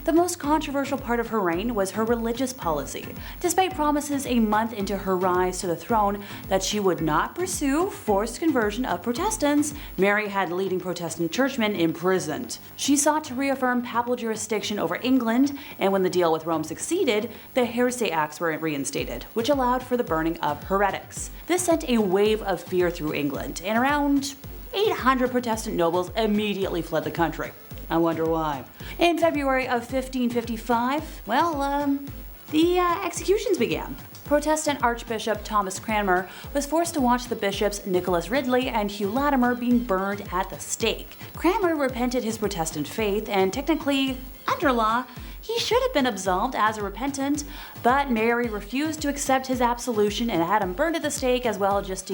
The most controversial part of her reign was her religious policy. Despite promises a month into her rise to the throne that she would not pursue forced conversion of Protestants, Mary had leading Protestant churchmen imprisoned. She sought to reaffirm papal jurisdiction over England, and when the deal with Rome succeeded, the Heresy Acts were reinstated, which allowed for the burning of heretics. This sent a wave of fear through England, and around 800 Protestant nobles immediately fled the country. I wonder why. In February of 1555, the executions began. Protestant Archbishop Thomas Cranmer was forced to watch the bishops Nicholas Ridley and Hugh Latimer being burned at the stake. Cranmer repented his Protestant faith, and technically, under law, he should have been absolved as a repentant, but Mary refused to accept his absolution and had him burned at the stake as well, just,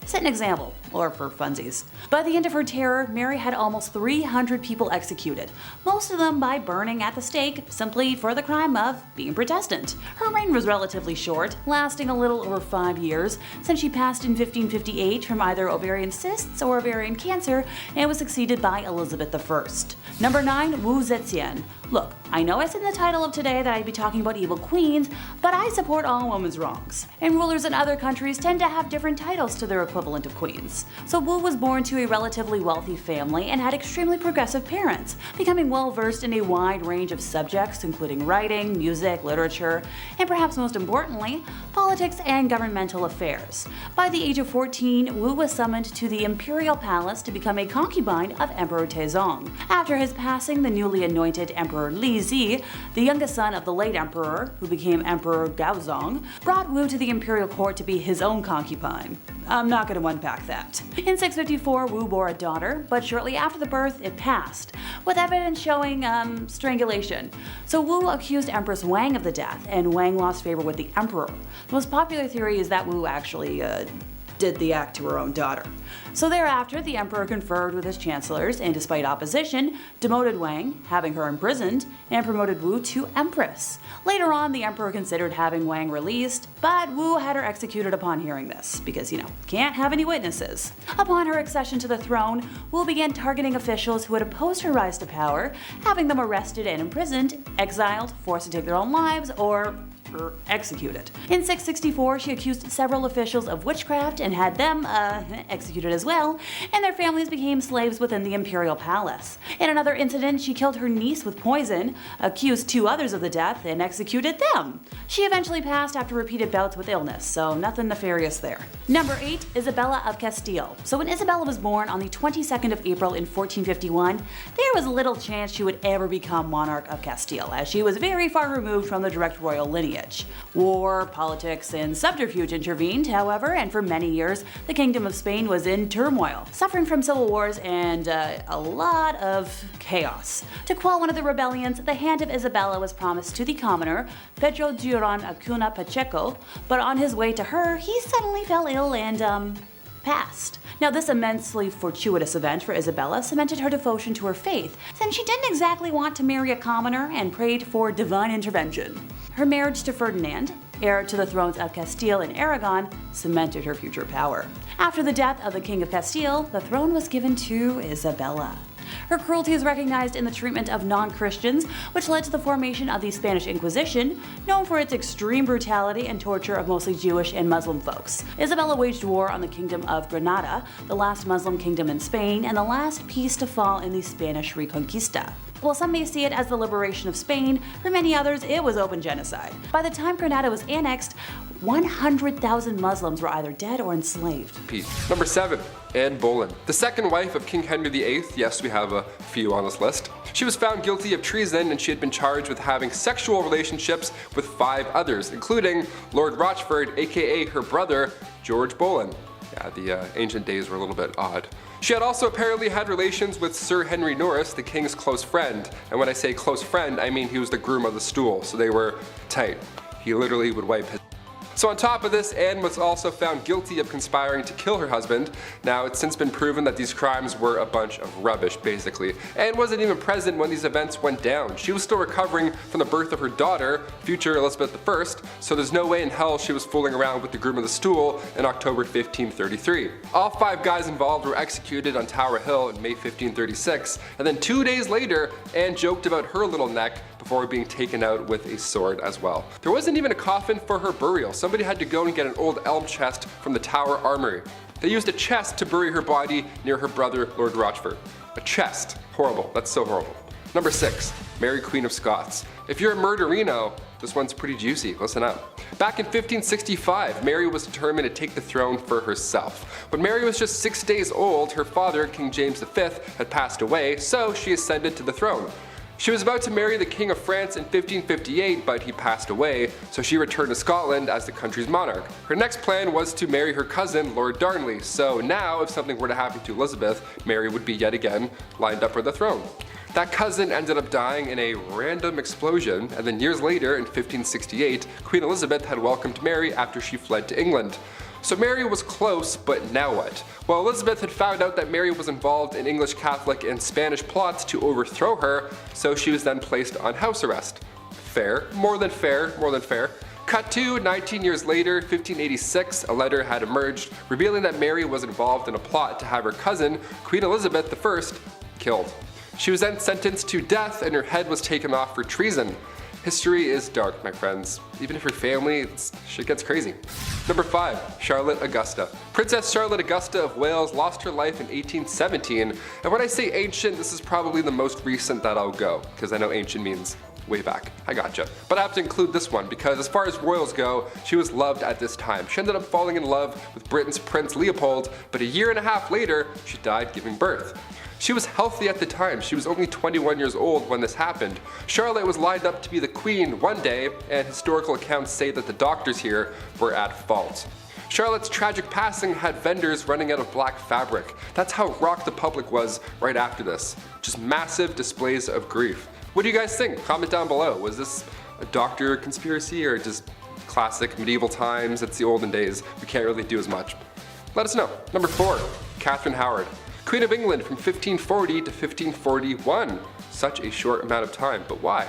Set an example, or for funsies. By the end of her terror, Mary had almost 300 people executed, most of them by burning at the stake simply for the crime of being Protestant. Her reign was relatively short, lasting a little over 5 years, since she passed in 1558 from either ovarian cysts or ovarian cancer and was succeeded by Elizabeth I. Number 9, Wu Zetian. Look, I know I said in the title of today that I'd be talking about evil queens, but I support all women's wrongs. And rulers in other countries tend to have different titles to their equivalent of queens. So Wu was born to a relatively wealthy family and had extremely progressive parents, becoming well versed in a wide range of subjects including writing, music, literature, and perhaps most importantly, politics and governmental affairs. By the age of 14, Wu was summoned to the imperial palace to become a concubine of Emperor Taizong. After his passing, the newly anointed Emperor Li Zi, the youngest son of the late emperor, who became Emperor Gaozong, brought Wu to the imperial court to be his own concubine. I'm not going to unpack that. In 654, Wu bore a daughter, but shortly after the birth, it passed, with evidence showing strangulation. So Wu accused Empress Wang of the death, and Wang lost favor with the emperor. The most popular theory is that Wu actually did the act to her own daughter. So thereafter, the emperor conferred with his chancellors and, despite opposition, demoted Wang, having her imprisoned, and promoted Wu to empress. Later on, the emperor considered having Wang released, but Wu had her executed upon hearing this, because, can't have any witnesses. Upon her accession to the throne, Wu began targeting officials who had opposed her rise to power, having them arrested and imprisoned, exiled, forced to take their own lives, or executed. In 664, she accused several officials of witchcraft and had them executed as well, and their families became slaves within the imperial palace. In another incident, she killed her niece with poison, accused 2 others of the death, and executed them. She eventually passed after repeated bouts with illness, so nothing nefarious there. Number 8, Isabella of Castile. So when Isabella was born on the 22nd of April in 1451, there was little chance she would ever become monarch of Castile, as she was very far removed from the direct royal lineage. War, politics, and subterfuge intervened, however, and for many years, the Kingdom of Spain was in turmoil, suffering from civil wars and a lot of chaos. To quell one of the rebellions, the hand of Isabella was promised to the commoner, Pedro Duran Acuna Pacheco, but on his way to her, he suddenly fell ill and, passed. Now, this immensely fortuitous event for Isabella cemented her devotion to her faith, since she didn't exactly want to marry a commoner and prayed for divine intervention. Her marriage to Ferdinand, heir to the thrones of Castile and Aragon, cemented her future power. After the death of the King of Castile, the throne was given to Isabella. Her cruelty is recognized in the treatment of non-Christians, which led to the formation of the Spanish Inquisition, known for its extreme brutality and torture of mostly Jewish and Muslim folks. Isabella waged war on the Kingdom of Granada, the last Muslim kingdom in Spain, and the last piece to fall in the Spanish Reconquista. While some may see it as the liberation of Spain, for many others it was open genocide. By the time Granada was annexed, 100,000 Muslims were either dead or enslaved. Number 7, Anne Boleyn. The second wife of King Henry VIII, yes, we have a few on this list. She was found guilty of treason and she had been charged with having sexual relationships with 5 others, including Lord Rochford, aka her brother, George Boleyn. Yeah, the ancient days were a little bit odd. She had also apparently had relations with Sir Henry Norris, the king's close friend. And when I say close friend, I mean he was the groom of the stool, so they were tight. He literally would wipe his. So on top of this, Anne was also found guilty of conspiring to kill her husband. Now, it's since been proven that these crimes were a bunch of rubbish, basically. Anne wasn't even present when these events went down. She was still recovering from the birth of her daughter, future Elizabeth I, so there's no way in hell she was fooling around with the groom of the stool in October 1533. All 5 guys involved were executed on Tower Hill in May 1536, and then 2 days later, Anne joked about her little neck before being taken out with a sword as well. There wasn't even a coffin for her burial. Somebody had to go and get an old elm chest from the Tower Armory. They used a chest to bury her body near her brother, Lord Rochford. A chest. Horrible. That's so horrible. Number 6, Mary Queen of Scots. If you're a murderino, this one's pretty juicy. Listen up. Back in 1565, Mary was determined to take the throne for herself. When Mary was just 6 days old, her father, King James V, had passed away, so she ascended to the throne. She was about to marry the King of France in 1558, but he passed away, so she returned to Scotland as the country's monarch. Her next plan was to marry her cousin, Lord Darnley, so now if something were to happen to Elizabeth, Mary would be yet again lined up for the throne. That cousin ended up dying in a random explosion, and then years later, in 1568, Queen Elizabeth had welcomed Mary after she fled to England. So Mary was close, but now what? Well, Elizabeth had found out that Mary was involved in English Catholic and Spanish plots to overthrow her, so she was then placed on house arrest. Fair, more than fair, more than fair. Cut to 19 years later, 1586, a letter had emerged revealing that Mary was involved in a plot to have her cousin, Queen Elizabeth I, killed. She was then sentenced to death and her head was taken off for treason. History is dark, my friends. Even if you're family, shit gets crazy. Number 5, Charlotte Augusta. Princess Charlotte Augusta of Wales lost her life in 1817, and when I say ancient, this is probably the most recent that I'll go, because I know ancient means way back. I gotcha. But I have to include this one because as far as royals go, she was loved at this time. She ended up falling in love with Britain's Prince Leopold, but a year and a half later, she died giving birth. She was healthy at the time. She was only 21 years old when this happened. Charlotte was lined up to be the queen one day, and historical accounts say that the doctors here were at fault. Charlotte's tragic passing had vendors running out of black fabric. That's how rocked the public was right after this. Just massive displays of grief. What do you guys think? Comment down below. Was this a doctor conspiracy or just classic medieval times? It's the olden days. We can't really do as much. Let us know. Number 4, Catherine Howard. Queen of England from 1540 to 1541. Such a short amount of time, but why?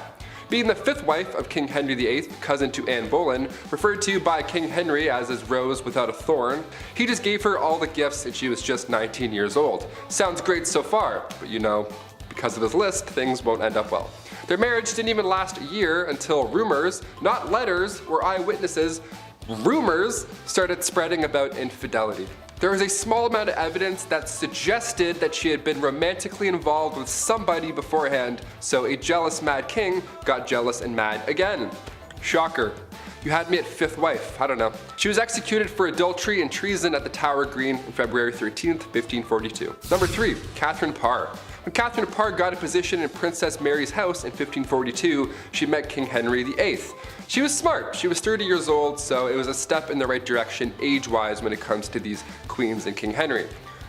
Being the 5th wife of King Henry VIII, cousin to Anne Boleyn, referred to by King Henry as his rose without a thorn, he just gave her all the gifts and she was just 19 years old. Sounds great so far, but you know, because of his list, things won't end up well. Their marriage didn't even last a year until rumors, not letters or eyewitnesses, rumors started spreading about infidelity. There was a small amount of evidence that suggested that she had been romantically involved with somebody beforehand, so a jealous mad king got jealous and mad again. Shocker. You had me at 5th wife, I don't know. She was executed for adultery and treason at the Tower Green on February 13th, 1542. Number 3, Catherine Parr. When Catherine Parr got a position in Princess Mary's house in 1542, she met King Henry VIII. She was smart, she was 30 years old, so it was a step in the right direction age-wise when it comes to these queens and King Henry.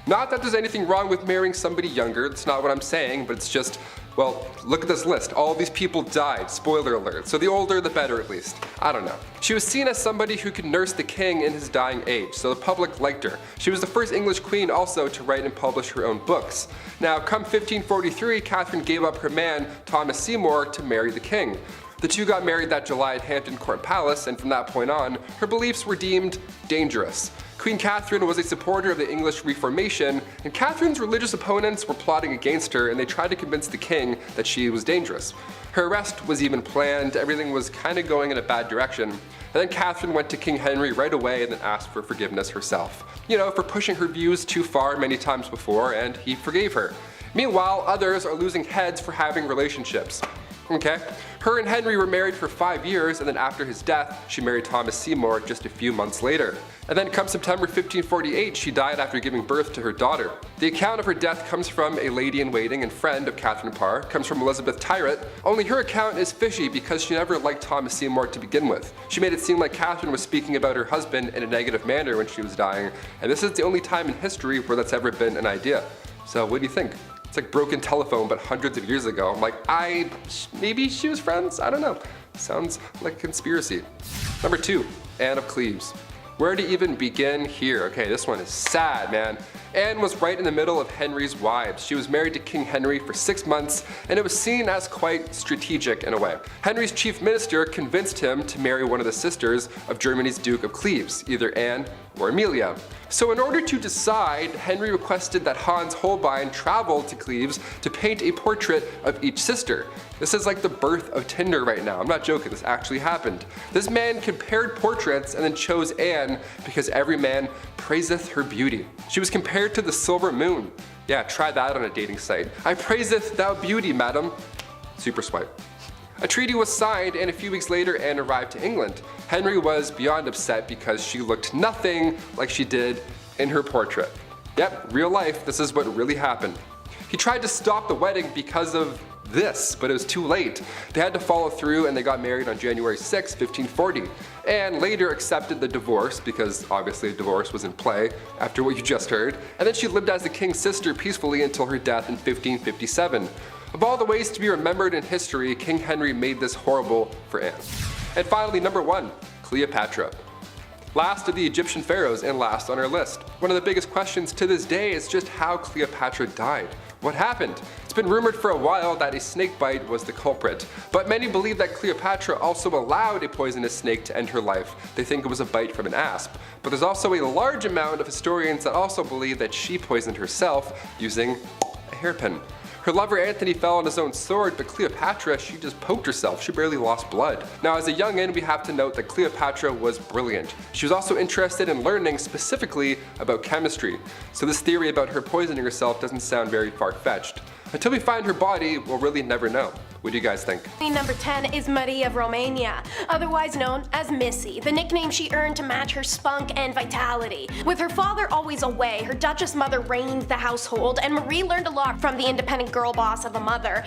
Not that there's anything wrong with marrying somebody younger, that's not what I'm saying, but it's just, well, look at this list. All these people died, spoiler alert, so the older the better at least. I don't know. She was seen as somebody who could nurse the king in his dying age, so the public liked her. She was the first English queen also to write and publish her own books. Now, come 1543, Catherine gave up her man, Thomas Seymour, to marry the king. The two got married that July at Hampton Court Palace, and from that point on, her beliefs were deemed dangerous. Queen Catherine was a supporter of the English Reformation, and Catherine's religious opponents were plotting against her and they tried to convince the king that she was dangerous. Her arrest was even planned, everything was kind of going in a bad direction, and then Catherine went to King Henry right away and then asked for forgiveness herself. You know, for pushing her views too far many times before, and he forgave her. Meanwhile, others are losing heads for having relationships. Okay. Her and Henry were married for 5 years, and then after his death, she married Thomas Seymour just a few months later. And then come September 1548, she died after giving birth to her daughter. The account of her death comes from a lady-in-waiting and friend of Catherine Parr, comes from Elizabeth Tyrant, only her account is fishy because she never liked Thomas Seymour to begin with. She made it seem like Catherine was speaking about her husband in a negative manner when she was dying, and this is the only time in history where that's ever been an idea. So what do you think? It's like broken telephone, but hundreds of years ago. I'm like, maybe she was friends? I don't know. Sounds like a conspiracy. Number 2, Anne of Cleves. Where to even begin here? Okay, this one is sad, man. Anne was right in the middle of Henry's wives. She was married to King Henry for 6 months, and it was seen as quite strategic in a way. Henry's chief minister convinced him to marry one of the sisters of Germany's Duke of Cleves, either Anne or Amelia. So in order to decide, Henry requested that Hans Holbein travel to Cleves to paint a portrait of each sister. This is like the birth of Tinder right now. I'm not joking, this actually happened. This man compared portraits and then chose Anne because every man praiseth her beauty. She was compared to the silver moon. Yeah, try that on a dating site. I praiseth thou beauty, madam. Super swipe. A treaty was signed, and a few weeks later Anne arrived to England. Henry was beyond upset because she looked nothing like she did in her portrait. Yep, real life, this is what really happened. He tried to stop the wedding because of this, but it was too late. They had to follow through and they got married on January 6, 1540. Anne later accepted the divorce because obviously a divorce was in play after what you just heard, and then she lived as the king's sister peacefully until her death in 1557. Of all the ways to be remembered in history, King Henry made this horrible for Anne. And finally, number 1, Cleopatra. last of the Egyptian pharaohs and last on our list. One of the biggest questions to this day is just how Cleopatra died. What happened? It's been rumored for a while that a snake bite was the culprit, but many believe that Cleopatra also allowed a poisonous snake to end her life. They think it was a bite from an asp. But there's also a large amount of historians that also believe that she poisoned herself using a hairpin. Her lover Antony fell on his own sword, but Cleopatra, she just poked herself. She barely lost blood. Now, as a youngin', we have to note that Cleopatra was brilliant. She was also interested in learning specifically about chemistry, so this theory about her poisoning herself doesn't sound very far-fetched. Until we find her body, we'll really never know. What do you guys think? Queen number 10 is Marie of Romania, otherwise known as Missy, the nickname she earned to match her spunk and vitality. With her father always away, her Duchess mother reigned the household, and Marie learned a lot from the independent girl boss of a mother,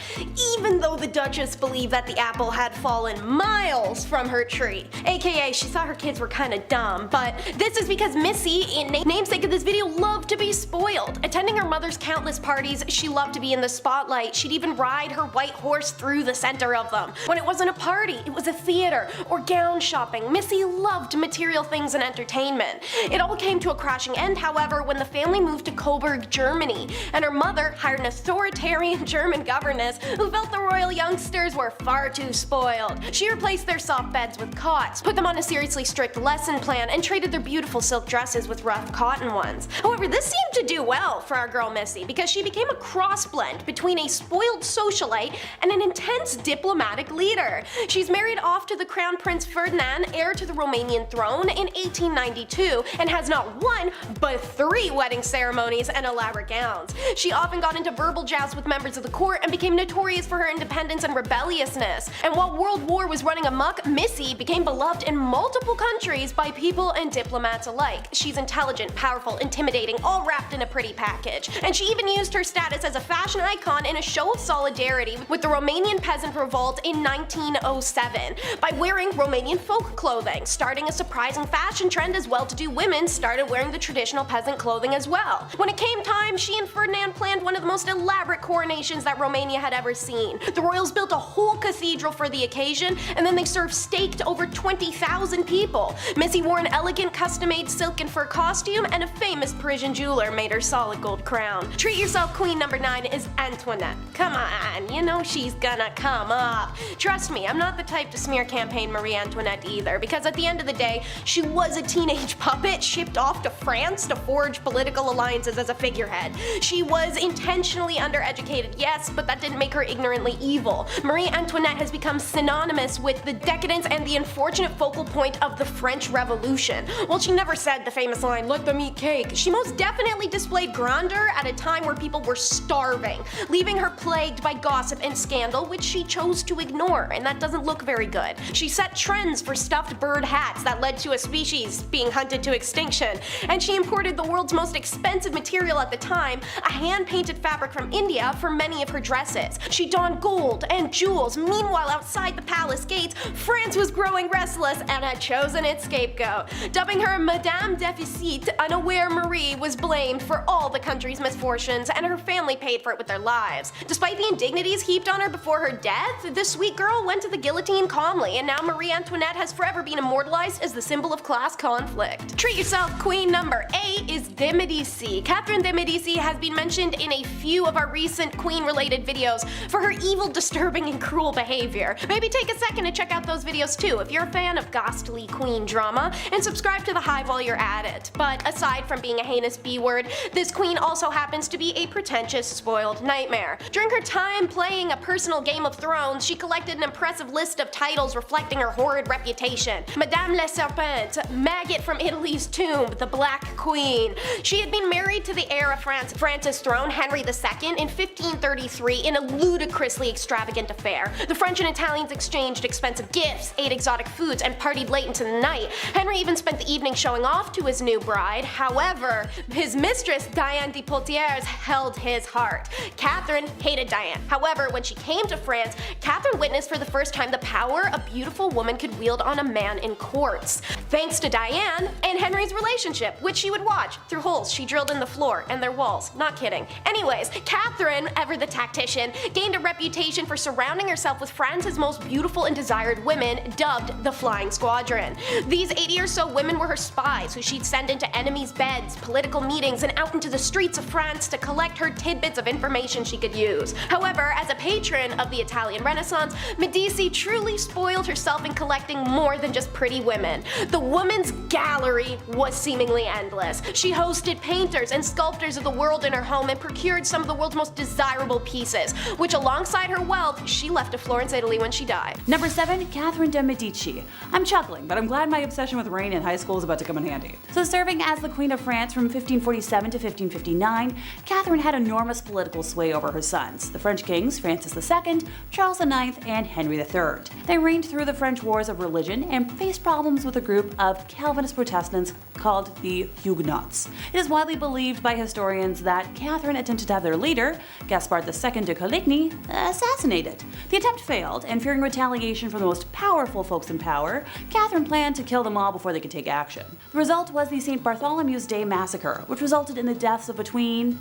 even though the Duchess believed that the apple had fallen miles from her tree. AKA, she thought her kids were kinda dumb, but this is because Missy, in namesake of this video, loved to be spoiled. Attending her mother's countless parties, she loved to be in the spotlight. She'd even ride her white horse through the center of them. When it wasn't a party, it was a theater or gown shopping. Missy loved material things and entertainment. It all came to a crashing end, however, when the family moved to Coburg, Germany, and her mother hired an authoritarian German governess who felt the royal youngsters were far too spoiled. She replaced their soft beds with cots, put them on a seriously strict lesson plan, and traded their beautiful silk dresses with rough cotton ones. However, this seemed to do well for our girl Missy, because she became a cross blend between a spoiled socialite and an intense diplomatic leader. She's married off to the Crown Prince Ferdinand, heir to the Romanian throne, in 1892, and has not one, but 3 wedding ceremonies and elaborate gowns. She often got into verbal jousts with members of the court and became notorious for her independence and rebelliousness. And while World War was running amok, Missy became beloved in multiple countries by people and diplomats alike. She's intelligent, powerful, intimidating, all wrapped in a pretty package. And she even used her status as a fashion icon in a show of solidarity with the Romanian peasant revolt in 1907 by wearing Romanian folk clothing, starting a surprising fashion trend as well-to-do women started wearing the traditional peasant clothing as well. When it came time, she and Ferdinand planned one of the most elaborate coronations that Romania had ever seen. The royals built a whole cathedral for the occasion, and then they served steak to over 20,000 people. Missy wore an elegant custom-made silk and fur costume, and a famous Parisian jeweler made her solid gold crown. Treat yourself. Queen number 9 is Antoinette. Come on, you know she's gonna come up. Trust me, I'm not the type to smear campaign Marie Antoinette either, because at the end of the day, she was a teenage puppet shipped off to France to forge political alliances as a figurehead. She was intentionally undereducated, yes, but that didn't make her ignorantly evil. Marie Antoinette has become synonymous with the decadence and the unfortunate focal point of the French Revolution. While she never said the famous line, "Let them eat cake," she most definitely displayed grandeur at a time where people were starving, leaving her plagued by gossip and scandal, which she chose to ignore, and that doesn't look very good. She set trends for stuffed bird hats that led to a species being hunted to extinction, and she imported the world's most expensive material at the time, a hand-painted fabric from India, for many of her dresses. She donned gold and jewels. Meanwhile, outside the palace gates, France was growing restless and had chosen its scapegoat. Dubbing her Madame Deficit, unaware Marie was blamed for all the country's misfortunes, and her family paid for it with their lives. Despite the indignities heaped on her before her death, the sweet girl went to the guillotine calmly, and now Marie Antoinette has forever been immortalized as the symbol of class conflict. Treat yourself. Queen number 8 is de Medici. Catherine de Medici has been mentioned in a few of our recent queen-related videos for her evil, disturbing, and cruel behavior. Maybe take a second to check out those videos too if you're a fan of ghastly queen drama, and subscribe to the hive while you're at it. But aside from being a heinous B-word, this queen also happens to be a pretentious, spoiled nightmare. During her time playing a personal Game of Thrones, she collected an impressive list of titles reflecting her horrid reputation. Madame la Serpente, Maggot from Italy's Tomb, the Black Queen. She had been married to the heir of France's throne, Henry II, in 1533 in a ludicrously extravagant affair. The French and Italians exchanged expensive gifts, ate exotic foods, and partied late into the night. Henry even spent the evening showing off to his new bride. However, His mistress, Diane de Poitiers, held his heart. Catherine hated Diane. However, when she came to France, Catherine witnessed for the first time the power a beautiful woman could wield on a man in courts. Thanks to Diane and Henry's relationship, which she would watch through holes she drilled in the floor and their walls. Not kidding. Anyways, Catherine, ever the tactician, gained a reputation for surrounding herself with France's most beautiful and desired women, dubbed the Flying Squadron. These 80 or so women were her spies, who she'd send into enemies' beds, political meetings, and out into the streets of France to collect her tidbits of information she could use. However, as a patron of the Italian Renaissance, Medici truly spoiled herself in collecting more than just pretty women. The woman's gallery was seemingly endless. She hosted painters and sculptors of the world in her home and procured some of the world's most desirable pieces, which alongside her wealth, she left to Florence, Italy when she died. Number 7, Catherine de Medici. I'm chuckling, but I'm glad my obsession with rain in high school is about to come in handy. So serving as the Queen of France from 1547 to 1559, Catherine had enormous political sway over her sons, the French kings Francis II, Charles IX, and Henry III. They reigned through the French wars of religion and faced problems with a group of Calvinist Protestants called the Huguenots. It is widely believed by historians that Catherine attempted to have their leader, Gaspard II de Coligny, assassinated. The attempt failed, and fearing retaliation from the most powerful folks in power, Catherine planned to kill them all before they could take action. The result was the St. Bartholomew's Day massacre, which resulted in the deaths of between,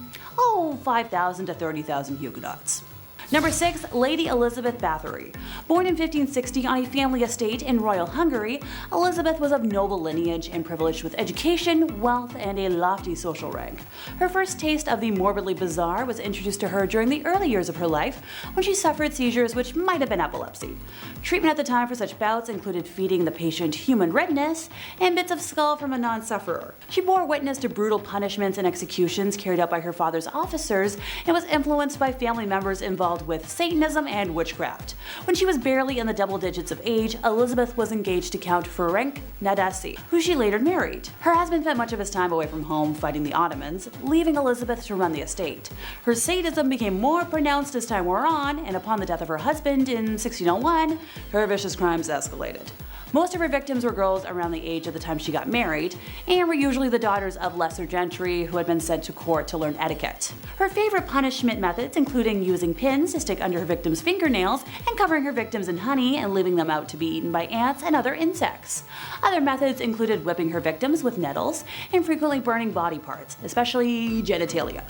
5,000 to 30,000 Huguenots. Number 6, Lady Elizabeth Bathory. Born in 1560 on a family estate in Royal Hungary, Elizabeth was of noble lineage and privileged with education, wealth, and a lofty social rank. Her first taste of the morbidly bizarre was introduced to her during the early years of her life, when she suffered seizures which might have been epilepsy. Treatment at the time for such bouts included feeding the patient human redness and bits of skull from a non-sufferer. She bore witness to brutal punishments and executions carried out by her father's officers and was influenced by family members involved with Satanism and witchcraft. When she was barely in the double digits of age, Elizabeth was engaged to Count Ferenc Nadasdy, who she later married. Her husband spent much of his time away from home fighting the Ottomans, leaving Elizabeth to run the estate. Her sadism became more pronounced as time wore on, and upon the death of her husband in 1601, her vicious crimes escalated. Most of her victims were girls around the age of the time she got married, and were usually the daughters of lesser gentry who had been sent to court to learn etiquette. Her favorite punishment methods including using pins to stick under her victims' fingernails and covering her victims in honey and leaving them out to be eaten by ants and other insects. Other methods included whipping her victims with nettles and frequently burning body parts, especially genitalia.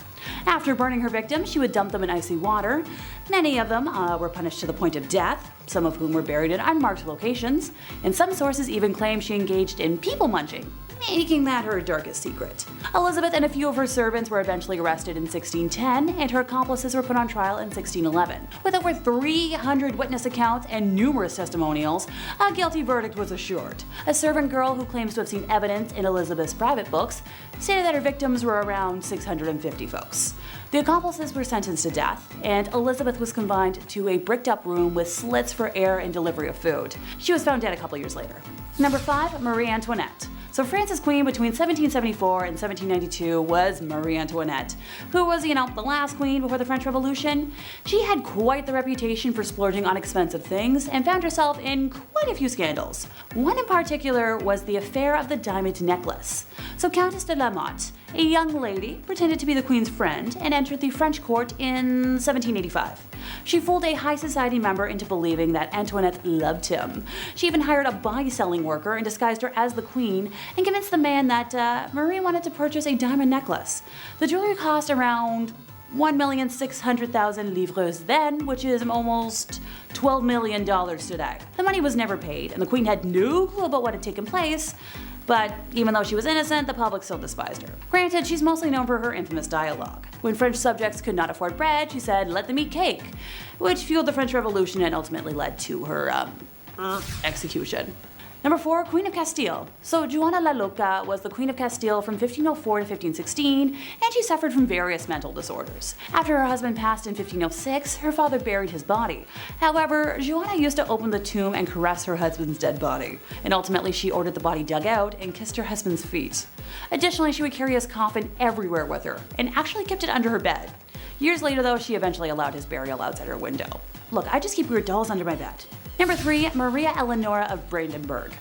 After burning her victims, she would dump them in icy water. Many of them were punished to the point of death, some of whom were buried in unmarked locations, and some sources even claim she engaged in people munching, making that her darkest secret. Elizabeth and a few of her servants were eventually arrested in 1610, and her accomplices were put on trial in 1611. With over 300 witness accounts and numerous testimonials, a guilty verdict was assured. A servant girl who claims to have seen evidence in Elizabeth's private books stated that her victims were around 650 folks. The accomplices were sentenced to death, and Elizabeth was confined to a bricked-up room with slits for air and delivery of food. She was found dead a couple years later. Number 5, Marie Antoinette. So France's queen between 1774 and 1792 was Marie Antoinette, who was, the last queen before the French Revolution. She had quite the reputation for splurging on expensive things and found herself in quite a few scandals. One in particular was the affair of the diamond necklace. So Countess de la Motte, a young lady, pretended to be the queen's friend and entered the French court in 1785. She fooled a high society member into believing that Antoinette loved him. She even hired a buy-selling worker and disguised her as the queen and convinced the man that Marie wanted to purchase a diamond necklace. The jewelry cost around 1,600,000 livres then, which is almost $12 million today. The money was never paid, and the queen had no clue about what had taken place. But even though she was innocent, the public still despised her. Granted, she's mostly known for her infamous dialogue. When French subjects could not afford bread, she said, "Let them eat cake," which fueled the French Revolution and ultimately led to her execution. Number 4, Queen of Castile. So Juana la Loca was the Queen of Castile from 1504 to 1516, and she suffered from various mental disorders. After her husband passed in 1506, her father buried his body. However, Juana used to open the tomb and caress her husband's dead body, and ultimately she ordered the body dug out and kissed her husband's feet. Additionally, she would carry his coffin everywhere with her, and actually kept it under her bed. Years later though, she eventually allowed his burial outside her window. Look, I just keep weird dolls under my bed. Number 3, Maria Eleonora of Brandenburg.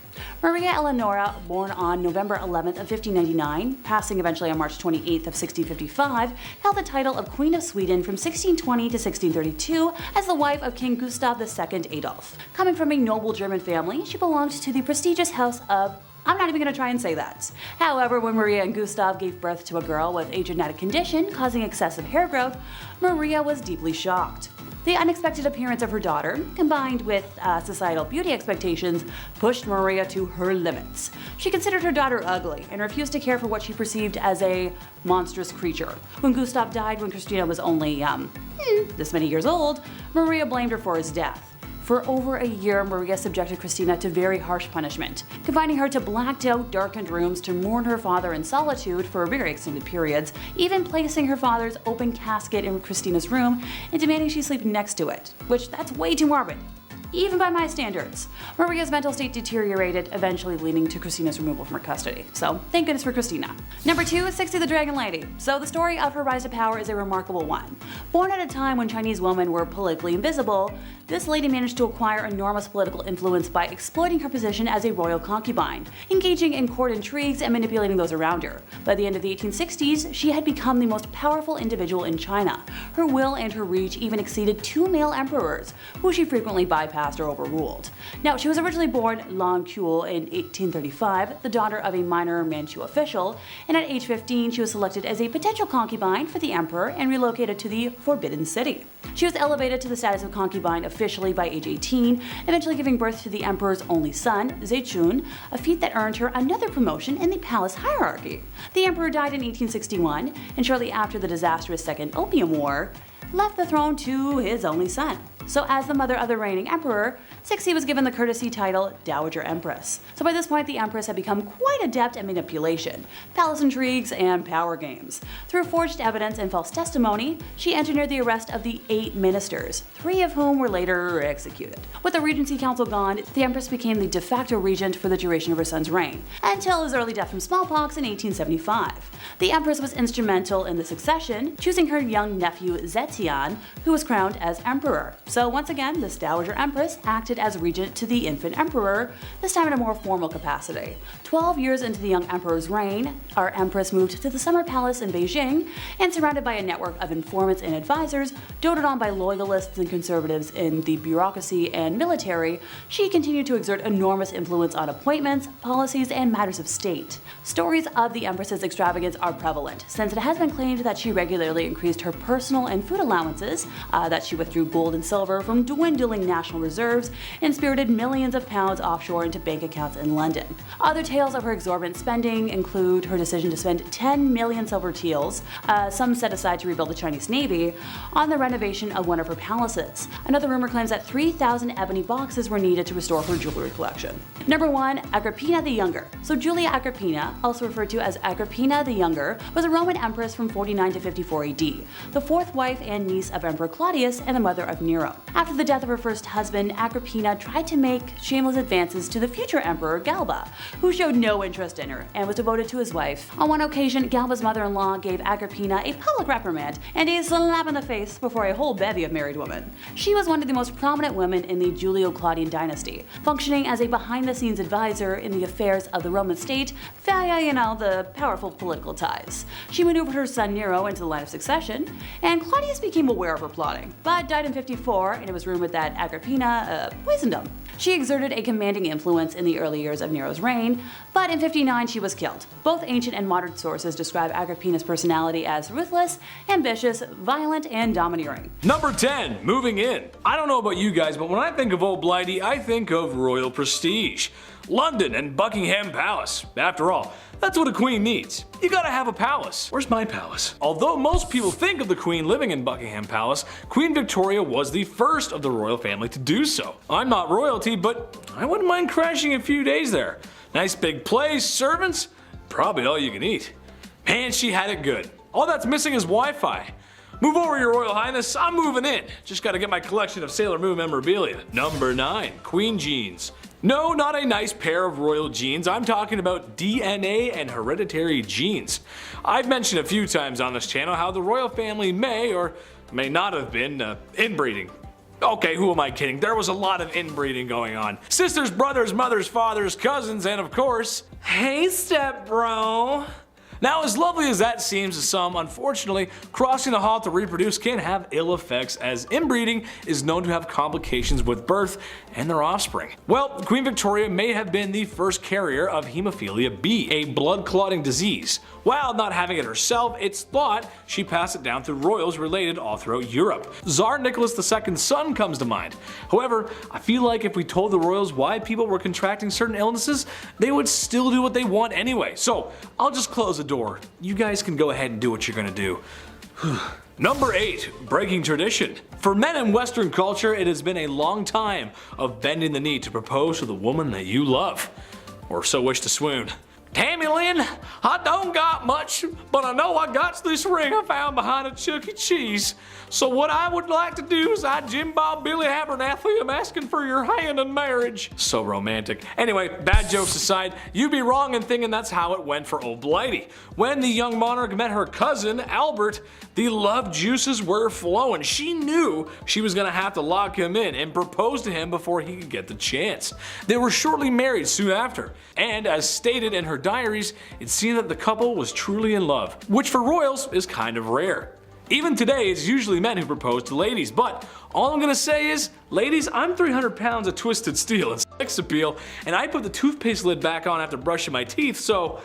Maria Eleonora, born on November 11th of 1599, passing eventually on March 28th of 1655, held the title of Queen of Sweden from 1620 to 1632 as the wife of King Gustav II Adolf. Coming from a noble German family, she belonged to the prestigious house of... I'm not even going to try and say that. However, when Maria and Gustav gave birth to a girl with a genetic condition causing excessive hair growth, Maria was deeply shocked. The unexpected appearance of her daughter, combined with societal beauty expectations, pushed Maria to her limits. She considered her daughter ugly and refused to care for what she perceived as a monstrous creature. When Gustav died when Christina was only, this many years old, Maria blamed her for his death. For over a year, Maria subjected Christina to very harsh punishment, confining her to blacked-out, darkened rooms to mourn her father in solitude for very extended periods, even placing her father's open casket in Christina's room and demanding she sleep next to it, which that's way too morbid. Even by my standards. Maria's mental state deteriorated, eventually leading to Christina's removal from her custody. So, thank goodness for Christina. Number 2 is Cixi the Dragon Lady. So the story of her rise to power is a remarkable one. Born at a time when Chinese women were politically invisible, this lady managed to acquire enormous political influence by exploiting her position as a royal concubine, engaging in court intrigues and manipulating those around her. By the end of the 1860s, she had become the most powerful individual in China. Her will and her reach even exceeded 2 male emperors, who she frequently bypassed or overruled. Now, she was originally born Lan Kuo in 1835, the daughter of a minor Manchu official, and at age 15 she was selected as a potential concubine for the emperor and relocated to the Forbidden City. She was elevated to the status of concubine officially by age 18, eventually giving birth to the emperor's only son, Zechun, a feat that earned her another promotion in the palace hierarchy. The emperor died in 1861, and shortly after the disastrous Second Opium War, left the throne to his only son. So as the mother of the reigning emperor, Cixi was given the courtesy title Dowager Empress. So by this point, the empress had become quite adept at manipulation, palace intrigues, and power games. Through forged evidence and false testimony, she engineered the arrest of the 8 ministers, 3 of whom were later executed. With the regency council gone, the empress became the de facto regent for the duration of her son's reign, until his early death from smallpox in 1875. The empress was instrumental in the succession, choosing her young nephew Zetian, who was crowned as emperor. So once again, this Dowager Empress acted as regent to the infant emperor, this time in a more formal capacity. 12 years into the young emperor's reign, our empress moved to the summer palace in Beijing, and surrounded by a network of informants and advisors, doted on by loyalists and conservatives in the bureaucracy and military, she continued to exert enormous influence on appointments, policies, and matters of state. Stories of the empress's extravagance are prevalent, since it has been claimed that she regularly increased her personal and food allowances, that she withdrew gold and silver from dwindling national reserves, and spirited millions of pounds offshore into bank accounts in London. Other tales of her exorbitant spending include her decision to spend 10 million silver taels, some set aside to rebuild the Chinese Navy, on the renovation of one of her palaces. Another rumor claims that 3,000 ebony boxes were needed to restore her jewelry collection. Number 1, Agrippina the Younger. So Julia Agrippina, also referred to as Agrippina the Younger, was a Roman empress from 49 to 54 AD, the 4th wife and niece of Emperor Claudius and the mother of Nero. After the death of her first husband, Agrippina tried to make shameless advances to the future emperor Galba, who showed no interest in her and was devoted to his wife. On one occasion, Galba's mother-in-law gave Agrippina a public reprimand and a slap in the face before a whole bevy of married women. She was one of the most prominent women in the Julio-Claudian dynasty, functioning as a behind-the-scenes advisor in the affairs of the Roman state via, the powerful political ties. She maneuvered her son Nero into the line of succession, and Claudius became aware of her plotting, but died in 54, and it was rumored that Agrippina poisoned him. She exerted a commanding influence in the early years of Nero's reign, but in 59 she was killed. Both ancient and modern sources describe Agrippina's personality as ruthless, ambitious, violent, and domineering. Number 10, moving in. I don't know about you guys, but when I think of Old Blighty, I think of royal prestige. London and Buckingham Palace. After all, that's what a queen needs. You gotta have a palace. Where's my palace? Although most people think of the queen living in Buckingham Palace, Queen Victoria was the first of the royal family to do so. I'm not royalty, but I wouldn't mind crashing a few days there. Nice big place, servants, probably all you can eat. Man, she had it good. All that's missing is Wi-Fi. Move over, Your Royal Highness, I'm moving in. Just gotta get my collection of Sailor Moon memorabilia. Number 9, Queen Jeans. No, not a nice pair of royal genes. I'm talking about DNA and hereditary genes. I've mentioned a few times on this channel how the royal family may or may not have been inbreeding. Okay, who am I kidding? There was a lot of inbreeding going on. Sisters, brothers, mothers, fathers, cousins, and of course, hey step bro. Now, as lovely as that seems to some, unfortunately, crossing the hall to reproduce can have ill effects, as inbreeding is known to have complications with birth and their offspring. Well, Queen Victoria may have been the first carrier of hemophilia B, a blood-clotting disease. While not having it herself, it's thought she passed it down through royals related all throughout Europe. Tsar Nicholas II's son comes to mind. However, I feel like if we told the royals why people were contracting certain illnesses, they would still do what they want anyway. So I'll just close the door. You guys can go ahead and do what you're gonna do. Number 8. Breaking tradition. For men in Western culture, it has been a long time of bending the knee to propose to the woman that you love, or so wish to swoon. Tammy Lynn, I don't got much, but I know I got this ring I found behind a Chuck E. Cheese. So what I would like to do is I Jim Bob Billy Abernathy am asking for your hand in marriage. So romantic. Anyway, bad jokes aside, you'd be wrong in thinking that's how it went for old Blighty. When the young monarch met her cousin, Albert, the love juices were flowing. She knew she was gonna have to lock him in and propose to him before he could get the chance. They were shortly married soon after, and as stated in her diaries, it seemed that the couple was truly in love, which for royals is kind of rare. Even today, it's usually men who propose to ladies, but all I'm gonna say is, ladies, I'm 300 pounds of twisted steel and sex appeal, and I put the toothpaste lid back on after brushing my teeth, so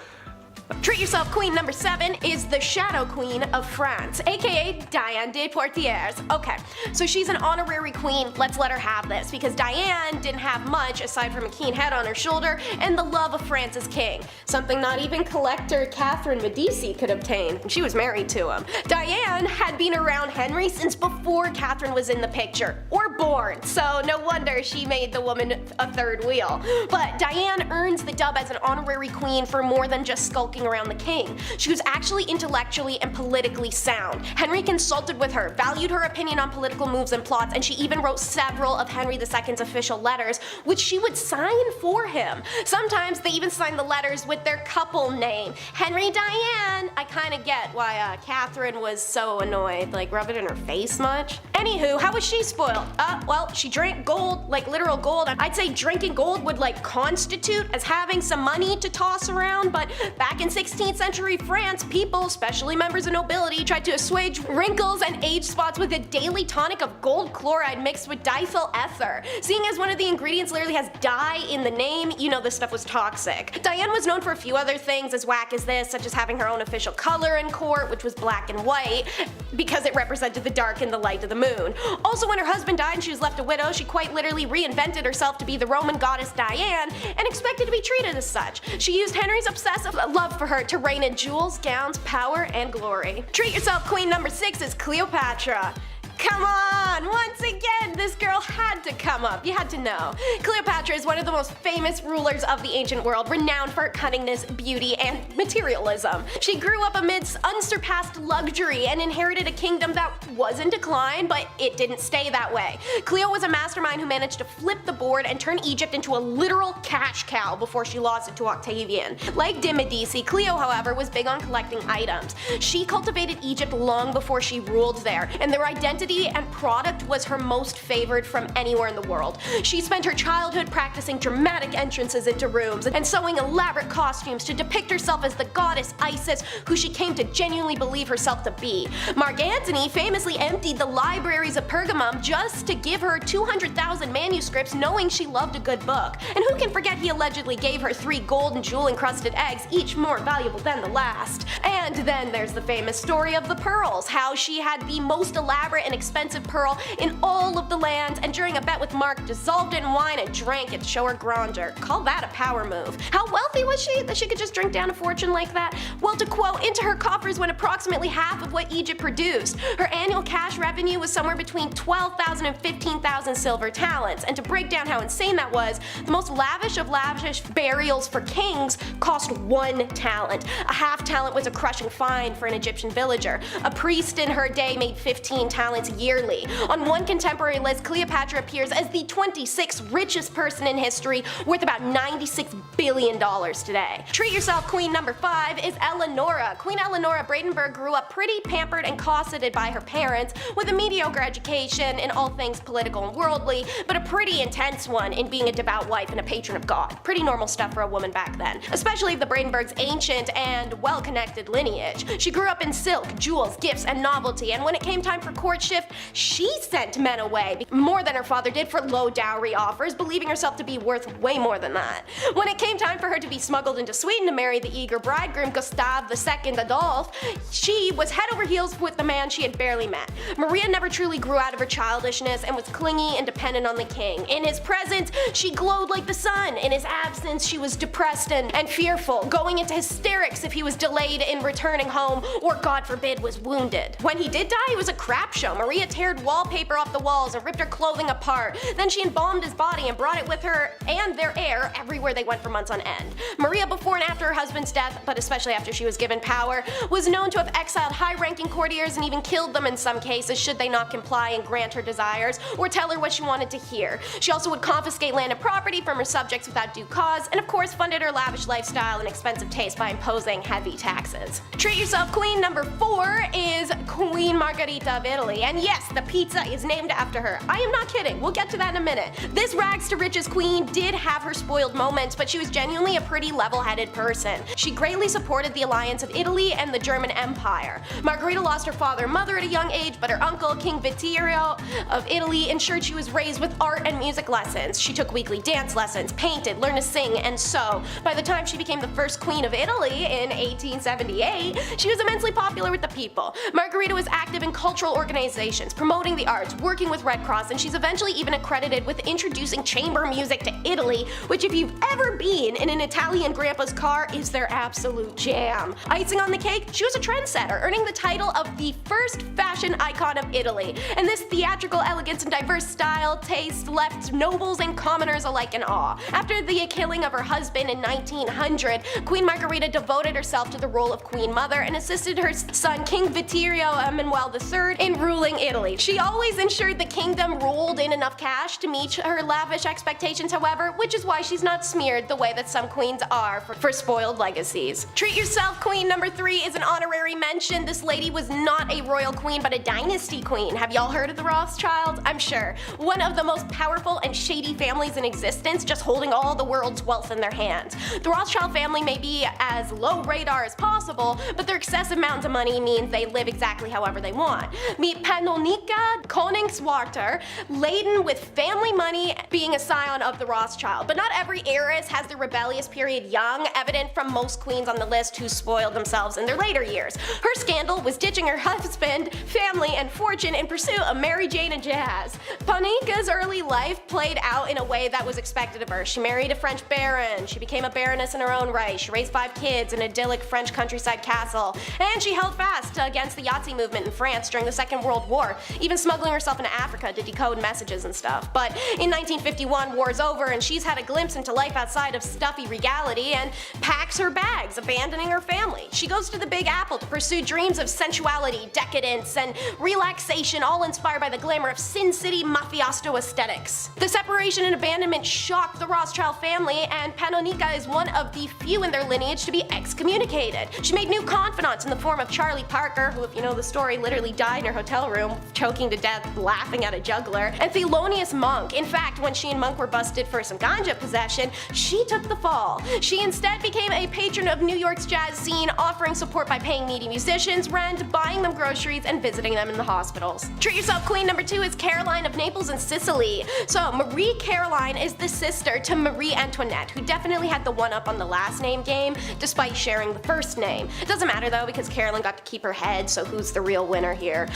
Treat yourself. Queen number 7 is the Shadow Queen of France, aka Diane de Poitiers. Okay, so she's an honorary queen. Let's let her have this, because Diane didn't have much aside from a keen head on her shoulder and the love of France's king, something not even collector Catherine Medici could obtain, and she was married to him. Diane had been around Henry since before Catherine was in the picture, or born, so no wonder she made the woman a third wheel. But Diane earns the dub as an honorary queen for more than just skulking around the king. She was actually intellectually and politically sound. Henry consulted with her, valued her opinion on political moves and plots, and she even wrote several of Henry II's official letters, which she would sign for him. Sometimes they even signed the letters with their couple name, Henry Diane. I kinda get why Catherine was so annoyed, like rub it in her face much. Anywho, how was she spoiled? Well, she drank gold, like literal gold. I'd say drinking gold would like constitute as having some money to toss around, but back in 16th century France, people, especially members of nobility, tried to assuage wrinkles and age spots with a daily tonic of gold chloride mixed with diethyl ether. Seeing as one of the ingredients literally has dye in the name, you know this stuff was toxic. Diane was known for a few other things as whack as this, such as having her own official color in court, which was black and white, because it represented the dark and the light of the moon. Also, when her husband died and she was left a widow, she quite literally reinvented herself to be the Roman goddess Diane and expected to be treated as such. She used Henry's obsessive love for her to reign in jewels, gowns, power, and glory. Treat yourself. Queen number 6 is Cleopatra. Come on! Once again, this girl had to come up. You had to know. Cleopatra is one of the most famous rulers of the ancient world, renowned for her cunningness, beauty, and materialism. She grew up amidst unsurpassed luxury and inherited a kingdom that was in decline, but it didn't stay that way. Cleo was a mastermind who managed to flip the board and turn Egypt into a literal cash cow before she lost it to Octavian. Like de Medici, Cleo, however, was big on collecting items. She cultivated Egypt long before she ruled there, and their identity and product was her most favored from anywhere in the world. She spent her childhood practicing dramatic entrances into rooms and sewing elaborate costumes to depict herself as the goddess Isis, who she came to genuinely believe herself to be. Mark Antony famously emptied the libraries of Pergamum just to give her 200,000 manuscripts, knowing she loved a good book. And who can forget he allegedly gave her 3 gold and jewel encrusted eggs, each more valuable than the last. And then there's the famous story of the pearls, how she had the most elaborate and expensive pearl in all of the land, and during a bet with Mark, dissolved it in wine and drank it to show her grandeur. Call that a power move. How wealthy was she that she could just drink down a fortune like that? Well, to quote, into her coffers went approximately half of what Egypt produced. Her annual cash revenue was somewhere between 12,000 and 15,000 silver talents, and to break down how insane that was, the most lavish of lavish burials for kings cost 1 talent. A half talent was a crushing fine for an Egyptian villager. A priest in her day made 15 talents yearly. On one contemporary list, Cleopatra appears as the 26th richest person in history, worth about $96 billion today. Treat yourself queen number 5 is Eleonora. Queen Eleonora of Brandenburg grew up pretty pampered and cosseted by her parents, with a mediocre education in all things political and worldly, but a pretty intense one in being a devout wife and a patron of God. Pretty normal stuff for a woman back then, especially the Brandenburg's ancient and well-connected lineage. She grew up in silk, jewels, gifts, and novelty, and when it came time for courtship, she sent men away, more than her father did, for low dowry offers, believing herself to be worth way more than that. When it came time for her to be smuggled into Sweden to marry the eager bridegroom Gustav II Adolf, she was head over heels with the man she had barely met. Maria never truly grew out of her childishness and was clingy and dependent on the king. In his presence, she glowed like the sun. In his absence, she was depressed and fearful, going into hysterics if he was delayed in returning home or, God forbid, was wounded. When he did die, it was a crap show. Maria teared wallpaper off the walls and ripped her clothing apart. Then she embalmed his body and brought it with her and their heir everywhere they went for months on end. Maria, before and after her husband's death, but especially after she was given power, was known to have exiled high-ranking courtiers and even killed them in some cases should they not comply and grant her desires or tell her what she wanted to hear. She also would confiscate land and property from her subjects without due cause, and of course funded her lavish lifestyle and expensive taste by imposing heavy taxes. Treat yourself queen number 4 is Queen Margherita of Italy, and yes, the pizza is named after her. I am not kidding, we'll get to that in a minute. This rags to riches queen did have her spoiled moments, but she was genuinely a pretty level-headed person. She greatly supported the alliance of Italy and the German Empire. Margherita lost her father and mother at a young age, but her uncle, King Vittorio of Italy, ensured she was raised with art and music lessons. She took weekly dance lessons, painted, learned to sing, and sew. By the time she became the first queen of Italy in 1878, she was immensely popular with the people. Margherita was active in cultural organizations, promoting the arts, working with Red Cross, and she's eventually even accredited with introducing chamber music to Italy, which, if you've ever been in an Italian grandpa's car, is their absolute jam. Icing on the cake, she was a trendsetter, earning the title of the first fashion icon of Italy. And this theatrical elegance and diverse style taste left nobles and commoners alike in awe. After the killing of her husband in 1900, Queen Margherita devoted herself to the role of Queen Mother and assisted her son King Vittorio Emanuele III in ruling Italy. She always ensured the kingdom rolled in enough cash to meet her lavish expectations, however, which is why she's not smeared the way that some queens are for spoiled legacies. Treat yourself queen number 3 is an honorary mention. This lady was not a royal queen, but a dynasty queen. Have y'all heard of the Rothschilds? I'm sure. One of the most powerful and shady families in existence, just holding all the world's wealth in their hands. The Rothschild family may be as low radar as possible, but their excessive amounts of money means they live exactly however they want. Meet Panonica Koningswater, laden with family money, being a scion of the Rothschild. But not every heiress has the rebellious period young, evident from most queens on the list who spoiled themselves in their later years. Her scandal was ditching her husband, family, and fortune in pursuit of Mary Jane and jazz. Panika's early life played out in a way that was expected of her. She married a French baron, she became a baroness in her own right, she raised 5 kids in an idyllic French countryside castle, and she held fast against the Yahtzee movement in France during the Second World War, even smuggling herself into Africa to decode messages and stuff. But in 1951, war's over and she's had a glimpse into life outside of stuffy regality and packs her bags, abandoning her family. She goes to the Big Apple to pursue dreams of sensuality, decadence, and relaxation, all inspired by the glamour of Sin City mafioso aesthetics. The separation and abandonment shocked the Rothschild family, and Panonica is one of the few in their lineage to be excommunicated. She made new confidants in the form of Charlie Parker, who, if you know the story, literally died in her hotel room, choking to death laughing at a juggler, and Thelonious Monk. In fact, when she and Monk were busted for some ganja possession, she took the fall. She instead became a patron of New York's jazz scene, offering support by paying needy musicians rent, buying them groceries, and visiting them in the hospitals. Treat yourself queen number 2 is Caroline of Naples and Sicily. So Marie Caroline is the sister to Marie Antoinette, who definitely had the one-up on the last name game, despite sharing the first name. It doesn't matter though, because Caroline got to keep her head, so who's the real winner here?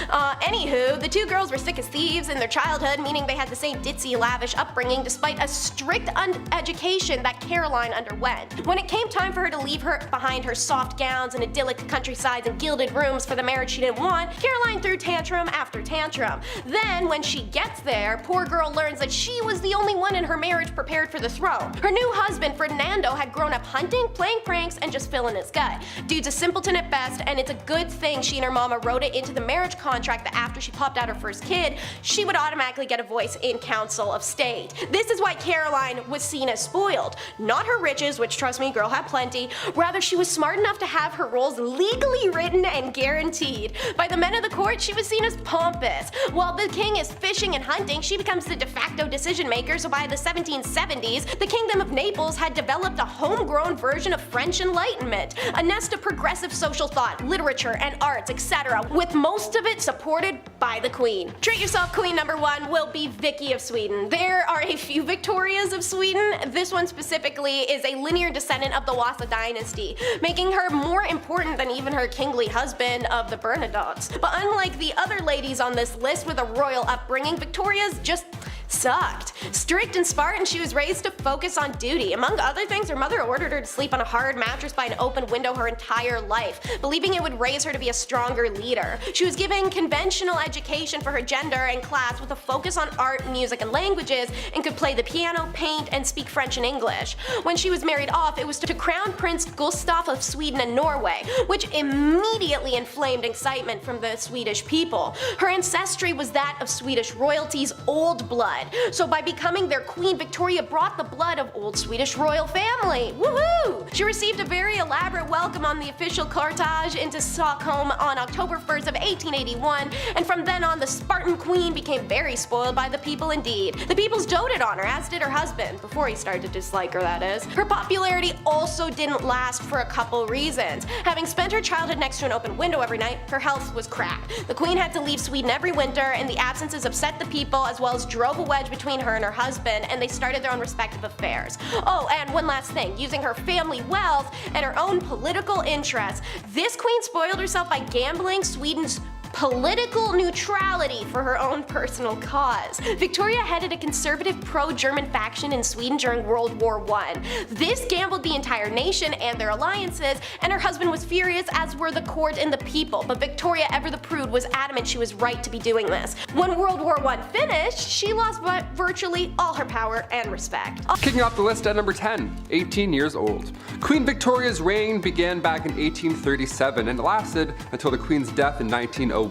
Anywho, the two girls were sick as thieves in their childhood, meaning they had the same ditzy, lavish upbringing despite a strict education that Caroline underwent. When it came time for her to leave behind her soft gowns and idyllic countrysides and gilded rooms for the marriage she didn't want, Caroline threw tantrum after tantrum. Then, when she gets there, poor girl learns that she was the only one in her marriage prepared for the throne. Her new husband, Ferdinando, had grown up hunting, playing pranks, and just filling his gut. Dude's a simpleton at best, and it's a good thing she and her mama wrote it into the marriage contract that after she popped out her first kid, she would automatically get a voice in Council of State. This is why Caroline was seen as spoiled. Not her riches, which trust me, girl had plenty, rather she was smart enough to have her roles legally written and guaranteed. By the men of the court, she was seen as pompous. While the king is fishing and hunting, she becomes the de facto decision maker, so by the 1770s, the Kingdom of Naples had developed a homegrown version of French Enlightenment, a nest of progressive social thought, literature, and arts, etc., with most of it supported by the Queen. Treat yourself, Queen number 1 will be Vicky of Sweden. There are a few Victorias of Sweden. This one specifically is a linear descendant of the Wasa dynasty, making her more important than even her kingly husband of the Bernadottes. But unlike the other ladies on this list with a royal upbringing, Victoria's just sucked. Strict and Spartan, she was raised to focus on duty. Among other things, her mother ordered her to sleep on a hard mattress by an open window her entire life, believing it would raise her to be a stronger leader. She was given conventional education for her gender and class with a focus on art, music, and languages, and could play the piano, paint, and speak French and English. When she was married off, it was to Crown Prince Gustav of Sweden and Norway, which immediately inflamed excitement from the Swedish people. Her ancestry was that of Swedish royalty's old blood. So by becoming their queen, Victoria brought the blood of old Swedish royal family. Woohoo! She received a very elaborate welcome on the official cortege into Stockholm on October 1st of 1881, and from then on the Spartan queen became very spoiled by the people indeed. The peoples doted on her, as did her husband, before he started to dislike her, that is. Her popularity also didn't last for a couple reasons. Having spent her childhood next to an open window every night, her health was crap. The queen had to leave Sweden every winter, and the absences upset the people as well as drove a wedge between her and her husband, and they started their own respective affairs. Oh, and one last thing, using her family wealth and her own political interests, this queen spoiled herself by gambling Sweden's political neutrality for her own personal cause. Victoria headed a conservative pro-German faction in Sweden during World War I. This gambled the entire nation and their alliances, and her husband was furious, as were the court and the people, but Victoria, ever the prude, was adamant she was right to be doing this. When World War I finished, she lost virtually all her power and respect. Kicking off the list at number 10, 18 years old. Queen Victoria's reign began back in 1837 and lasted until the Queen's death in 1901.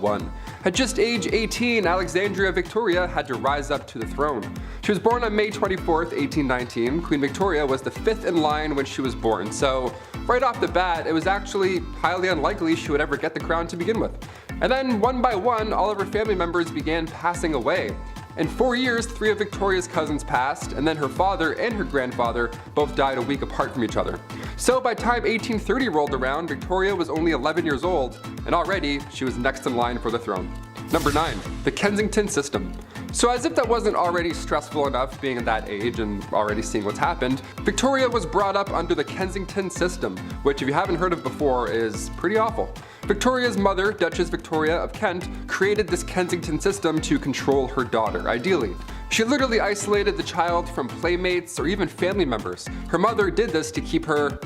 At just age 18, Alexandria Victoria had to rise up to the throne. She was born on May 24th, 1819. Queen Victoria was the 5th in line when she was born, so right off the bat, it was actually highly unlikely she would ever get the crown to begin with. And then one by one, all of her family members began passing away. In 4 years, 3 of Victoria's cousins passed, and then her father and her grandfather both died a week apart from each other. So by the time 1830 rolled around, Victoria was only 11 years old, and already she was next in line for the throne. Number 9, the Kensington system. So as if that wasn't already stressful enough being at that age and already seeing what's happened, Victoria was brought up under the Kensington system, which if you haven't heard of before is pretty awful. Victoria's mother, Duchess Victoria of Kent, created this Kensington system to control her daughter, ideally. She literally isolated the child from playmates or even family members. Her mother did this to keep her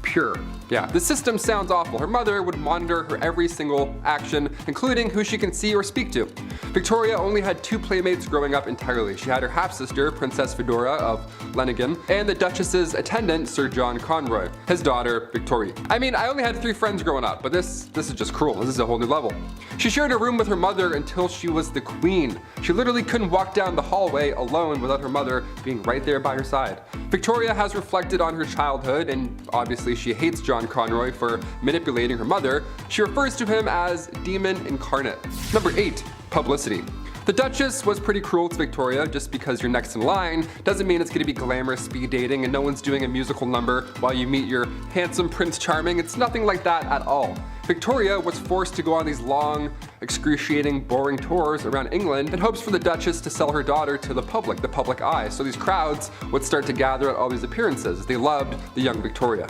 pure. Yeah, the system sounds awful. Her mother would monitor her every single action, including who she can see or speak to. Victoria only had 2 playmates growing up entirely. She had her half-sister, Princess Fedora of Leningen, and the Duchess's attendant, Sir John Conroy, his daughter, Victoria. I mean, I only had 3 friends growing up, but this is just cruel. This is a whole new level. She shared a room with her mother until she was the queen. She literally couldn't walk down the hallway alone without her mother being right there by her side. Victoria has reflected on her childhood, and obviously she hates John Conroy for manipulating her mother. She refers to him as demon incarnate. Number 8, publicity. The Duchess was pretty cruel to Victoria. Just because you're next in line doesn't mean it's going to be glamorous speed dating and no one's doing a musical number while you meet your handsome Prince Charming. It's nothing like that at all. Victoria was forced to go on these long, excruciating, boring tours around England in hopes for the Duchess to sell her daughter to the public eye. So these crowds would start to gather at all these appearances. They loved the young Victoria.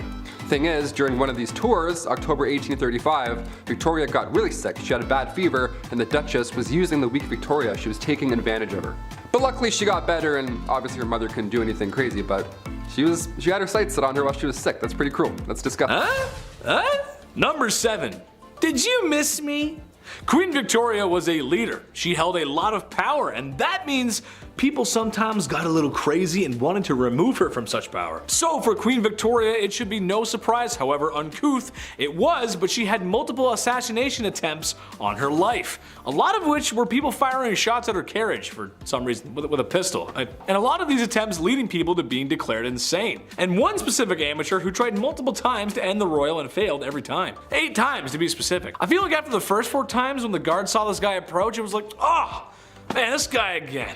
Thing is, during one of these tours, October 1835, Victoria got really sick. She had a bad fever, and the Duchess was using the weak Victoria. She was taking advantage of her. But luckily she got better, and obviously her mother couldn't do anything crazy, but she had her sights set on her while she was sick. That's pretty cruel. Let's discuss. Number 7. Did you miss me? Queen Victoria was a leader. She held a lot of power, and that means people sometimes got a little crazy and wanted to remove her from such power. So for Queen Victoria, it should be no surprise however uncouth it was, but she had multiple assassination attempts on her life. A lot of which were people firing shots at her carriage for some reason with a pistol. And a lot of these attempts leading people to being declared insane. And one specific amateur who tried multiple times to end the royal and failed every time. 8 times to be specific. I feel like after the first 4 times when the guard saw this guy approach, it was like, oh, man, this guy again.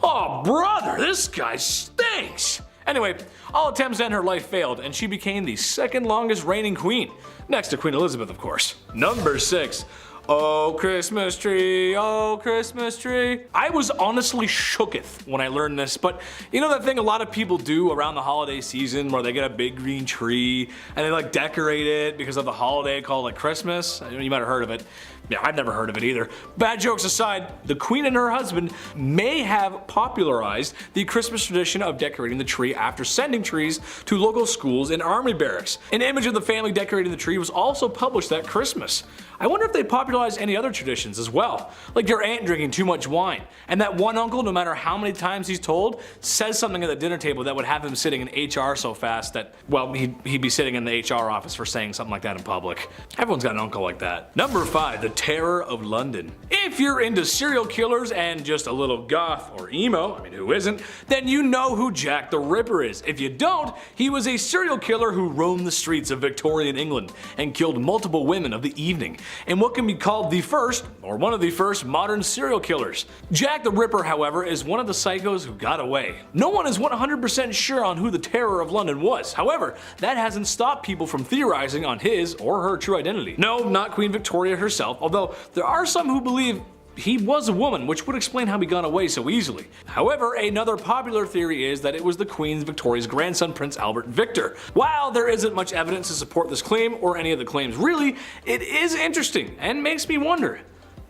Oh, brother, this guy stinks. Anyway, all attempts to end her life failed, and she became the 2nd longest reigning queen. Next to Queen Elizabeth, of course. Number 6. Oh, Christmas tree, oh, Christmas tree. I was honestly shooketh when I learned this, but you know that thing a lot of people do around the holiday season where they get a big green tree and they like decorate it because of the holiday called like Christmas? You might have heard of it. Yeah, I've never heard of it either. Bad jokes aside, the queen and her husband may have popularized the Christmas tradition of decorating the tree after sending trees to local schools and army barracks. An image of the family decorating the tree was also published that Christmas. I wonder if they popularized any other traditions as well, like your aunt drinking too much wine, and that one uncle, no matter how many times he's told, says something at the dinner table that would have him sitting in HR so fast that, well, he'd be sitting in the HR office for saying something like that in public. Everyone's got an uncle like that. Number 5, the Terror of London. If you're into serial killers and just a little goth or emo, I mean who isn't, then you know who Jack the Ripper is. If you don't, he was a serial killer who roamed the streets of Victorian England and killed multiple women of the evening, and what can be called the first, or one of the first, modern serial killers. Jack the Ripper, however, is one of the psychos who got away. No one is 100% sure on who the Terror of London was. However, that hasn't stopped people from theorizing on his or her true identity. No, not Queen Victoria herself, although there are some who believe he was a woman, which would explain how he got away so easily. However, another popular theory is that it was the Queen Victoria's grandson, Prince Albert Victor. While there isn't much evidence to support this claim, or any of the claims really, it is interesting and makes me wonder,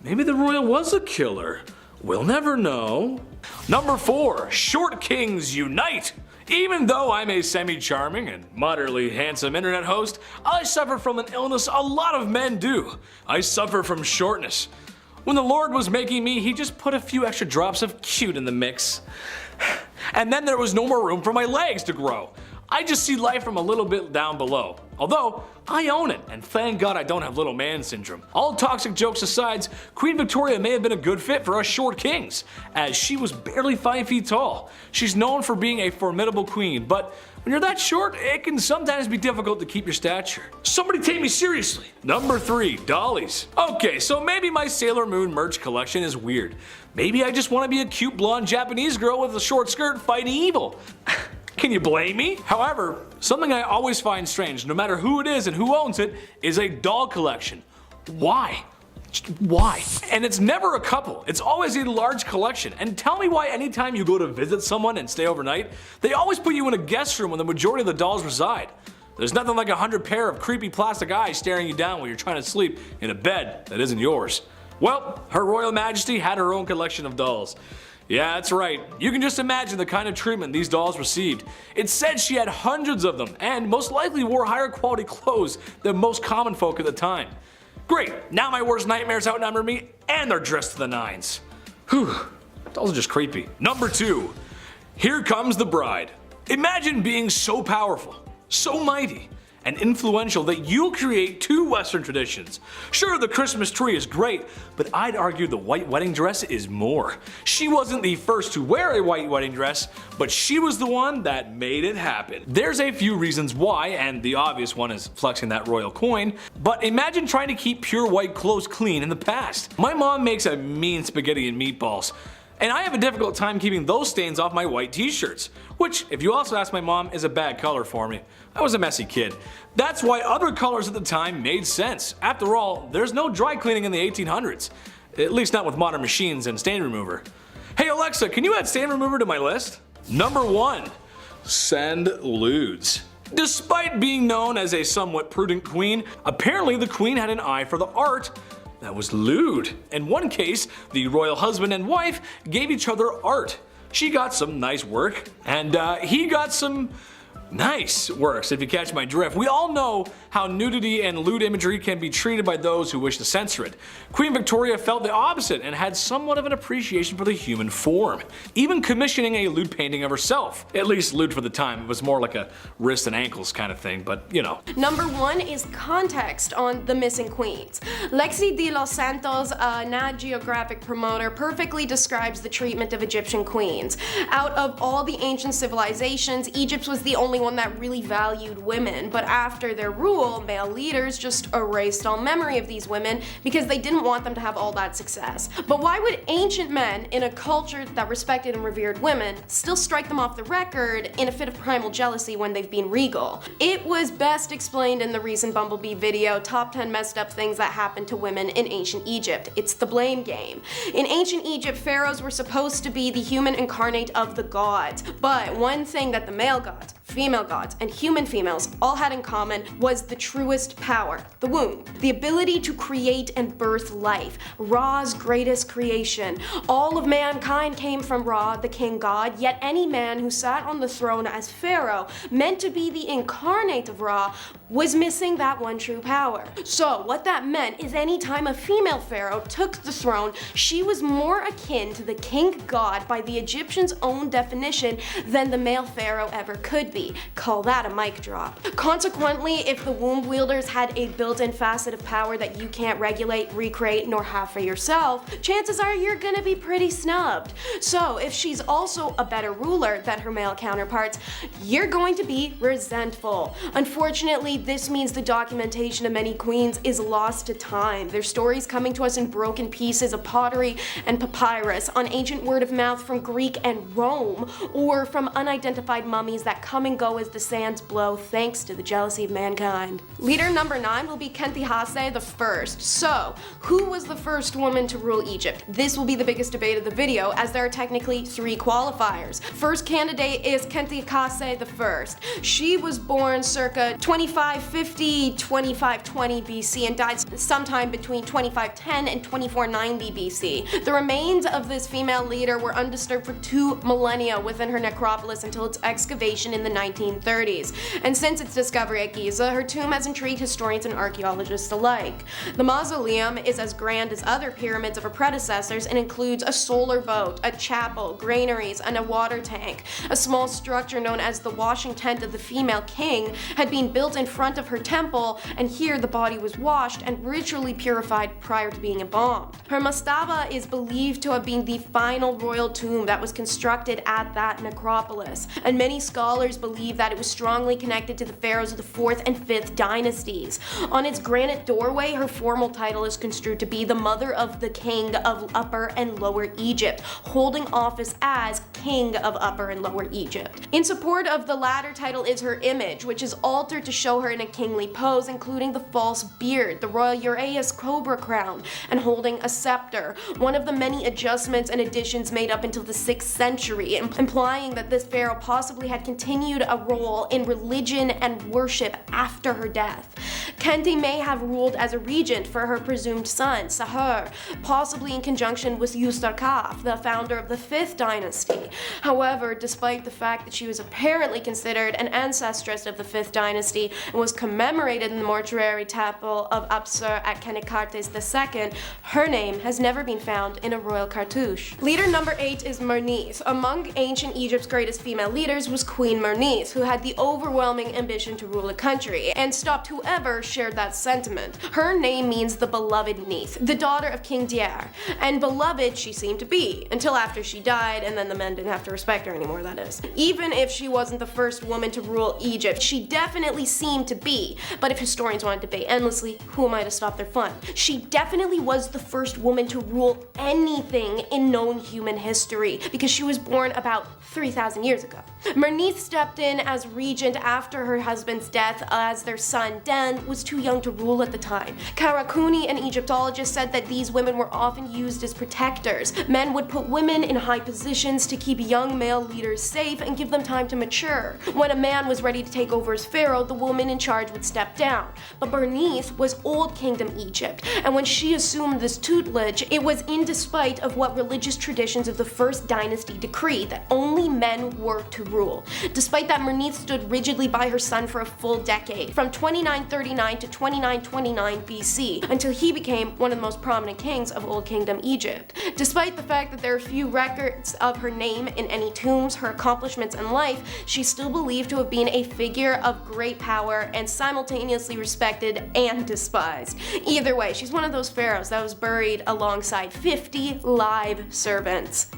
maybe the royal was a killer. We'll never know. Number 4, Short Kings Unite! Even though I'm a semi-charming and moderately handsome internet host, I suffer from an illness a lot of men do. I suffer from shortness. When the Lord was making me, he just put a few extra drops of cute in the mix. And then there was no more room for my legs to grow. I just see life from a little bit down below. Although, I own it, and thank God I don't have little man syndrome. All toxic jokes aside, Queen Victoria may have been a good fit for us short kings, as she was barely 5 feet tall. She's known for being a formidable queen, but when you're that short, it can sometimes be difficult to keep your stature. Somebody take me seriously. Number 3, dollies. Okay, so maybe my Sailor Moon merch collection is weird. Maybe I just want to be a cute blonde Japanese girl with a short skirt fighting evil. Can you blame me? However, something I always find strange, no matter who it is and who owns it, is a doll collection. Why? Why? And it's never a couple, it's always a large collection. And tell me why anytime you go to visit someone and stay overnight, they always put you in a guest room where the majority of the dolls reside. There's nothing like 100 pair of creepy plastic eyes staring you down while you're trying to sleep in a bed that isn't yours. Well, Her Royal Majesty had her own collection of dolls. Yeah, that's right. You can just imagine the kind of treatment these dolls received. It's said she had hundreds of them, and most likely wore higher quality clothes than most common folk at the time. Great, now my worst nightmares outnumber me, and they're dressed to the nines. Whew, dolls are just creepy. Number 2, Here Comes the Bride. Imagine being so powerful, so mighty, and influential that you'll create 2 Western traditions. Sure, the Christmas tree is great, but I'd argue the white wedding dress is more. She wasn't the first to wear a white wedding dress, but she was the one that made it happen. There's a few reasons why, and the obvious one is flexing that royal coin, but imagine trying to keep pure white clothes clean in the past. My mom makes a mean spaghetti and meatballs, and I have a difficult time keeping those stains off my white t-shirts, which, if you also ask my mom, is a bad color for me. I was a messy kid. That's why other colors at the time made sense. After all, there's no dry cleaning in the 1800s. At least not with modern machines and stain remover. Hey Alexa, can you add stain remover to my list? Number 1, send lewds. Despite being known as a somewhat prudent queen, apparently the queen had an eye for the art that was lewd. In one case, the royal husband and wife gave each other art. She got some nice work, and he got some nice works, if you catch my drift. We all know how nudity and lewd imagery can be treated by those who wish to censor it. Queen Victoria felt the opposite and had somewhat of an appreciation for the human form, even commissioning a lewd painting of herself. At least lewd for the time, it was more like a wrist and ankles kind of thing, but you know. Number 1 is context on the missing queens. Lexi de los Santos, a Nat Geographic promoter, perfectly describes the treatment of Egyptian queens. Out of all the ancient civilizations, Egypt was the only one that really valued women, but after their rule, male leaders just erased all memory of these women because they didn't want them to have all that success. But why would ancient men in a culture that respected and revered women still strike them off the record in a fit of primal jealousy when they've been regal? It was best explained in the recent Bumblebee video, Top 10 Messed Up Things That Happened to Women in Ancient Egypt. It's the blame game. In ancient Egypt, pharaohs were supposed to be the human incarnate of the gods, but one thing that the male gods, female gods, and human females all had in common was the truest power, the womb. The ability to create and birth life, Ra's greatest creation. All of mankind came from Ra, the king god, yet any man who sat on the throne as pharaoh, meant to be the incarnate of Ra, was missing that one true power. So what that meant is any time a female pharaoh took the throne, she was more akin to the king god by the Egyptians' own definition than the male pharaoh ever could be. Call that a mic drop. Consequently, if the womb wielders had a built-in facet of power that you can't regulate, recreate, nor have for yourself, chances are you're gonna be pretty snubbed. So if she's also a better ruler than her male counterparts, you're going to be resentful. Unfortunately, this means the documentation of many queens is lost to time. Their stories coming to us in broken pieces of pottery and papyrus, on ancient word of mouth from Greek and Rome, or from unidentified mummies that come and go as the sands blow thanks to the jealousy of mankind. Leader number 9 will be Kentigase I. So, who was the first woman to rule Egypt? This will be the biggest debate of the video, as there are technically 3 qualifiers. First candidate is Kentigase I. She was born circa 2550-2520 BC and died sometime between 2510 and 2490 BC. The remains of this female leader were undisturbed for 2 millennia within her necropolis until its excavation in the 1930s. And since its discovery at Giza, her tomb has intrigued historians and archaeologists alike. The mausoleum is as grand as other pyramids of her predecessors and includes a solar boat, a chapel, granaries, and a water tank. A small structure known as the washing tent of the female king had been built in front of her temple, and here the body was washed and ritually purified prior to being embalmed. Her mastaba is believed to have been the final royal tomb that was constructed at that necropolis, and many scholars believe that it was strongly connected to the pharaohs of the 4th and 5th dynasties. On its granite doorway, her formal title is construed to be the mother of the king of Upper and Lower Egypt, holding office as king of Upper and Lower Egypt. In support of the latter title is her image, which is altered to show her in a kingly pose, including the false beard, the royal uraeus cobra crown, and holding a scepter, one of the many adjustments and additions made up until the 6th century, implying that this pharaoh possibly had continued a role in religion and worship after her death. Khenti may have ruled as a regent for her presumed son, Sahur, possibly in conjunction with Ustarkaf, the founder of the 5th dynasty. However, despite the fact that she was apparently considered an ancestress of the 5th dynasty and was commemorated in the mortuary temple of Apsur at Kenikartes II, her name has never been found in a royal cartouche. Leader number 8 is Merneith. Among ancient Egypt's greatest female leaders was Queen Merneith, who had the overwhelming ambition to rule a country, and stopped whoever shared that sentiment. Her name means the beloved Neith, the daughter of King Diar, and beloved she seemed to be, until after she died, and then the men didn't have to respect her anymore, that is. Even if she wasn't the first woman to rule Egypt, she definitely seemed to be, but if historians want to debate endlessly, who am I to stop their fun? She definitely was the first woman to rule anything in known human history, because she was born about 3,000 years ago. Merneith stepped in as regent after her husband's death, as their son Den was too young to rule at the time. Karakuni, an Egyptologist, said that these women were often used as protectors. Men would put women in high positions to keep young male leaders safe and give them time to mature. When a man was ready to take over as pharaoh, the woman in charge would step down. But Bernice was Old Kingdom Egypt, and when she assumed this tutelage, it was in despite of what religious traditions of the first dynasty decreed, that only men were to rule. Despite that, Bernice stood rigidly by her son for a full decade, from 2939 to 2929 BC, until he became one of the most prominent kings of Old Kingdom Egypt. Despite the fact that there are few records of her name in any tombs, her accomplishments in life, she's still believed to have been a figure of great power and simultaneously respected and despised. Either way, she's one of those pharaohs that was buried alongside 50 live servants.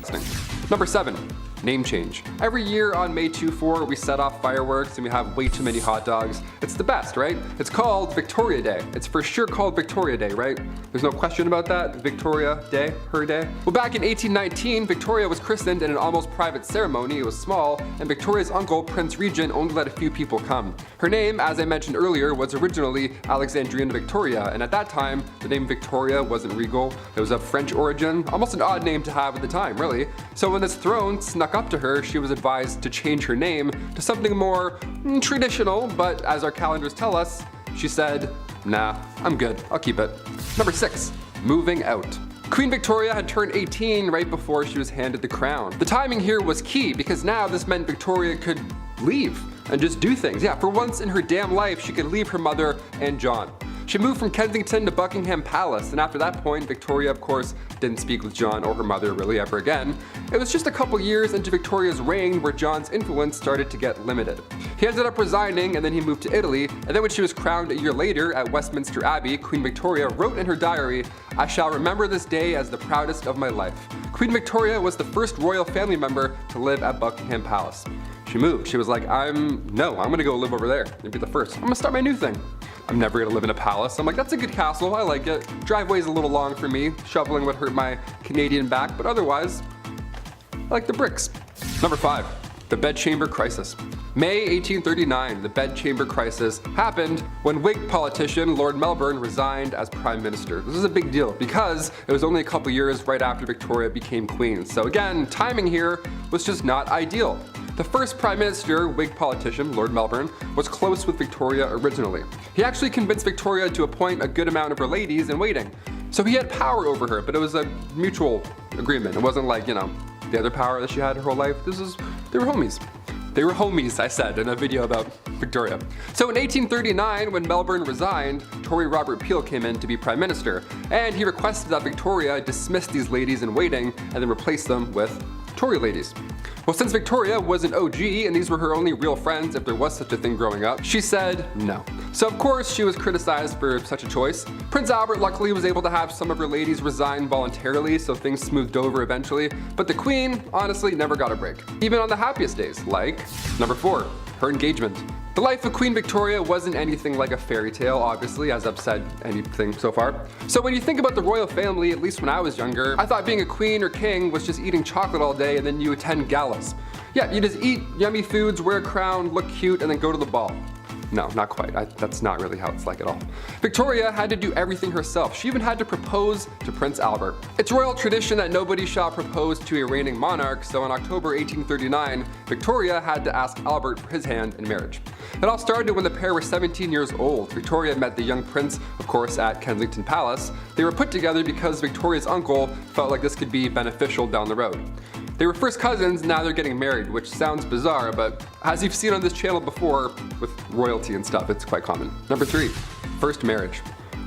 Number 7. Name change. Every year on May 24, we set off fireworks and we have way too many hot dogs. It's the best, right? It's called Victoria Day. It's for sure called Victoria Day, right? There's no question about that. Victoria Day, her day. Well, back in 1819, Victoria was christened in an almost private ceremony. It was small, and Victoria's uncle, Prince Regent, only let a few people come. Her name, as I mentioned earlier, was originally Alexandrina Victoria, and at that time, the name Victoria wasn't regal. It was of French origin, almost an odd name to have at the time, really. So when this throne snuck up to her, she was advised to change her name to something more traditional, but as our calendars tell us, she said, nah, I'm good, I'll keep it. Number 6, moving out. Queen Victoria had turned 18 right before she was handed the crown. The timing here was key because now this meant Victoria could leave and just do things. Yeah, for once in her damn life, she could leave her mother and John. She moved from Kensington to Buckingham Palace, and after that point, Victoria, of course, didn't speak with John or her mother really ever again. It was just a couple years into Victoria's reign where John's influence started to get limited. He ended up resigning, and then he moved to Italy, and then when she was crowned a year later at Westminster Abbey, Queen Victoria wrote in her diary, "I shall remember this day as the proudest of my life." Queen Victoria was the first royal family member to live at Buckingham Palace. She moved. She was like, I'm gonna go live over there and be the first. I'm gonna start my new thing. I'm never gonna live in a palace. I'm like, that's a good castle, I like it. Driveway's a little long for me. Shoveling would hurt my Canadian back, but otherwise, I like the bricks. Number 5, the bedchamber crisis. May 1839, the bedchamber crisis happened when Whig politician Lord Melbourne resigned as Prime Minister. This is a big deal because it was only a couple years right after Victoria became Queen. So again, timing here was just not ideal. The first Prime Minister, Whig politician, Lord Melbourne, was close with Victoria originally. He actually convinced Victoria to appoint a good amount of her ladies in waiting. So he had power over her, but it was a mutual agreement. It wasn't like, the other power that she had her whole life. They were homies. They were homies, I said in a video about Victoria. So in 1839, when Melbourne resigned, Tory Robert Peel came in to be Prime Minister, and he requested that Victoria dismiss these ladies in waiting and then replace them with Tory ladies. Well, since Victoria was an OG and these were her only real friends if there was such a thing growing up, she said no. So of course she was criticized for such a choice. Prince Albert luckily was able to have some of her ladies resign voluntarily, so things smoothed over eventually, but the Queen honestly never got a break, even on the happiest days, like number 4, her engagement. The life of Queen Victoria wasn't anything like a fairy tale, obviously, as I've said anything so far. So when you think about the royal family, at least when I was younger, I thought being a queen or king was just eating chocolate all day and then you attend galas. Yeah, you just eat yummy foods, wear a crown, look cute, and then go to the ball. No, not quite. That's not really how it's like at all. Victoria had to do everything herself. She even had to propose to Prince Albert. It's royal tradition that nobody shall propose to a reigning monarch, so in October 1839, Victoria had to ask Albert for his hand in marriage. It all started when the pair were 17 years old. Victoria met the young prince, of course, at Kensington Palace. They were put together because Victoria's uncle felt like this could be beneficial down the road. They were first cousins, now they're getting married, which sounds bizarre, but as you've seen on this channel before, with royalty and stuff, it's quite common. Number 3, first marriage.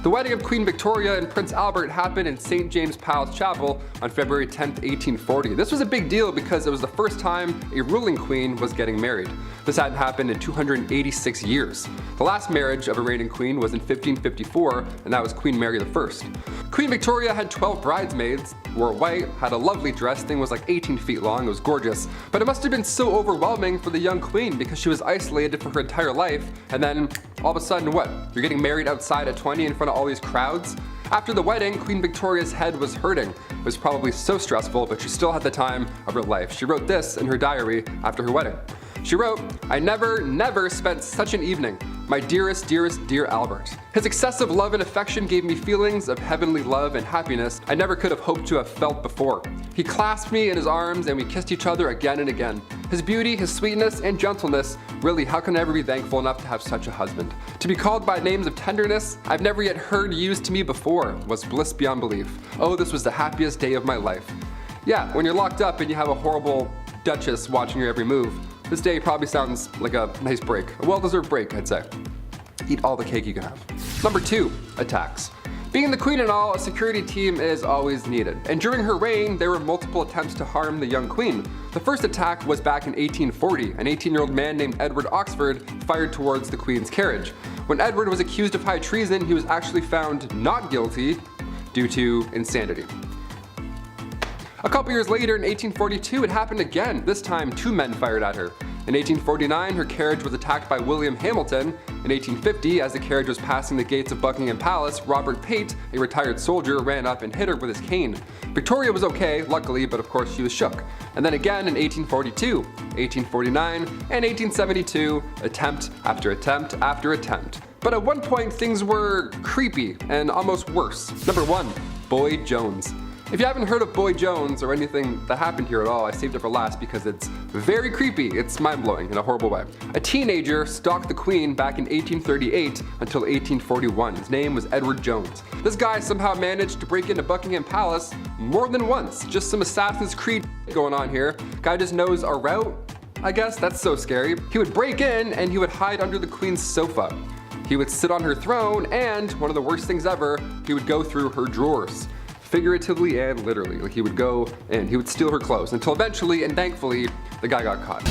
The wedding of Queen Victoria and Prince Albert happened in St. James Palace Chapel on February 10, 1840. This was a big deal because it was the first time a ruling queen was getting married. This hadn't happened in 286 years. The last marriage of a reigning queen was in 1554, and that was Queen Mary I. Queen Victoria had 12 bridesmaids, wore white, had a lovely dress, thing was like 18 feet long, it was gorgeous. But it must have been so overwhelming for the young queen because she was isolated for her entire life, and then all of a sudden what? You're getting married outside at 20 in front of all these crowds? After the wedding, Queen Victoria's head was hurting. It was probably so stressful, but she still had the time of her life. She wrote this in her diary after her wedding. She wrote, "I never spent such an evening. My dearest, dear Albert. His excessive love and affection gave me feelings of heavenly love and happiness I never could have hoped to have felt before. He clasped me in his arms and we kissed each other again and again. His beauty, his sweetness, and gentleness, really, how can I ever be thankful enough to have such a husband? To be called by names of tenderness I've never yet heard used to me before was bliss beyond belief. Oh, this was the happiest day of my life." Yeah, when you're locked up and you have a horrible duchess watching your every move, this day probably sounds like a nice break. A well-deserved break, I'd say. Eat all the cake you can have. Number 2, attacks. Being the queen and all, a security team is always needed. And during her reign, there were multiple attempts to harm the young queen. The first attack was back in 1840. An 18-year-old man named Edward Oxford fired towards the queen's carriage. When Edward was accused of high treason, he was actually found not guilty due to insanity. A couple years later, in 1842, it happened again. This time, 2 men fired at her. In 1849, her carriage was attacked by William Hamilton. In 1850, as the carriage was passing the gates of Buckingham Palace, Robert Pate, a retired soldier, ran up and hit her with his cane. Victoria was okay, luckily, but of course she was shook. And then again in 1842, 1849, and 1872, attempt after attempt after attempt. But at one point, things were creepy and almost worse. Number 1, Boy Jones. If you haven't heard of Boy Jones or anything that happened here at all, I saved it for last because it's very creepy. It's mind-blowing in a horrible way. A teenager stalked the queen back in 1838 until 1841. His name was Edward Jones. This guy somehow managed to break into Buckingham Palace more than once. Just some Assassin's Creed going on here. Guy just knows a route, I guess. That's so scary. He would break in and he would hide under the queen's sofa. He would sit on her throne, and one of the worst things ever, he would go through her drawers. Figuratively and literally. Like, he would go and he would steal her clothes until eventually and thankfully the guy got caught.